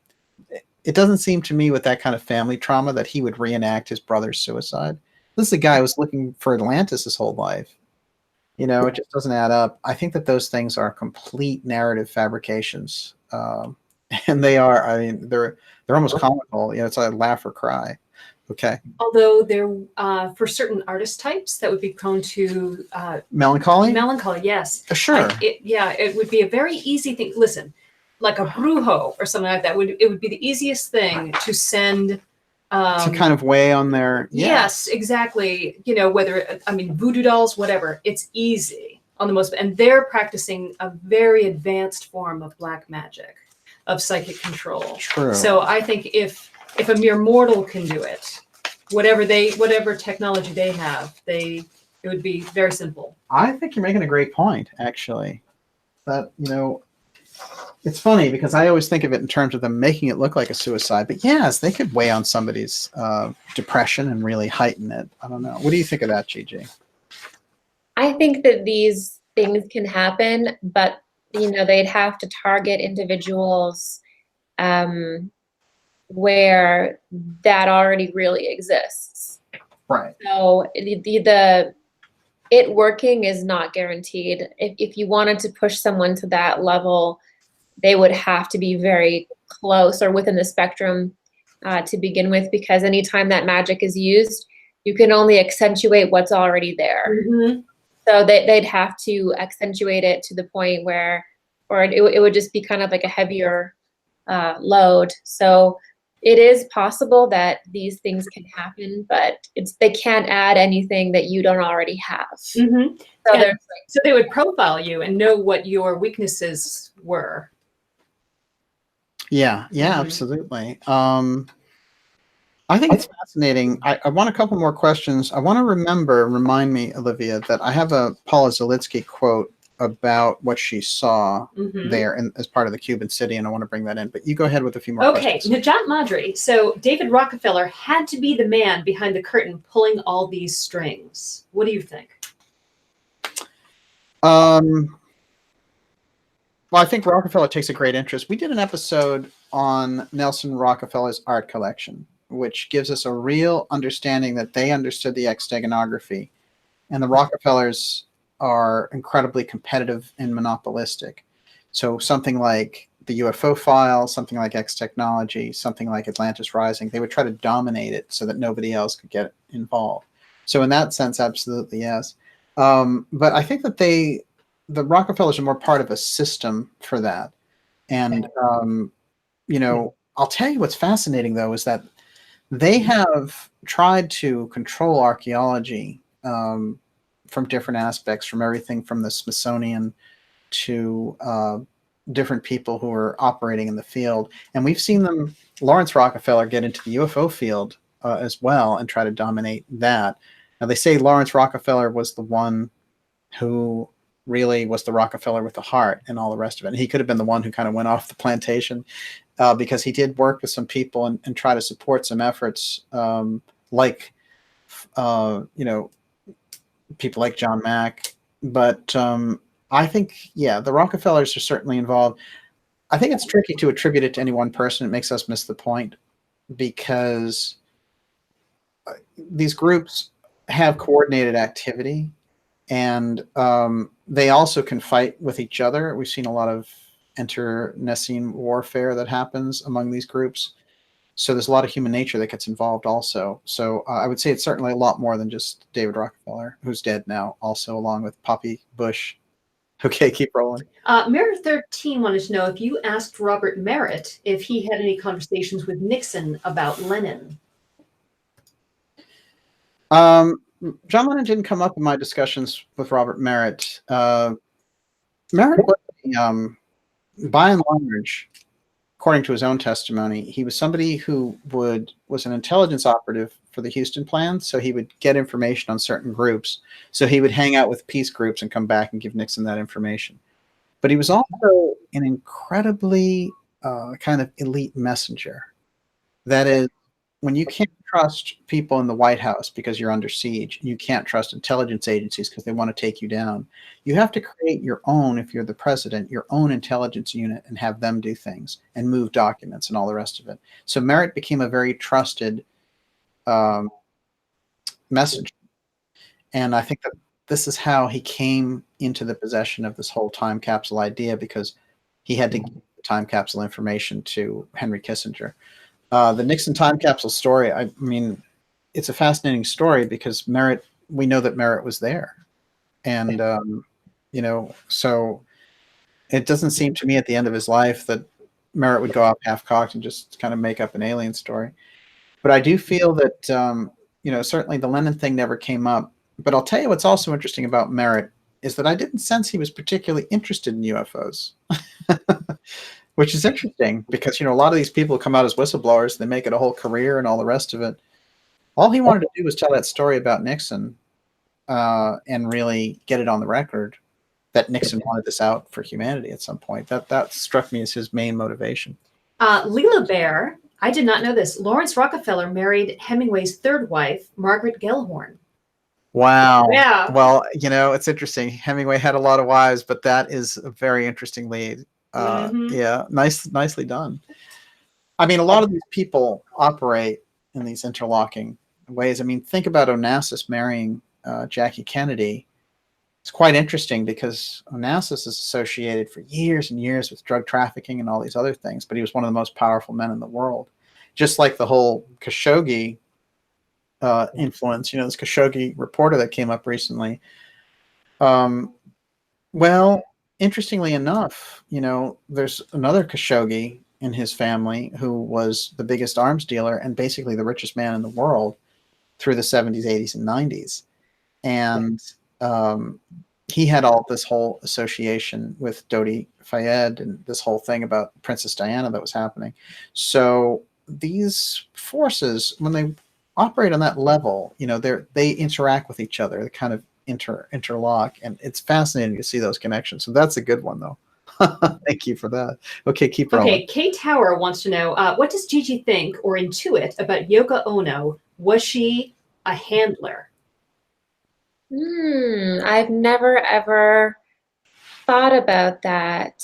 It doesn't seem to me with that kind of family trauma that he would reenact his brother's suicide. This is a guy who was looking for Atlantis his whole life. It just doesn't add up. I think that those things are complete narrative fabrications. And they are, I mean, they're almost comical. You know, it's like laugh or cry. Okay. Although there, for certain artist types that would be prone to Melancholy? melancholy, yes. Sure. It would be a very easy thing. Listen, like a brujo or something like that, it would be the easiest thing to send. To kind of weigh on their. Yes, exactly. You know, whether, I mean, voodoo dolls, whatever, it's easy on the most, and they're practicing a very advanced form of black magic, of psychic control. True. So I think if a mere mortal can do it, whatever technology they have, it would be very simple. I think you're making a great point, actually. That, you know, it's funny because I always think of it in terms of them making it look like a suicide. But yes, they could weigh on somebody's depression and really heighten it. I don't know. What do you think of that, Gigi? I think that these things can happen, but you know, they'd have to target individuals where that already really exists. Right. So it working is not guaranteed. If you wanted to push someone to that level, they would have to be very close or within the spectrum to begin with, because anytime that magic is used, you can only accentuate what's already there. Mm-hmm. So they'd have to accentuate it to the point where, or it would just be kind of like a heavier load. So it is possible that these things can happen, but they can't add anything that you don't already have. Mm-hmm. So so they would profile you and know what your weaknesses were. Yeah, Mhm. absolutely. I think it's fascinating. I want a couple more questions. I want to remind me, Olivia, that I have a Paula Zalitsky quote about what she saw there as part of the Cuban city, and I want to bring that in. But you go ahead with a few more questions. Najat Madri. So David Rockefeller had to be the man behind the curtain pulling all these strings. What do you think? Well, I think Rockefeller takes a great interest. We did an episode on Nelson Rockefeller's art collection, which gives us a real understanding that they understood the X Steganography, and the Rockefellers are incredibly competitive and monopolistic. So something like the UFO file, something like X technology, something like Atlantis Rising, they would try to dominate it so that nobody else could get involved. So in that sense, absolutely yes. But I think that the Rockefellers are more part of a system for that. And, you know, I'll tell you what's fascinating, though, is that they have tried to control archaeology from different aspects, from everything from the Smithsonian to different people who are operating in the field. And we've seen Lawrence Rockefeller, get into the UFO field as well and try to dominate that. Now, they say Lawrence Rockefeller was the one who really was the Rockefeller with the heart and all the rest of it. And he could have been the one who kind of went off the plantation because he did work with some people and try to support some efforts like, you know, people like John Mack. But I think, yeah, the Rockefellers are certainly involved. I think it's tricky to attribute it to any one person. It makes us miss the point because these groups have coordinated activity, and they also can fight with each other. We've seen a lot of internecine warfare that happens among these groups. So there's a lot of human nature that gets involved also. So I would say it's certainly a lot more than just David Rockefeller, who's dead now, also along with Poppy Bush. Okay, keep rolling. Mirror 13 wanted to know if you asked Robert Merritt if he had any conversations with Nixon about Lennon. John Lennon didn't come up in my discussions with Robert Merritt. Merritt was, by and large, according to his own testimony, he was somebody who was an intelligence operative for the Houston plan. So he would get information on certain groups. So he would hang out with peace groups and come back and give Nixon that information. But he was also an incredibly kind of elite messenger. That is, when you can't trust people in the White House because you're under siege, you can't trust intelligence agencies because they want to take you down, you have to create your own, if you're the president, your own intelligence unit and have them do things and move documents and all the rest of it. So Merritt became a very trusted messenger. And I think that this is how he came into the possession of this whole time capsule idea, because he had to give time capsule information to Henry Kissinger. The Nixon time capsule story, I mean, it's a fascinating story because Merritt, we know that Merritt was there. And, you know, so it doesn't seem to me at the end of his life that Merritt would go off half-cocked and just kind of make up an alien story. But I do feel that, you know, certainly the Lennon thing never came up. But I'll tell you what's also interesting about Merritt is that I didn't sense he was particularly interested in UFOs, which is interesting because, you know, a lot of these people come out as whistleblowers, they make it a whole career and all the rest of it. All he wanted to do was tell that story about Nixon and really get it on the record that Nixon wanted this out for humanity at some point. That struck me as his main motivation. Leela Bear, I did not know this. Lawrence Rockefeller married Hemingway's third wife, Margaret Gellhorn. Wow. Yeah. Well, you know, it's interesting. Hemingway had a lot of wives, but that is a very interesting lead. Yeah, nicely done. I mean, a lot of these people operate in these interlocking ways. I mean, think about Onassis marrying Jackie Kennedy. It's quite interesting because Onassis is associated for years and years with drug trafficking and all these other things, but he was one of the most powerful men in the world. Just like the whole Khashoggi influence, you know, this Khashoggi reporter that came up recently. Well, interestingly enough, you know, there's another Khashoggi in his family who was the biggest arms dealer and basically the richest man in the world through the 70s, 80s, and 90s. And he had all this whole association with Dodi Fayed and this whole thing about Princess Diana that was happening. So these forces, when they operate on that level, you know, they interact with each other, they kind of interlock, and it's fascinating to see those connections. So that's a good one, though. Thank you for that. Okay, keep rolling. Okay, Kay Tower wants to know, what does Gigi think or intuit about Yoko Ono? Was she a handler? I've never ever thought about that.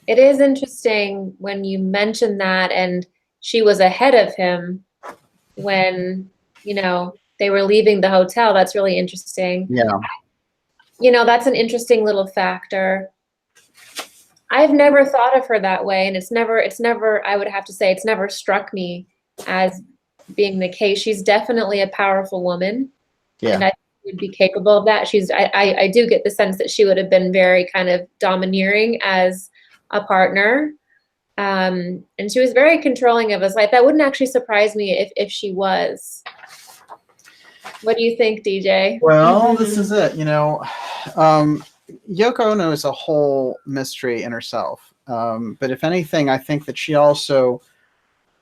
It is interesting when you mention that, and she was ahead of him when, you know, they were leaving the hotel. That's really interesting. Yeah. You know, that's an interesting little factor. I've never thought of her that way, and it's never, I would have to say, it's never struck me as being the case. She's definitely a powerful woman. Yeah. And I would be capable of that. I do get the sense that she would have been very kind of domineering as a partner. And she was very controlling of his life. That wouldn't actually surprise me if she was. What do you think, DJ? Well, this is it. You know, Yoko Ono is a whole mystery in herself. But if anything, I think that she also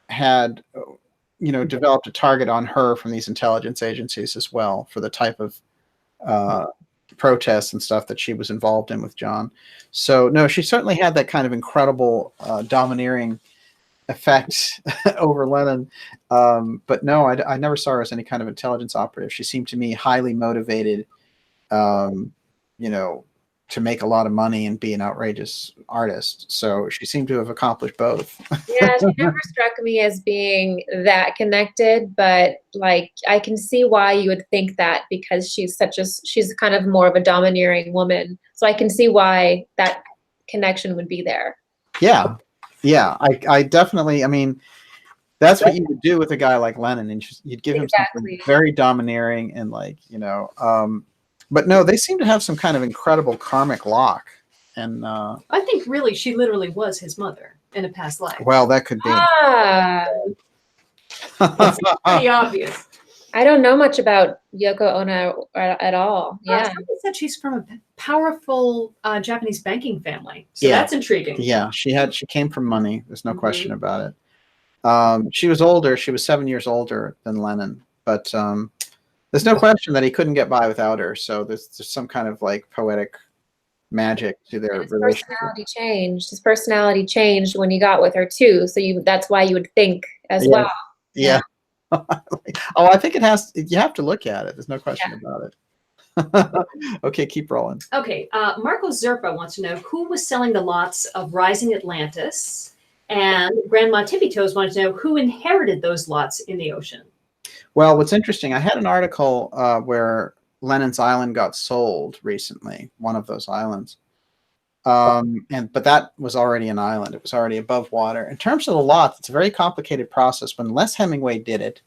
had, you know, developed a target on her from these intelligence agencies as well for the type of protests and stuff that she was involved in with John. So no, she certainly had that kind of incredible domineering effect over Lennon. But no, I never saw her as any kind of intelligence operative. She seemed to me highly motivated, you know, to make a lot of money and be an outrageous artist. So she seemed to have accomplished both. Yeah, she never struck me as being that connected, but like I can see why you would think that because she's kind of more of a domineering woman. So I can see why that connection would be there. Yeah. Yeah. I definitely, I mean, that's what you would do with a guy like Lennon, and you'd give him something very domineering and like, you know, but no, they seem to have some kind of incredible karmic lock. And I think really she literally was his mother in a past life. Well, that could be. It's pretty obvious. I don't know much about Yoko Ono at all. Yeah. Somebody said she's from a powerful Japanese banking family. So that's intriguing. Yeah, she came from money. There's no question about it. She was older. She was 7 years older than Lennon, but there's no question that he couldn't get by without her. So there's some kind of like poetic magic to their relationship. His personality changed when he got with her too. So that's why you would think as well. Yeah. Oh, I think you have to look at it. There's no question about it. Okay, keep rolling. Okay, Marco Zerpa wants to know who was selling the lots of Rising Atlantis, and Grandma Tippy Toes wanted to know who inherited those lots in the ocean. Well, what's interesting, I had an article where Lennon's Island got sold recently, one of those islands. But that was already an island. It was already above water. In terms of the lots, it's a very complicated process. When Les Hemingway did it,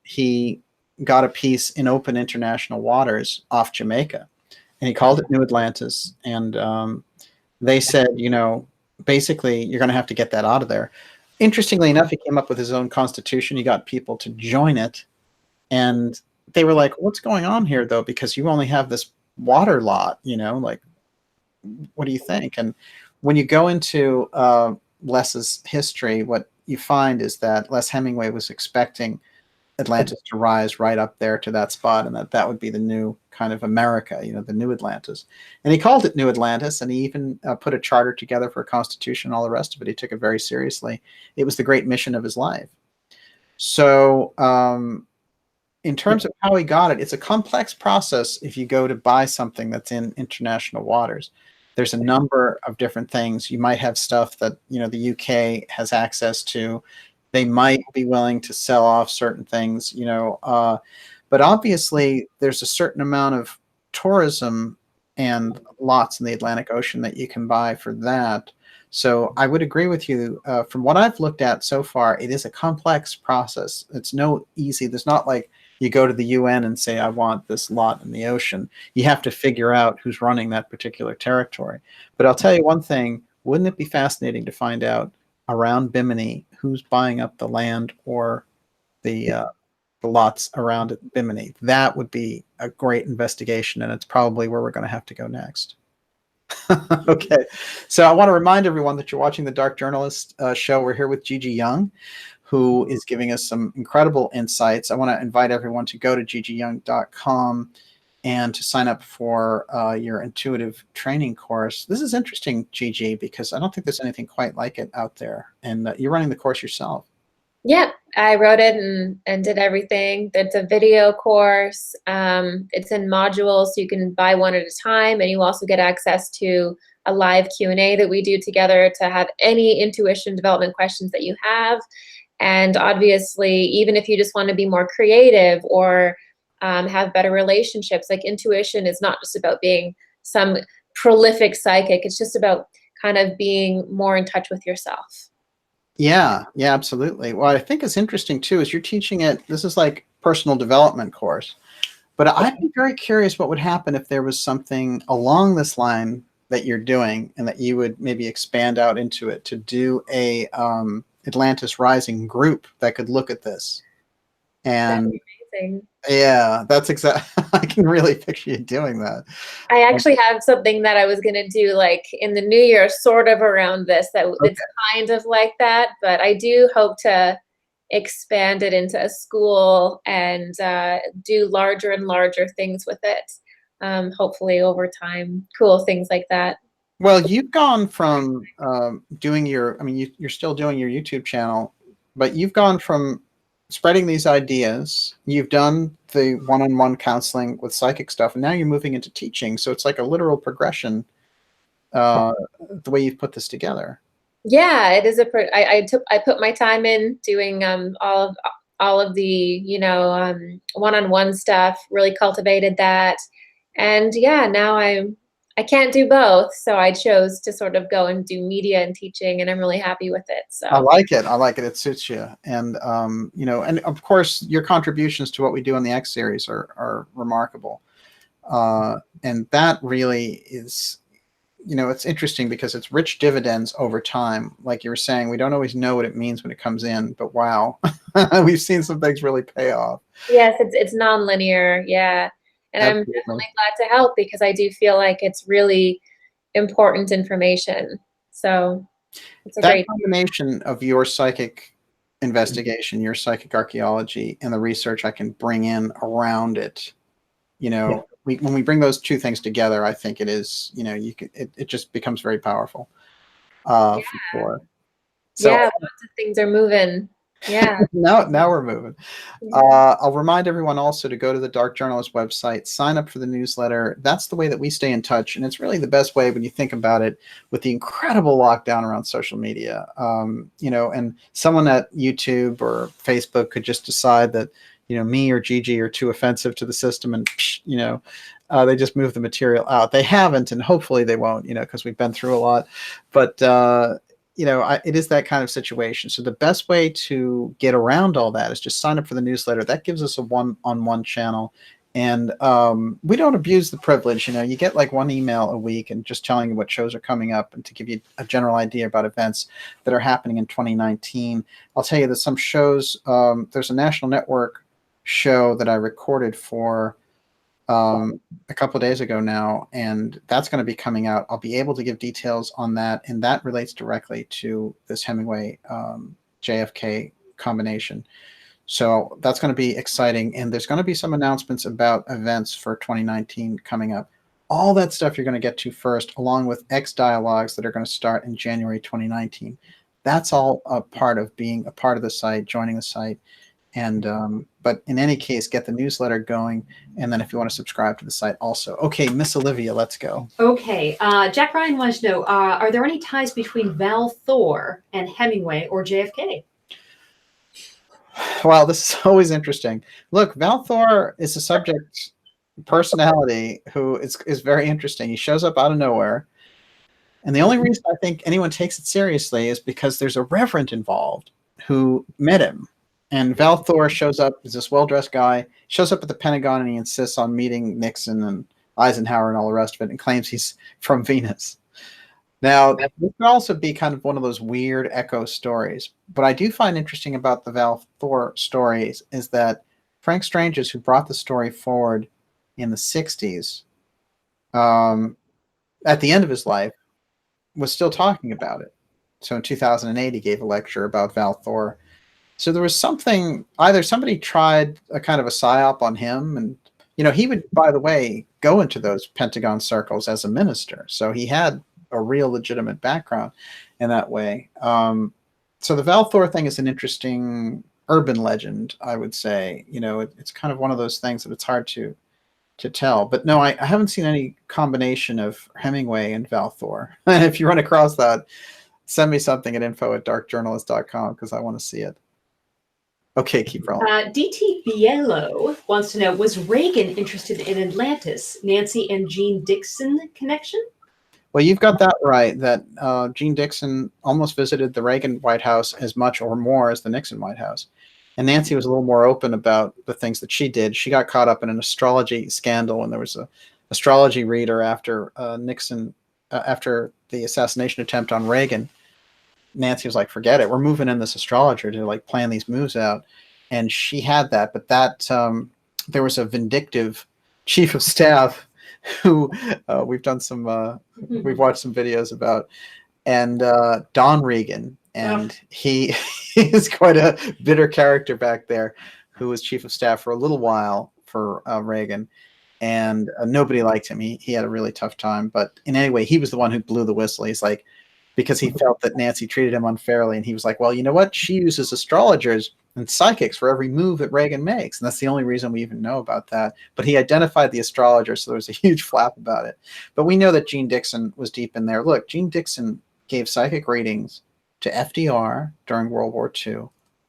he got a piece in open international waters off Jamaica, and he called it New Atlantis. And they said, basically, you're going to have to get that out of there. Interestingly enough, he came up with his own constitution. He got people to join it, and they were like, "What's going on here, though? Because you only have this water lot, like, what do you think?" And when you go into Les's history, what you find is that Les Hemingway was expecting Atlantis to rise right up there to that spot, and that would be the new kind of America, the new Atlantis. And he called it New Atlantis, and he even put a charter together for a constitution and all the rest of it. He took it very seriously. It was the great mission of his life. So in terms of how he got it, it's a complex process if you go to buy something that's in international waters. There's a number of different things. You might have stuff that, the UK has access to. They might be willing to sell off certain things, but obviously there's a certain amount of tourism and lots in the Atlantic Ocean that you can buy for that. So I would agree with you. From what I've looked at so far, it is a complex process. It's there's not like you go to the UN and say, I want this lot in the ocean. You have to figure out who's running that particular territory. But I'll tell you one thing, wouldn't it be fascinating to find out around Bimini who's buying up the land or the lots around Bimini? That would be a great investigation, and it's probably where we're going to have to go next. Okay, so I want to remind everyone that you're watching the Dark Journalist show. We're here with GIGI Young, who is giving us some incredible insights. I want to invite everyone to go to gigiyoung.com and to sign up for your intuitive training course. This is interesting, Gigi, because I don't think there's anything quite like it out there. And you're running the course yourself. Yeah, I wrote it and did everything. It's a video course. It's in modules, so you can buy one at a time, and you also get access to a live Q&A that we do together to have any intuition development questions that you have. And obviously, even if you just want to be more creative or have better relationships, like intuition is not just about being some prolific psychic. It's just about kind of being more in touch with yourself. Yeah, absolutely. What I think is interesting too is you're teaching it. This is like personal development course, but I'd be very curious what would happen if there was something along this line that you're doing, and that you would maybe expand out into it to do a Atlantis Rising group that could look at this. And That'd be amazing. Yeah, that's exactly. I can really picture you doing that. I actually have something that I was going to do like in the new year, sort of around this, it's kind of like that, but I do hope to expand it into a school and do larger and larger things with it. Hopefully over time, cool things like that. Well, you've gone from doing you're still doing your YouTube channel, but you've gone from spreading these ideas. You've done the one-on-one counseling with psychic stuff, and now you're moving into teaching. So it's like a literal progression, the way you've put this together. Yeah, it is I put my time in doing all of the one-on-one stuff, really cultivated that. And yeah, now I can't do both, so I chose to sort of go and do media and teaching, and I'm really happy with it. So I like it. It suits you, and and of course your contributions to what we do in the X series are remarkable, and that really is, it's interesting because it's rich dividends over time. Like you were saying, we don't always know what it means when it comes in, but wow, we've seen some things really pay off. Yes, it's nonlinear, yeah. And Absolutely. I'm definitely glad to help, because I do feel like it's really important information. So it's a great combination of your psychic investigation, your psychic archaeology, and the research I can bring in around it. When we bring those two things together, I think it is, it just becomes very powerful. For sure. So, yeah, lots of things are moving. Yeah. now we're moving. I'll remind everyone also to go to the Dark Journalist website, sign up for the newsletter. That's the way that we stay in touch, and it's really the best way when you think about it, with the incredible lockdown around social media. And someone at YouTube or Facebook could just decide that me or Gigi are too offensive to the system, and They just move the material out. They haven't, and hopefully they won't, because we've been through a lot. But, it is that kind of situation. So the best way to get around all that is just sign up for the newsletter. That gives us a one-on-one channel. And we don't abuse the privilege. You get like one email a week and just telling you what shows are coming up and to give you a general idea about events that are happening in 2019. I'll tell you that some shows, there's a national network show that I recorded for a couple of days ago now, and that's going to be coming out. I'll be able to give details on that, and that relates directly to this Hemingway JFK combination. So that's going to be exciting, and there's going to be some announcements about events for 2019 coming up. All that stuff you're going to get to first, along with X dialogues that are going to start in January 2019. That's all a part of being a part of the site, joining the site. And but in any case, get the newsletter going, and then if you want to subscribe to the site also. Okay, Miss Olivia, let's go. Okay, Jack Ryan wants to know, are there any ties between Val Thor and Hemingway or JFK? Wow, this is always interesting. Look, Val Thor is a subject personality who is very interesting. He shows up out of nowhere. And the only reason I think anyone takes it seriously is because there's a reverend involved who met him. And Val Thor shows up as this well-dressed guy, shows up at the Pentagon, and he insists on meeting Nixon and Eisenhower and all the rest of it, and claims he's from Venus. Now, this could also be kind of one of those weird echo stories. What I do find interesting about the Val Thor stories is that Frank Stranges, who brought the story forward in the 60s, at the end of his life, was still talking about it. So in 2008, he gave a lecture about Val Thor. So there was something, either somebody tried a kind of a psyop on him, and he would, by the way, go into those Pentagon circles as a minister. So he had a real legitimate background in that way. So the Val Thor thing is an interesting urban legend, I would say. It's kind of one of those things that it's hard to tell. But no, I haven't seen any combination of Hemingway and Val Thor. And if you run across that, send me something at info@darkjournalist.com because I want to see it. Okay, keep rolling. DT Biello wants to know, was Reagan interested in Atlantis, Nancy and Jean Dixon connection? Well, you've got that right, that Jean Dixon almost visited the Reagan White House as much or more as the Nixon White House. And Nancy was a little more open about the things that she did. She got caught up in an astrology scandal when there was an astrology reader after Nixon, after the assassination attempt on Reagan. Nancy was like, forget it. We're moving in this astrologer to like plan these moves out. And she had that. But that there was a vindictive chief of staff who we've done some, we've watched some videos about, and Don Regan. And he is quite a bitter character back there who was chief of staff for a little while for Reagan. And nobody liked him. He had a really tough time. But in any way, he was the one who blew the whistle. He's like, because he felt that Nancy treated him unfairly. And he was like, well, you know what? She uses astrologers and psychics for every move that Reagan makes. And that's the only reason we even know about that. But he identified the astrologer, so there was a huge flap about it. But we know that Jean Dixon was deep in there. Look, Jean Dixon gave psychic readings to FDR during World War II,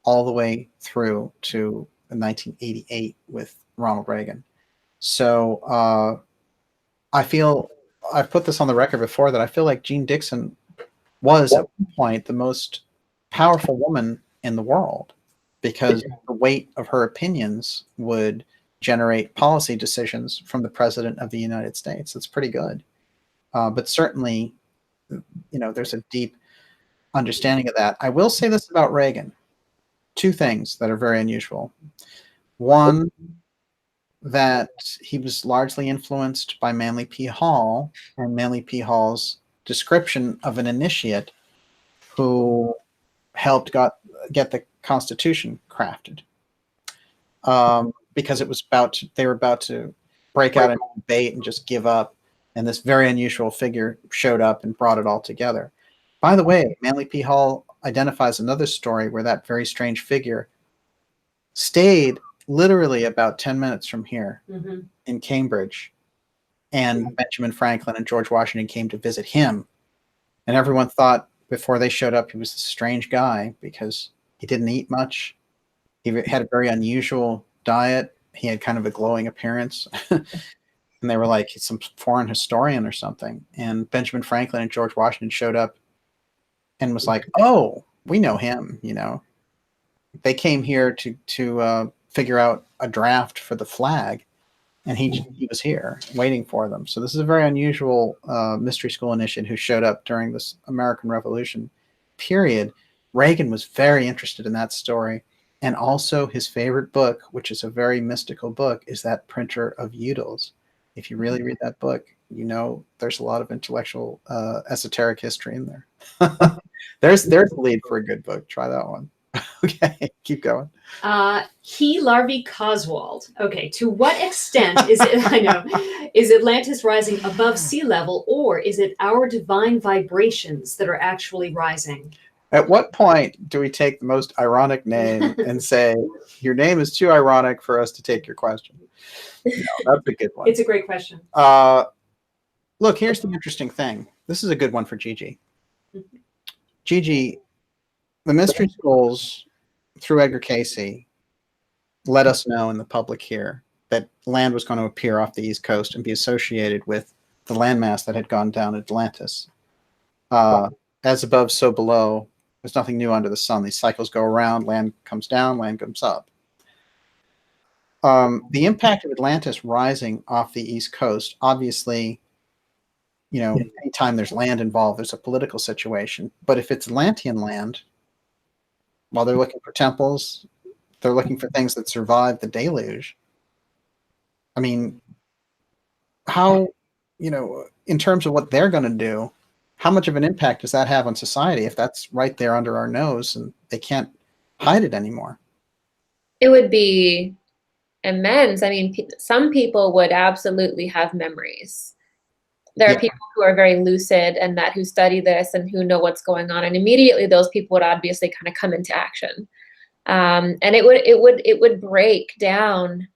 all the way through to 1988 with Ronald Reagan. So I feel, I've put this on the record before, that I feel like Jean Dixon was at one point the most powerful woman in the world, because the weight of her opinions would generate policy decisions from the president of the United States. That's pretty good. But certainly, there's a deep understanding of that. I will say this about Reagan. Two things that are very unusual. One, that he was largely influenced by Manly P. Hall and Manly P. Hall's description of an initiate who helped get the Constitution crafted, because it was they were about to break out in debate and just give up, and this very unusual figure showed up and brought it all together. By the way, Manly P. Hall identifies another story where that very strange figure stayed literally about 10 minutes from here in Cambridge, and Benjamin Franklin and George Washington came to visit him. And everyone thought before they showed up he was a strange guy because he didn't eat much. He had a very unusual diet. He had kind of a glowing appearance. and they were like, it's some foreign historian or something. And Benjamin Franklin and George Washington showed up and was like, oh, we know him, you know. They came here to figure out a draft for the flag, and he was here waiting for them. So this is a very unusual mystery school initiate who showed up during this American Revolution period. Reagan was very interested in that story. And also his favorite book, which is a very mystical book, is that Printer of Udals. If you really read that book, you know there's a lot of intellectual esoteric history in there. There's the lead for a good book. Try that one. Okay, keep going. He Larvey Coswald. Okay, to what extent is it, I know, is Atlantis rising above sea level, or is it our divine vibrations that are actually rising? At what point do we take the most ironic name and say, your name is too ironic for us to take your question? No, that's a good one. It's a great question. Look, here's the interesting thing. This is a good one for GIGI. GIGI, the mystery schools through Edgar Cayce let us know in the public here that land was going to appear off the East Coast and be associated with the landmass that had gone down Atlantis. As above, so below. There's nothing new under the sun. These cycles go around, land comes down, land comes up. The impact of Atlantis rising off the East Coast, obviously, you know, anytime there's land involved, there's a political situation. But if it's Atlantean land, while they're looking for temples, they're looking for things that survived the deluge. I mean, how, you know, in terms of what they're going to do, how much of an impact does that have on society if that's right there under our nose and they can't hide it anymore? It would be immense. I mean, some people would absolutely have memories. There are people who are very lucid and that who study this and who know what's going on, and immediately those people would obviously kind of come into action, and it would break down,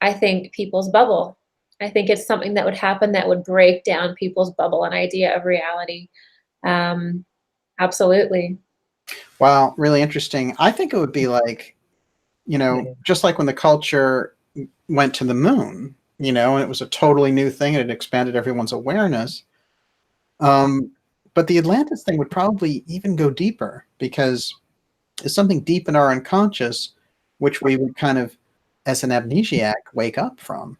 I think, people's bubble. I think it's something that would happen that would break down people's bubble and idea of reality. Absolutely. Wow, really interesting. I think it would be like, you know, just like when the culture went to the moon, you know, and it was a totally new thing and it expanded everyone's awareness. But the Atlantis thing would probably even go deeper because it's something deep in our unconscious, which we would kind of, as an amnesiac, wake up from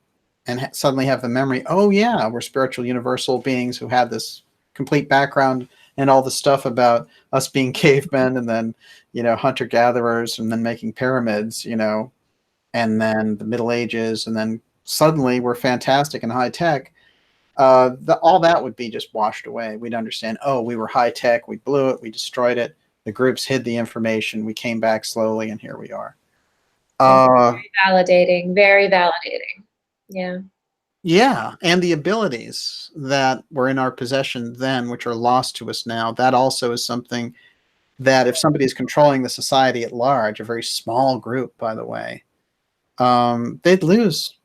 and suddenly have the memory, oh yeah, we're spiritual universal beings who had this complete background and all the stuff about us being cavemen and then, you know, hunter-gatherers and then making pyramids, you know, and then the Middle Ages, and then suddenly we're fantastic and high-tech. All that would be just washed away. We'd understand, oh, we were high-tech, we blew it, we destroyed it, the groups hid the information, we came back slowly, and here we are. Very validating, very validating. Yeah. Yeah, and the abilities that were in our possession then, which are lost to us now, that also is something that if somebody is controlling the society at large, a very small group, by the way, they'd lose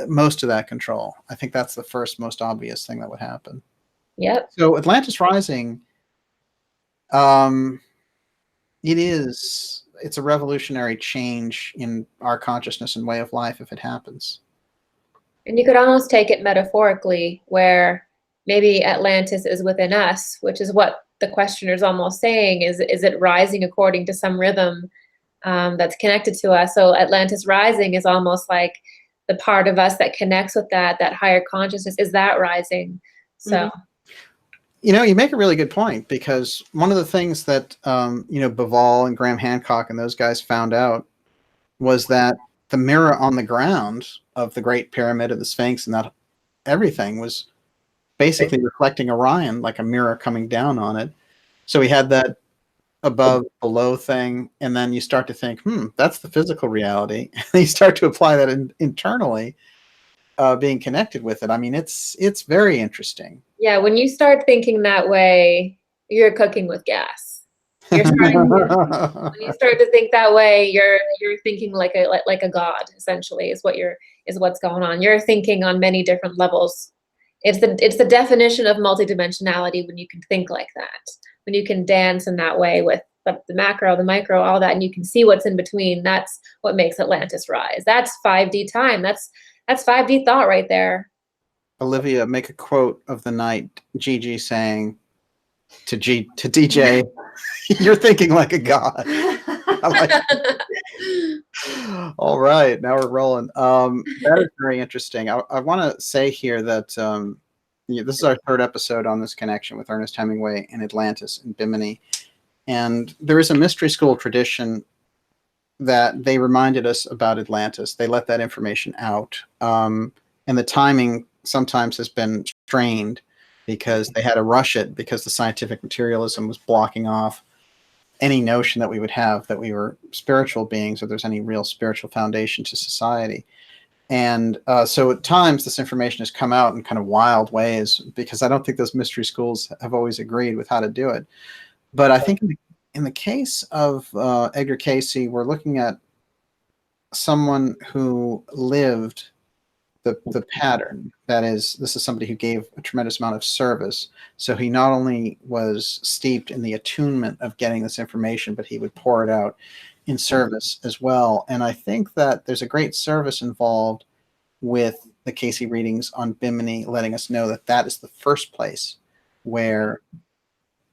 most of that control. I think that's the first most obvious thing that would happen. Yep. So Atlantis Rising, it's a revolutionary change in our consciousness and way of life if it happens. And you could almost take it metaphorically, where maybe Atlantis is within us, which is what the questioner is almost saying. Is it rising according to some rhythm that's connected to us? So Atlantis Rising is almost like the part of us that connects with that higher consciousness. Is that rising? So, you know, you make a really good point, because one of the things that you know, Bivol and Graham Hancock and those guys found out was that the mirror on the ground of the Great Pyramid of the Sphinx and that everything was basically reflecting Orion, like a mirror coming down on it. So we had that above below thing, and then you start to think, that's the physical reality. And you start to apply that internally, being connected with it. I mean, it's very interesting. yeah, when you start thinking that way, you're cooking with gas. You're starting when you start to think that way, you're thinking like a god, essentially, is what's going on. You're thinking on many different levels. It's the definition of multidimensionality when you can think like that, when you can dance in that way with the macro, the micro, all that, and you can see what's in between. That's what makes Atlantis rise. That's 5D time. That's That's 5D thought right there. Olivia, make a quote of the night. Gigi saying to DJ, "You're thinking like a god." I like it. All right, now we're rolling. That is very interesting. I want to say here that this is our third episode on this connection with Ernest Hemingway and Atlantis and Bimini. And there is a mystery school tradition that they reminded us about Atlantis. They let that information out. And the timing sometimes has been strained because they had to rush it because the scientific materialism was blocking off any notion that we would have that we were spiritual beings or there's any real spiritual foundation to society. And so at times this information has come out in kind of wild ways because I don't think those mystery schools have always agreed with how to do it. But I think in the case of Edgar Cayce, we're looking at someone who lived the pattern. That is, this is somebody who gave a tremendous amount of service. So he not only was steeped in the attunement of getting this information, but he would pour it out in service as well. And I think that there's a great service involved with the Cayce readings on Bimini, letting us know that that is the first place where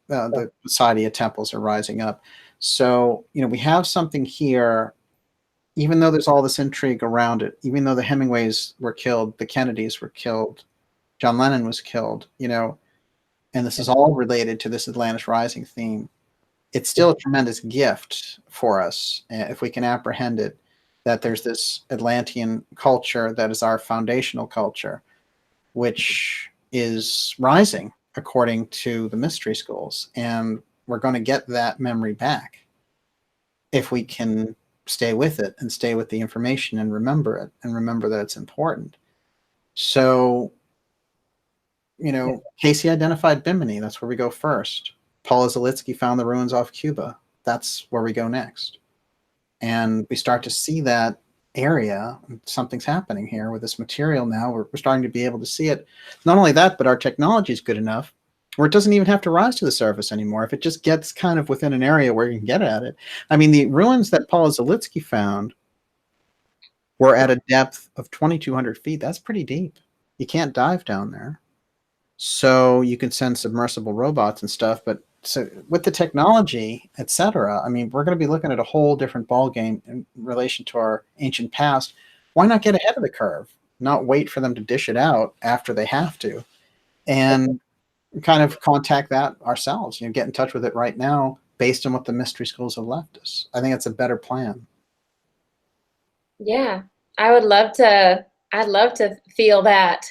the society of temples are rising up. So, we have something here, even though there's all this intrigue around it, even though the Hemingways were killed, the Kennedys were killed, John Lennon was killed, and this is all related to this Atlantis Rising theme. It's still a tremendous gift for us, if we can apprehend it, that there's this Atlantean culture that is our foundational culture, which is rising according to the mystery schools. And we're going to get that memory back if we can stay with it and stay with the information and remember it and remember that it's important. So, Cayce identified Bimini. That's where we go first. Paul Zalitsky found the ruins off Cuba. That's where we go next. And we start to see that area. Something's happening here with this material now. We're starting to be able to see it. Not only that, but our technology is good enough where it doesn't even have to rise to the surface anymore. If it just gets kind of within an area where you can get at it. I mean, the ruins that Paul Zalitsky found were at a depth of 2,200 feet. That's pretty deep. You can't dive down there. So you can send submersible robots and stuff, but so with the technology, etc., I mean, we're going to be looking at a whole different ballgame in relation to our ancient past. Why not get ahead of the curve? Not wait for them to dish it out after they have to, and kind of contact that ourselves. Get in touch with it right now based on what the mystery schools have left us. I think that's a better plan. Yeah, I would love to. I'd love to feel that.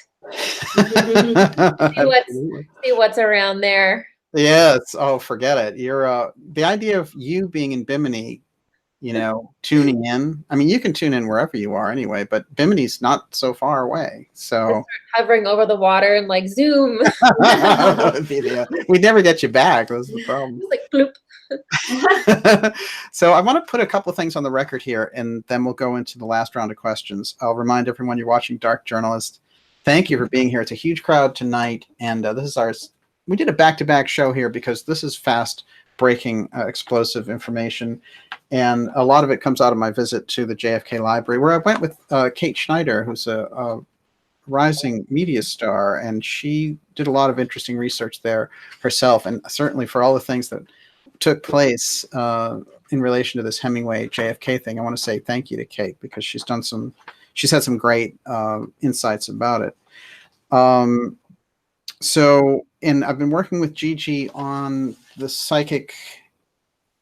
see what's around there. Yes. Oh, forget it. You're the idea of you being in Bimini, tuning in. I mean, you can tune in wherever you are anyway, but Bimini's not so far away. So hovering over the water and like zoom. We'd never get you back. That's the problem. Like bloop. So I want to put a couple of things on the record here, and then we'll go into the last round of questions. I'll remind everyone you're watching Dark Journalist. Thank you for being here. It's a huge crowd tonight, and this is ours. We did a back-to-back show here because this is fast-breaking, explosive information, and a lot of it comes out of my visit to the JFK Library, where I went with Kate Schneider, who's a rising media star, and she did a lot of interesting research there herself, and certainly for all the things that took place in relation to this Hemingway JFK thing, I want to say thank you to Kate because she's had some great insights about it. And I've been working with Gigi on the psychic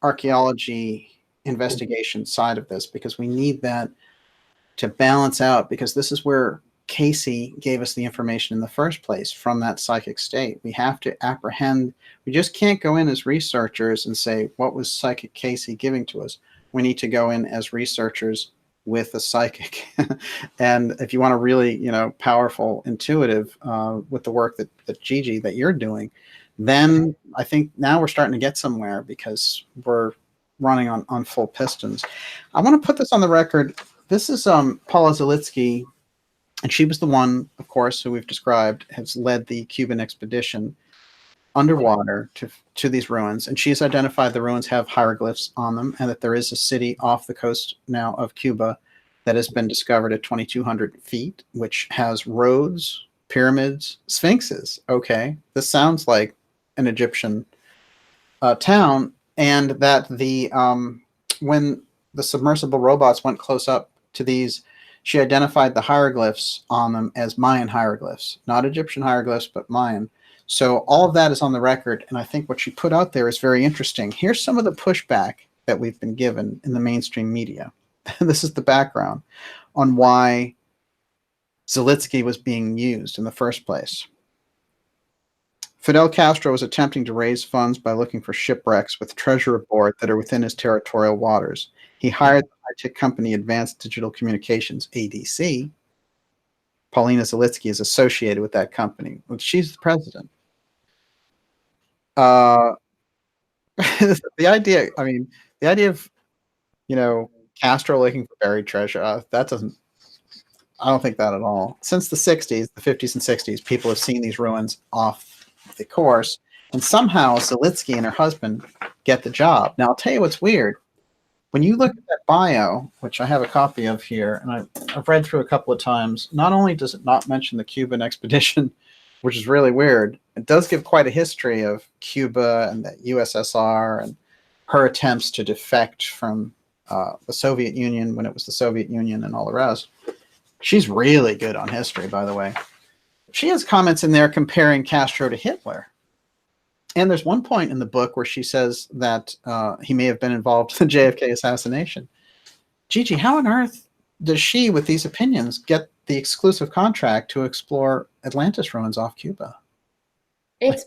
archaeology investigation side of this because we need that to balance out, because this is where Cayce gave us the information in the first place, from that psychic state. We have to apprehend. We just can't go in as researchers and say, what was psychic Cayce giving to us? We need to go in as researchers with a psychic. And if you want to really, powerful, intuitive with the work that Gigi, that you're doing, then I think now we're starting to get somewhere because we're running on full pistons. I want to put this on the record. This is Paula Zalitsky, and she was the one, of course, who we've described has led the Cuban expedition underwater to these ruins, and she's identified the ruins have hieroglyphs on them, and that there is a city off the coast now of Cuba that has been discovered at 2,200 feet, which has roads, pyramids, sphinxes. Okay, this sounds like an Egyptian town, and that the when the submersible robots went close up to these, she identified the hieroglyphs on them as Mayan hieroglyphs, not Egyptian hieroglyphs, but Mayan. So all of that is on the record, and I think what she put out there is very interesting. Here's some of the pushback that we've been given in the mainstream media. This is the background on why Zalitsky was being used in the first place. Fidel Castro was attempting to raise funds by looking for shipwrecks with treasure aboard that are within his territorial waters. He hired the high-tech company Advanced Digital Communications, ADC. Paulina Zalitsky is associated with that company. Well, she's the president. The idea of, Castro looking for buried treasure, that doesn't, I don't think that at all. Since the 60s, the 50s and 60s, people have seen these ruins off the course, and somehow Zalitsky and her husband get the job. Now, I'll tell you what's weird. When you look at that bio, which I have a copy of here, and I've read through a couple of times, not only does it not mention the Cuban expedition, which is really weird, it does give quite a history of Cuba and the USSR and her attempts to defect from the Soviet Union when it was the Soviet Union and all the rest. She's really good on history, by the way. She has comments in there comparing Castro to Hitler. And there's one point in the book where she says that he may have been involved in the JFK assassination. Gigi, how on earth does she, with these opinions, get the exclusive contract to explore Atlantis ruins off Cuba? It's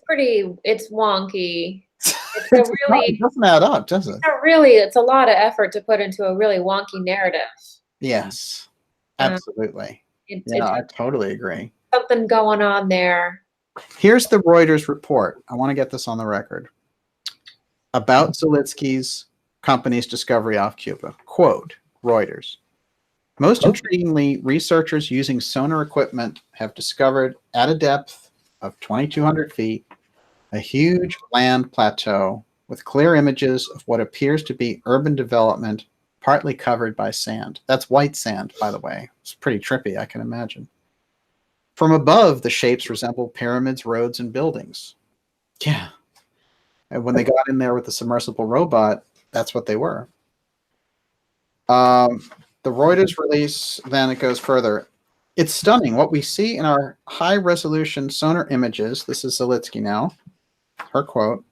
wonky. It's a really, it doesn't add up, does it? It's a lot of effort to put into a really wonky narrative. Yes, absolutely. I totally agree. Something going on there. Here's the Reuters report. I want to get this on the record. About Zalitsky's company's discovery off Cuba. Quote, Reuters. Most intriguingly, researchers using sonar equipment have discovered at a depth of 2,200 feet a huge land plateau with clear images of what appears to be urban development, partly covered by sand. That's white sand, by the way. It's pretty trippy, I can imagine. From above, the shapes resemble pyramids, roads, and buildings. Yeah. And when they got in there with the submersible robot, that's what they were. The Reuters release, then it goes further. It's stunning. What we see in our high-resolution sonar images, this is Zalitsky now, her quote,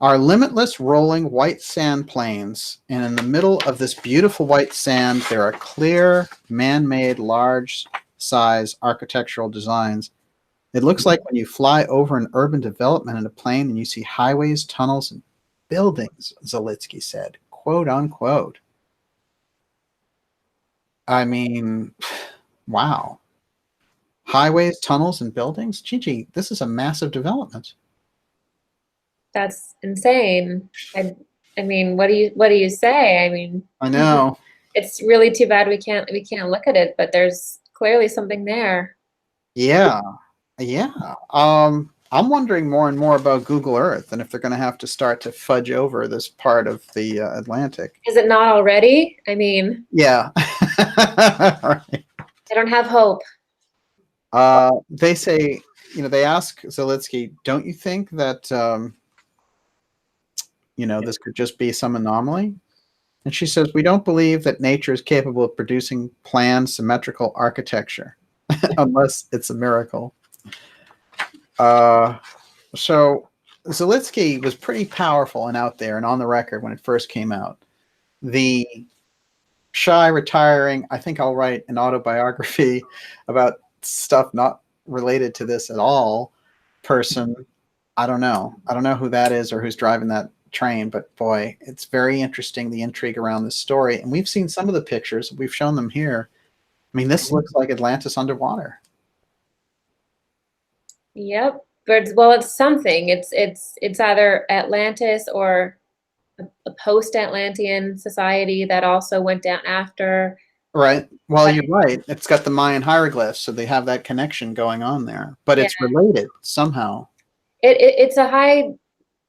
are limitless rolling white sand plains, and in the middle of this beautiful white sand, there are clear, man-made, large-size architectural designs. It looks like when you fly over an urban development in a plane and you see highways, tunnels, and buildings, Zalitsky said, quote unquote. I mean, wow. Highways, tunnels, and buildings? Gigi, this is a massive development. That's insane. I mean, what do you say? I mean, I know. It's really too bad we can't look at it, but there's clearly something there. Yeah. I'm wondering more and more about Google Earth and if they're going to have to start to fudge over this part of the Atlantic. Is it not already? I mean, yeah. Right. I don't have hope. They say, they ask Zalitsky, don't you think that, this could just be some anomaly? And she says, we don't believe that nature is capable of producing planned, symmetrical architecture unless it's a miracle. So Zalitsky was pretty powerful and out there and on the record when it first came out. The shy, retiring, I think I'll write an autobiography about stuff not related to this at all person. I don't know who that is or who's driving that train, but boy, it's very interesting, the intrigue around this story. And we've seen some of the pictures. We've shown them here. I mean, this looks like Atlantis underwater. Yep. But it's something. It's either Atlantis or a post-Atlantean society that also went down after. Right. Well, you're right. It's got the Mayan hieroglyphs, so they have that connection going on there. But it's related somehow. It's a high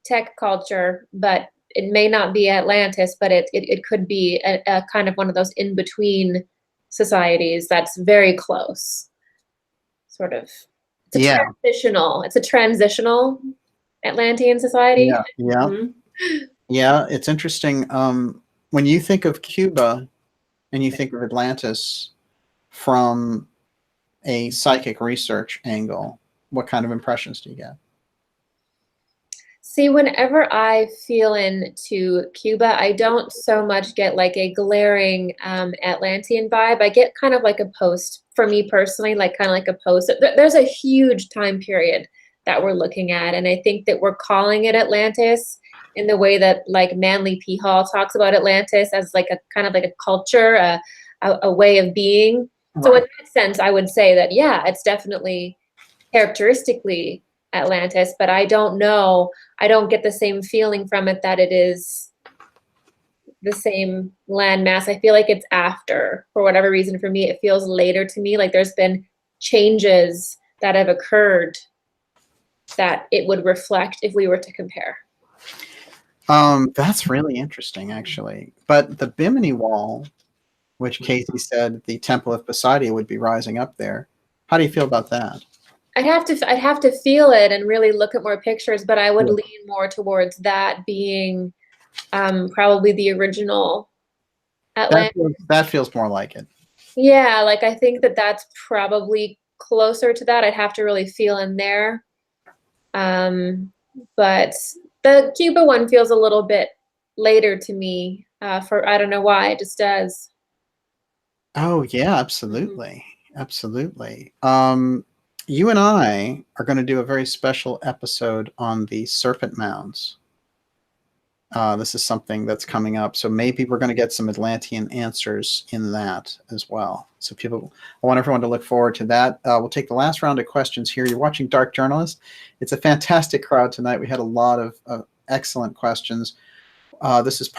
tech culture, but it may not be Atlantis, but it could be a kind of one of those in-between societies that's very close. Sort of. It's a transitional Atlantean society. Yeah, yeah. Mhm. Yeah, it's interesting. When you think of Cuba and you think of Atlantis from a psychic research angle, what kind of impressions do you get? See, whenever I feel into Cuba, I don't so much get like a glaring Atlantean vibe. I get kind of like a post, for me personally, like kind of like a post. There's a huge time period that we're looking at, and I think that we're calling it Atlantis in the way that like Manly P. Hall talks about Atlantis as like a kind of like a culture, a way of being. So in that sense, I would say that, yeah, it's definitely characteristically Atlantis, but I don't know, I don't get the same feeling from it that it is the same landmass. I feel like it's after, for whatever reason. For me, it feels later to me, like there's been changes that have occurred that it would reflect if we were to compare. That's really interesting, actually. But the Bimini Wall, which Cayce said the Temple of Poseidon would be rising up there, how do you feel about that? I'd have to feel it and really look at more pictures, but I would lean more towards that being probably the original Atlantis. That feels more like it. Yeah, like I think that that's probably closer to that. I'd have to really feel in there. But the Cuba one feels a little bit later to me. For I don't know why, it just does. Oh yeah, absolutely, absolutely. You and I are going to do a very special episode on the serpent mounds. This is something that's coming up, so maybe we're going to get some Atlantean answers in that as well. So I want everyone to look forward to that. We'll take the last round of questions here. You're watching Dark Journalist. It's a fantastic crowd tonight. We had a lot of excellent questions. This is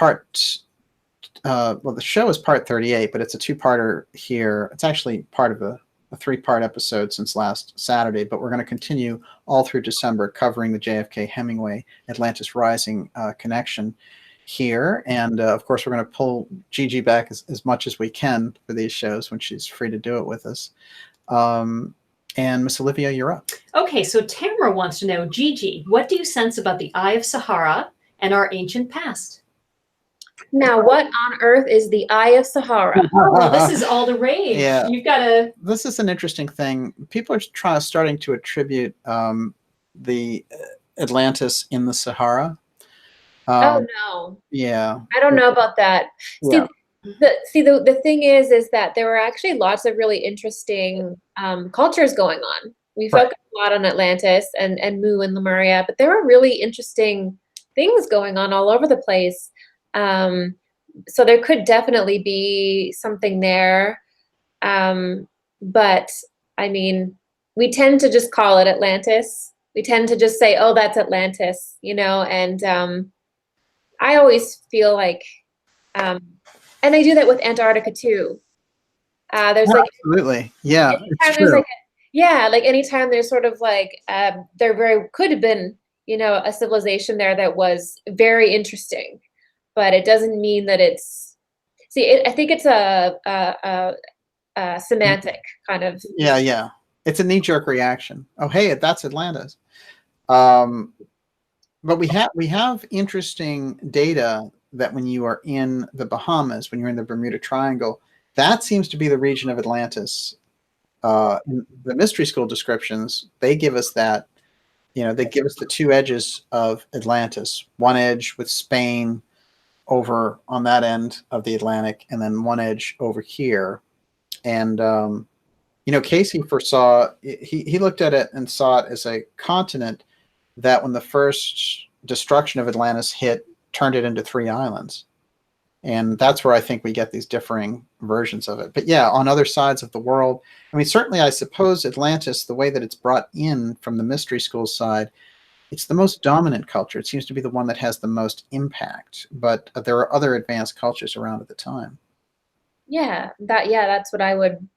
well, the show is part 38, but it's a two-parter here. It's actually part of a three-part episode since last Saturday, but we're going to continue all through December covering the JFK Hemingway Atlantis Rising connection here. And of course, we're going to pull Gigi back as much as we can for these shows when she's free to do it with us. And Miss Olivia, you're up. Okay, so Tamara wants to know, Gigi, what do you sense about the Eye of Sahara and our ancient past? Now, what on earth is the Eye of Sahara? Well, this is all the rage. Yeah. You've got to... This is an interesting thing. People are starting to attribute the Atlantis in the Sahara. Oh, no. Yeah. I don't know about that. Yeah. The thing is that there were actually lots of really interesting cultures going on. We focused a lot on Atlantis and Mu and Lemuria, but there were really interesting things going on all over the place. So there could definitely be something there. But I mean, we tend to just call it Atlantis. We tend to just say, oh, that's Atlantis, you know, and I always feel like, and they do that with Antarctica too. There's like, absolutely. Yeah. It's there's true. like, like anytime there's sort of like, there could have been, you know, a civilization there that was very interesting. But it doesn't mean that it's. I think it's a semantic kind of. Yeah, yeah. It's a knee-jerk reaction. Oh, hey, that's Atlantis. But we have interesting data that when you are in the Bahamas, when you're in the Bermuda Triangle, that seems to be the region of Atlantis. In the mystery school descriptions, they give us that. You know, they give us the two edges of Atlantis. One edge with Spain over on that end of the Atlantic, and then one edge over here. And, you know, Cayce foresaw, he looked at it and saw it as a continent that when the first destruction of Atlantis hit, turned it into 3 islands. And that's where I think we get these differing versions of it. But yeah, on other sides of the world, I mean, certainly I suppose Atlantis, the way that it's brought in from the mystery school side, it's the most dominant culture. It seems to be the one that has the most impact, but there are other advanced cultures around at the time. Yeah, that's what I would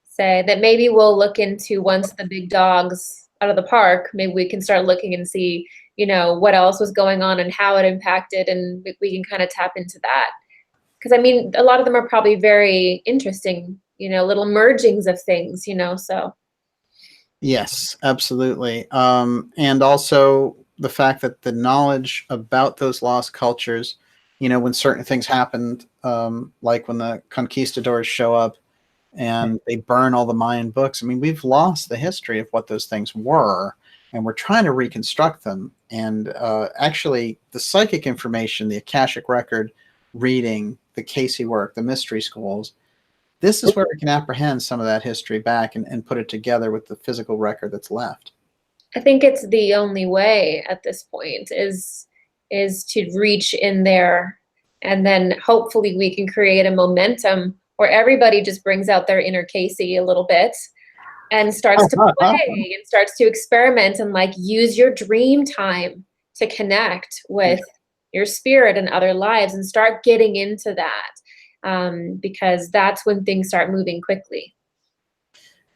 say. That maybe we'll look into once the big dog's out of the park. Maybe we can start looking and see, what else was going on and how it impacted, and we can kind of tap into that. Because I mean, a lot of them are probably very interesting, little mergings of things, so. Yes, absolutely. And also the fact that the knowledge about those lost cultures, when certain things happened, like when the conquistadors show up and they burn all the Mayan books. I mean, we've lost the history of what those things were, and we're trying to reconstruct them. And actually, the psychic information, the Akashic record reading, the Cayce work, the mystery schools, this is where we can apprehend some of that history back and put it together with the physical record that's left. I think it's the only way at this point is to reach in there, and then hopefully we can create a momentum where everybody just brings out their inner Cayce a little bit and starts to play and starts to experiment and like use your dream time to connect with your spirit and other lives and start getting into that. Because that's when things start moving quickly.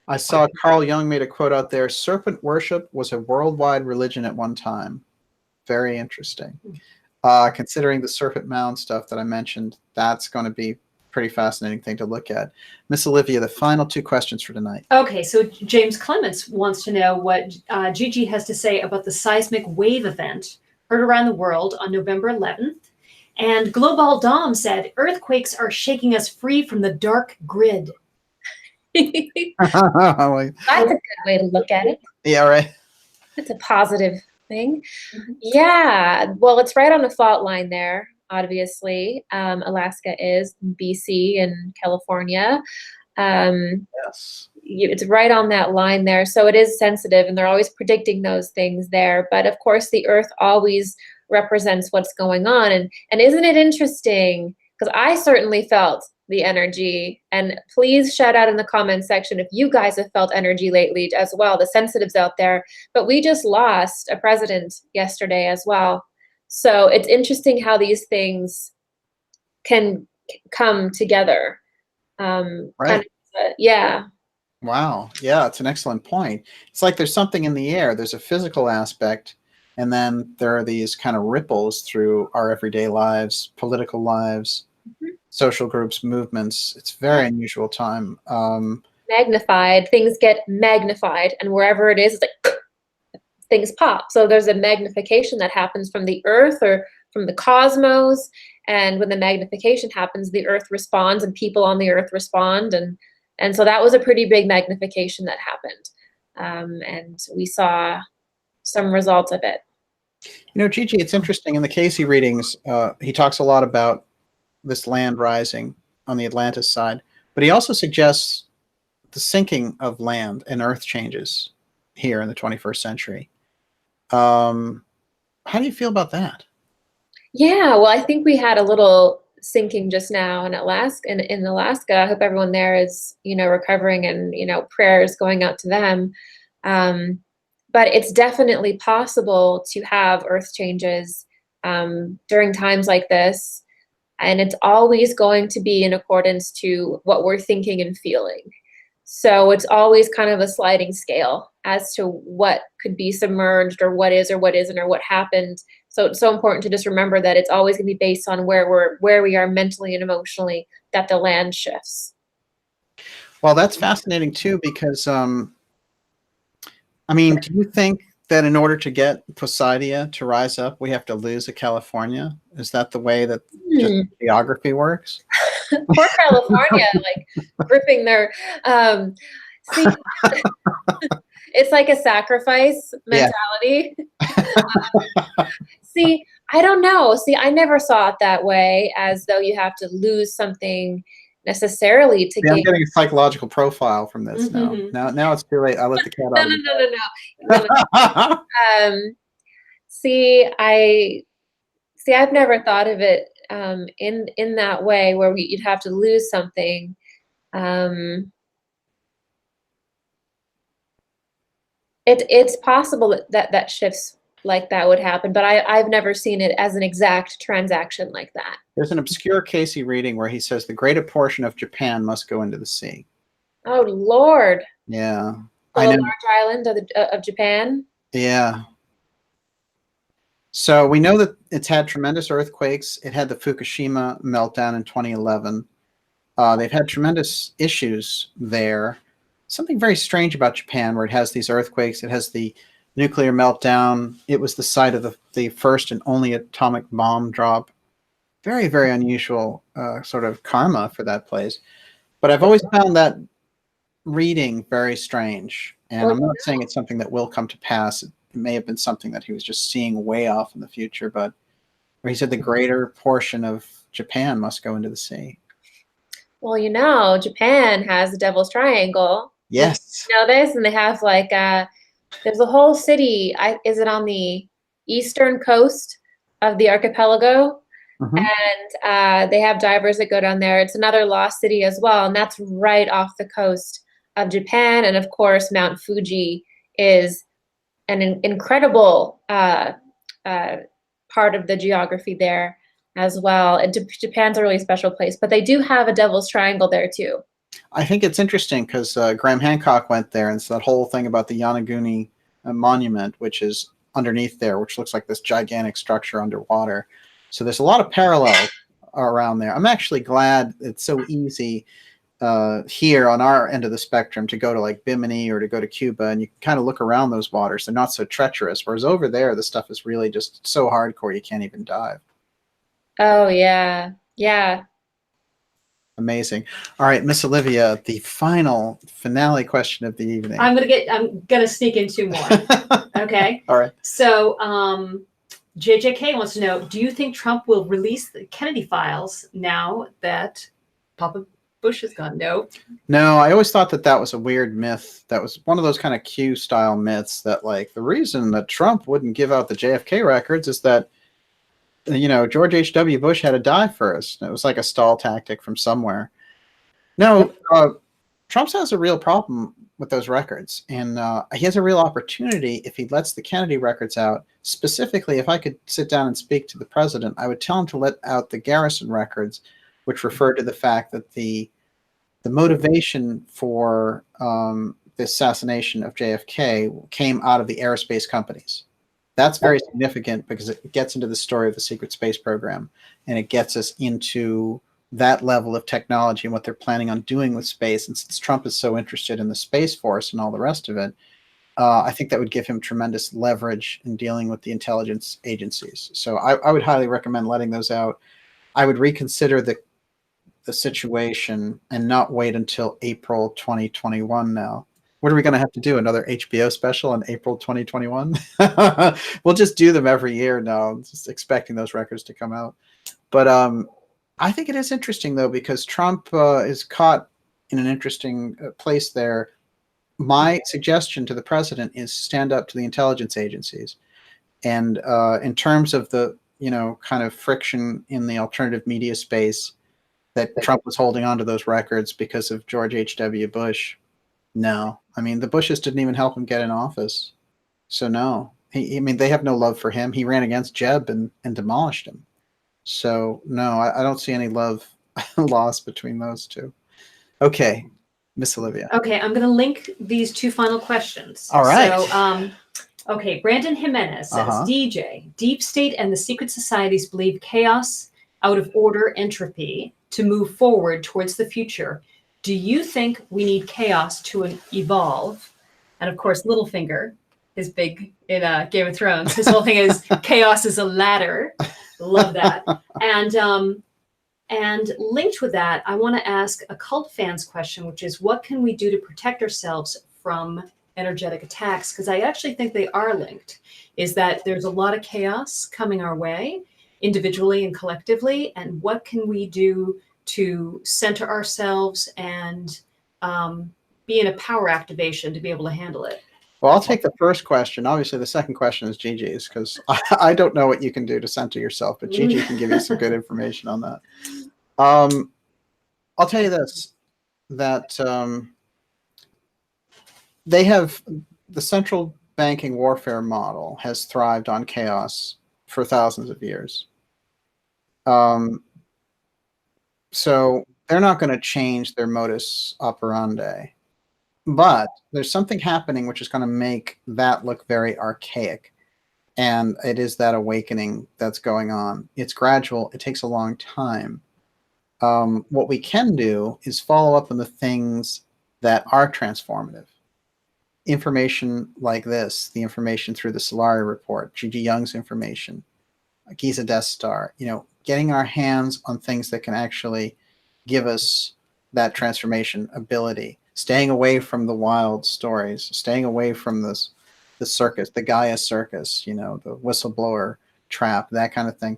I saw Carl Jung made a quote out there: serpent worship was a worldwide religion at one time. Very interesting. Considering the serpent mound stuff that I mentioned, that's going to be a pretty fascinating thing to look at. Miss Olivia, the final 2 questions for tonight. Okay, so James Clements wants to know what GIGI has to say about the seismic wave event heard around the world on November 11th. And Global Dom said, earthquakes are shaking us free from the dark grid. That's a good way to look at it. Yeah, right. It's a positive thing. Yeah, well, it's right on the fault line there, obviously. Alaska is, BC and California. Yes. It's right on that line there. So it is sensitive, and they're always predicting those things there. But of course, the Earth always represents what's going on. And isn't it interesting? Because I certainly felt the energy. And please shout out in the comments section if you guys have felt energy lately as well, the sensitives out there. But we just lost a president yesterday as well. So it's interesting how these things can come together. Right. Yeah. Wow. Yeah, it's an excellent point. It's like there's something in the air. There's a physical aspect, and then there are these kind of ripples through our everyday lives, political lives, social groups, movements. It's a very unusual time. Magnified. Things get magnified, and wherever it is, it's like things pop. So there's a magnification that happens from the Earth or from the cosmos, and when the magnification happens, the Earth responds, and people on the Earth respond, and so that was a pretty big magnification that happened, and we saw some results of it. Gigi, it's interesting. In the Cayce readings, he talks a lot about this land rising on the Atlantis side, but he also suggests the sinking of land and earth changes here in the 21st century. How do you feel about that? Yeah, well, I think we had a little sinking just now in Alaska. In Alaska, I hope everyone there is, recovering, and prayers going out to them. But it's definitely possible to have earth changes during times like this, and it's always going to be in accordance to what we're thinking and feeling. So it's always kind of a sliding scale as to what could be submerged, or what is or what isn't, or what happened. So it's so important to just remember that it's always going to be based on where we are mentally and emotionally, that the land shifts. Well, that's fascinating too, because I mean, do you think that in order to get Poseidon to rise up, we have to lose a California? Is that the way that just geography works? Poor California, like ripping their see, it's like a sacrifice mentality. Yeah. See, I don't know. See, I never saw it that way, as though you have to lose something necessarily to I'm getting a psychological profile from this now. Now it's too late. I let the cat out. No. I've never thought of it in that way, where you'd have to lose something. It's possible that shifts like that would happen, but I've never seen it as an exact transaction like that. There's an obscure Cayce reading where he says the greater portion of Japan must go into the sea. Oh, Lord. Yeah. The large island of Japan? Yeah. So we know that it's had tremendous earthquakes. It had the Fukushima meltdown in 2011. They've had tremendous issues there. Something very strange about Japan, where it has these earthquakes. It has the nuclear meltdown. It was the site of the first and only atomic bomb drop. Very, very unusual sort of karma for that place. But I've always found that reading very strange. And I'm not saying it's something that will come to pass. It may have been something that he was just seeing way off in the future, but where he said the greater portion of Japan must go into the sea. Well, you know, Japan has the Devil's Triangle. Yes. You know this? And they have like, there's a whole city. Is it on the eastern coast of the archipelago? Mm-hmm. And they have divers that go down there. It's another lost city as well. And that's right off the coast of Japan. And of course, Mount Fuji is an incredible part of the geography there as well. And Japan's a really special place, but they do have a Devil's Triangle there too. I think it's interesting because Graham Hancock went there, and it's that whole thing about the Yonaguni monument, which is underneath there, which looks like this gigantic structure underwater. So there's a lot of parallel around there. I'm actually glad it's so easy here on our end of the spectrum to go to like Bimini or to go to Cuba, and you can kind of look around those waters. They're not so treacherous, whereas over there, the stuff is really just so hardcore you can't even dive. Oh, yeah. Yeah. Amazing. All right, Miss Olivia, the finale question of the evening. I'm gonna sneak in two more. Okay. All right. So JJK wants to know, do you think Trump will release the Kennedy files now that Papa Bush is gone? No. No, I always thought that was a weird myth. That was one of those kind of Q style myths that like the reason that Trump wouldn't give out the JFK records is that, you know, George H.W. Bush had to die first. It was like a stall tactic from somewhere. No, Trump has a real problem with those records. And he has a real opportunity if he lets the Kennedy records out. Specifically, if I could sit down and speak to the president, I would tell him to let out the Garrison records, which refer to the fact that the motivation for the assassination of JFK came out of the aerospace companies. That's very significant because it gets into the story of the secret space program, and it gets us into that level of technology and what they're planning on doing with space. And since Trump is so interested in the Space Force and all the rest of it, I think that would give him tremendous leverage in dealing with the intelligence agencies. So I would highly recommend letting those out. I would reconsider the situation and not wait until April 2021 now. What are we going to have to do? Another HBO special in April 2021? We'll just do them every year now, just expecting those records to come out. But I think it is interesting, though, because Trump is caught in an interesting place there. My suggestion to the president is stand up to the intelligence agencies. And in terms of the, kind of friction in the alternative media space, that Trump was holding on to those records because of George H.W. Bush. No. I mean, the Bushes didn't even help him get in office. So no. They have no love for him. He ran against Jeb and demolished him. So no, I don't see any love lost between those two. Okay, Miss Olivia. Okay, I'm going to link these two final questions. All right. So, okay, Brandon Jimenez says, DJ, Deep State and the secret societies believe chaos, out of order, entropy to move forward towards the future. Do you think we need chaos to evolve? And of course, Littlefinger is big in Game of Thrones. His whole thing is chaos is a ladder. Love that. And linked with that, I want to ask a cult fans question, which is what can we do to protect ourselves from energetic attacks? Because I actually think they are linked. Is that there's a lot of chaos coming our way, individually and collectively, and what can we do to center ourselves and be in a power activation to be able to handle it? Well, I'll take the first question. Obviously, the second question is Gigi's, because I don't know what you can do to center yourself, but Gigi can give you some good information on that. I'll tell you this, that they have the central banking warfare model has thrived on chaos for thousands of years. So they're not going to change their modus operandi. But there's something happening which is going to make that look very archaic. And it is that awakening that's going on. It's gradual. It takes a long time. What we can do is follow up on the things that are transformative. Information like this, the information through the Solari report, GG Young's information, Giza Death Star, getting our hands on things that can actually give us that transformation ability, staying away from the wild stories, staying away from the circus, the Gaia circus, the whistleblower trap, that kind of thing.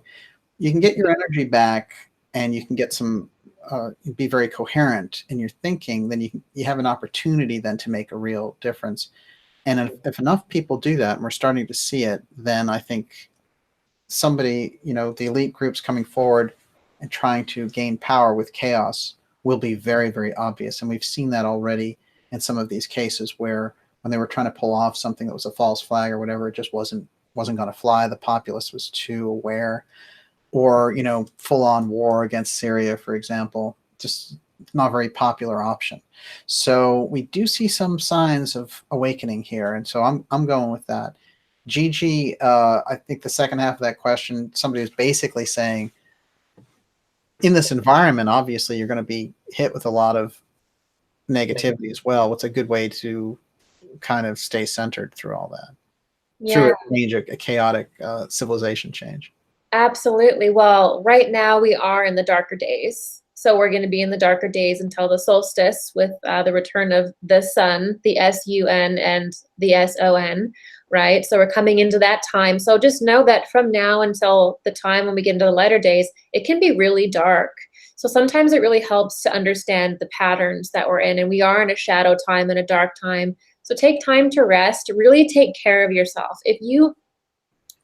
You can get your energy back, and you can get some, be very coherent in your thinking. Then you have an opportunity then to make a real difference. And if enough people do that, and we're starting to see it, then I think somebody, the elite groups coming forward and trying to gain power with chaos will be very, very obvious. And we've seen that already in some of these cases where when they were trying to pull off something that was a false flag or whatever, it just wasn't going to fly. The populace was too aware. Or, full-on war against Syria, for example, just not a very popular option. So we do see some signs of awakening here. And so I'm going with that. GG, I think the second half of that question, somebody was basically saying, in this environment, obviously, you're going to be hit with a lot of negativity as well. What's a good way to kind of stay centered through all that? Yeah. Through a chaotic civilization change. Absolutely. Well, right now we are in the darker days. So we're going to be in the darker days until the solstice with the return of the sun, the S-U-N and the S-O-N, right? So we're coming into that time. So just know that from now until the time when we get into the lighter days, it can be really dark. So sometimes it really helps to understand the patterns that we're in. And we are in a shadow time and a dark time. So take time to rest, really take care of yourself. If you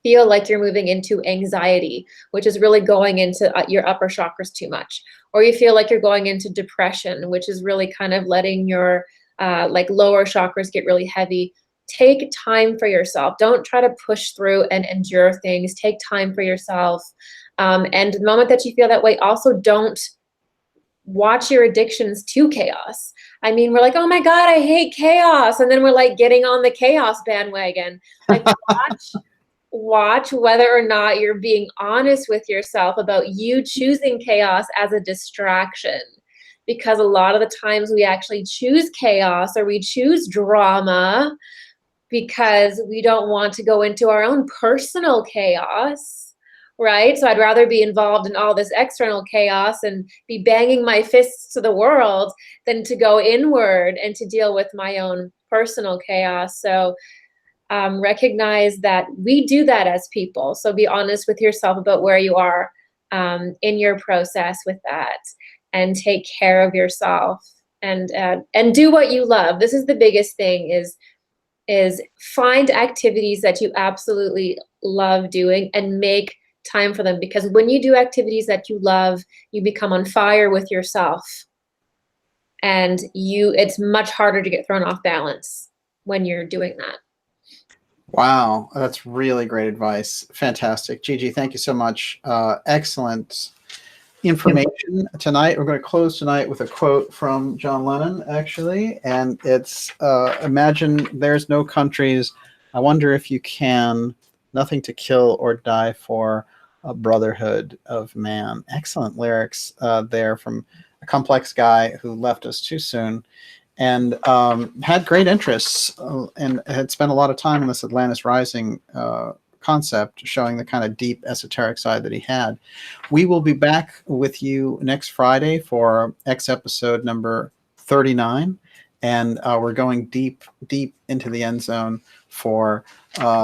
feel like you're moving into anxiety, which is really going into your upper chakras too much, or you feel like you're going into depression, which is really kind of letting your lower chakras get really heavy, take time for yourself. Don't try to push through and endure things. Take time for yourself. And the moment that you feel that way, also don't watch your addictions to chaos. I mean, we're like, oh my God, I hate chaos. And then we're like getting on the chaos bandwagon. Like watch whether or not you're being honest with yourself about you choosing chaos as a distraction. Because a lot of the times we actually choose chaos or we choose drama because we don't want to go into our own personal chaos, right? So I'd rather be involved in all this external chaos and be banging my fists to the world than to go inward and to deal with my own personal chaos. So recognize that we do that as people. So be honest with yourself about where you are in your process with that, and take care of yourself and do what you love. This is the biggest thing is find activities that you absolutely love doing and make time for them. Because when you do activities that you love, you become on fire with yourself, and it's much harder to get thrown off balance when you're doing that. Wow, that's really great advice. Fantastic. Gigi, thank you so much. Excellent information tonight. We're going to close tonight with a quote from John Lennon, actually, and it's, imagine there's no countries. I wonder if you can, nothing to kill or die for, a brotherhood of man. Excellent lyrics there from a complex guy who left us too soon. And had great interests and had spent a lot of time on this Atlantis Rising concept, showing the kind of deep esoteric side that he had. We will be back with you next Friday for X episode number 39. And we're going deep into the end zone for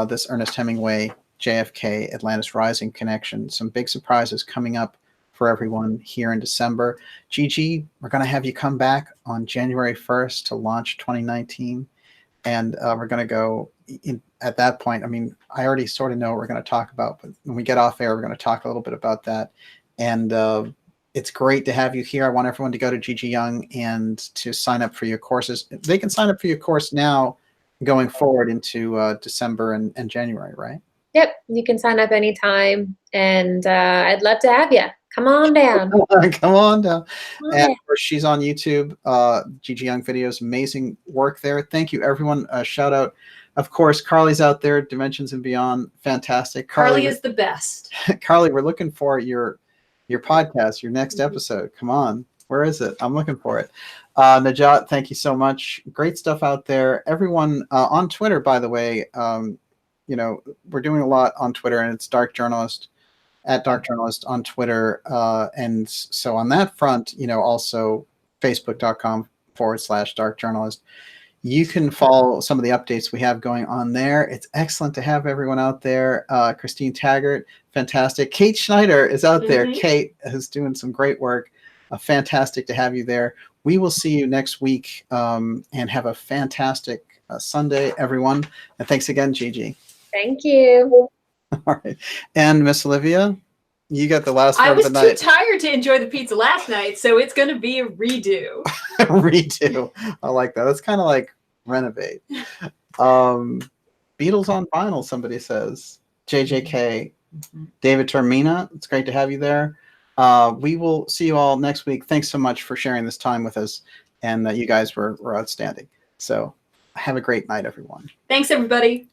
this Ernest Hemingway, JFK, Atlantis Rising connection. Some big surprises coming up for everyone here in December. Gigi, we're going to have you come back on January 1st to launch 2019. And we're going to go in, at that point. I mean, I already sort of know what we're going to talk about, but when we get off air, we're going to talk a little bit about that. And it's great to have you here. I want everyone to go to GG Young and to sign up for your courses. They can sign up for your course now going forward into December and January, right? Yep. You can sign up anytime. And I'd love to have you. Come on down. Come on down. And of course, she's on YouTube. GG Young videos, amazing work there. Thank you, everyone. Shout out Of course, Carly's out there, Dimensions and Beyond, fantastic. Carly is the best. Carly, we're looking for your podcast, your next episode. Come on, where is it? I'm looking for it. Najat, thank you so much. Great stuff out there. Everyone on Twitter, by the way, we're doing a lot on Twitter, and it's Dark Journalist, at Dark Journalist on Twitter. And so on that front, also facebook.com/Dark Journalist. You can follow some of the updates we have going on there. It's excellent to have everyone out there. Christine Taggart, fantastic. Kate Schneider is out there. Kate is doing some great work. Fantastic to have you there. We will see you next week, and have a fantastic Sunday, everyone. And thanks again, Gigi. Thank you. All right. And Miss Olivia, you got the last I word was of the too night. tired to enjoy the pizza last night, so it's going to be a redo. Redo. I like that. That's kind of like renovate. Beatles on vinyl, somebody says. JJK. David Termina, it's great to have you there. We will see you all next week. Thanks so much for sharing this time with us. And you guys were outstanding. So have a great night, everyone. Thanks, everybody.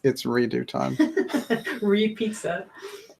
It's redo time. Re-pizza.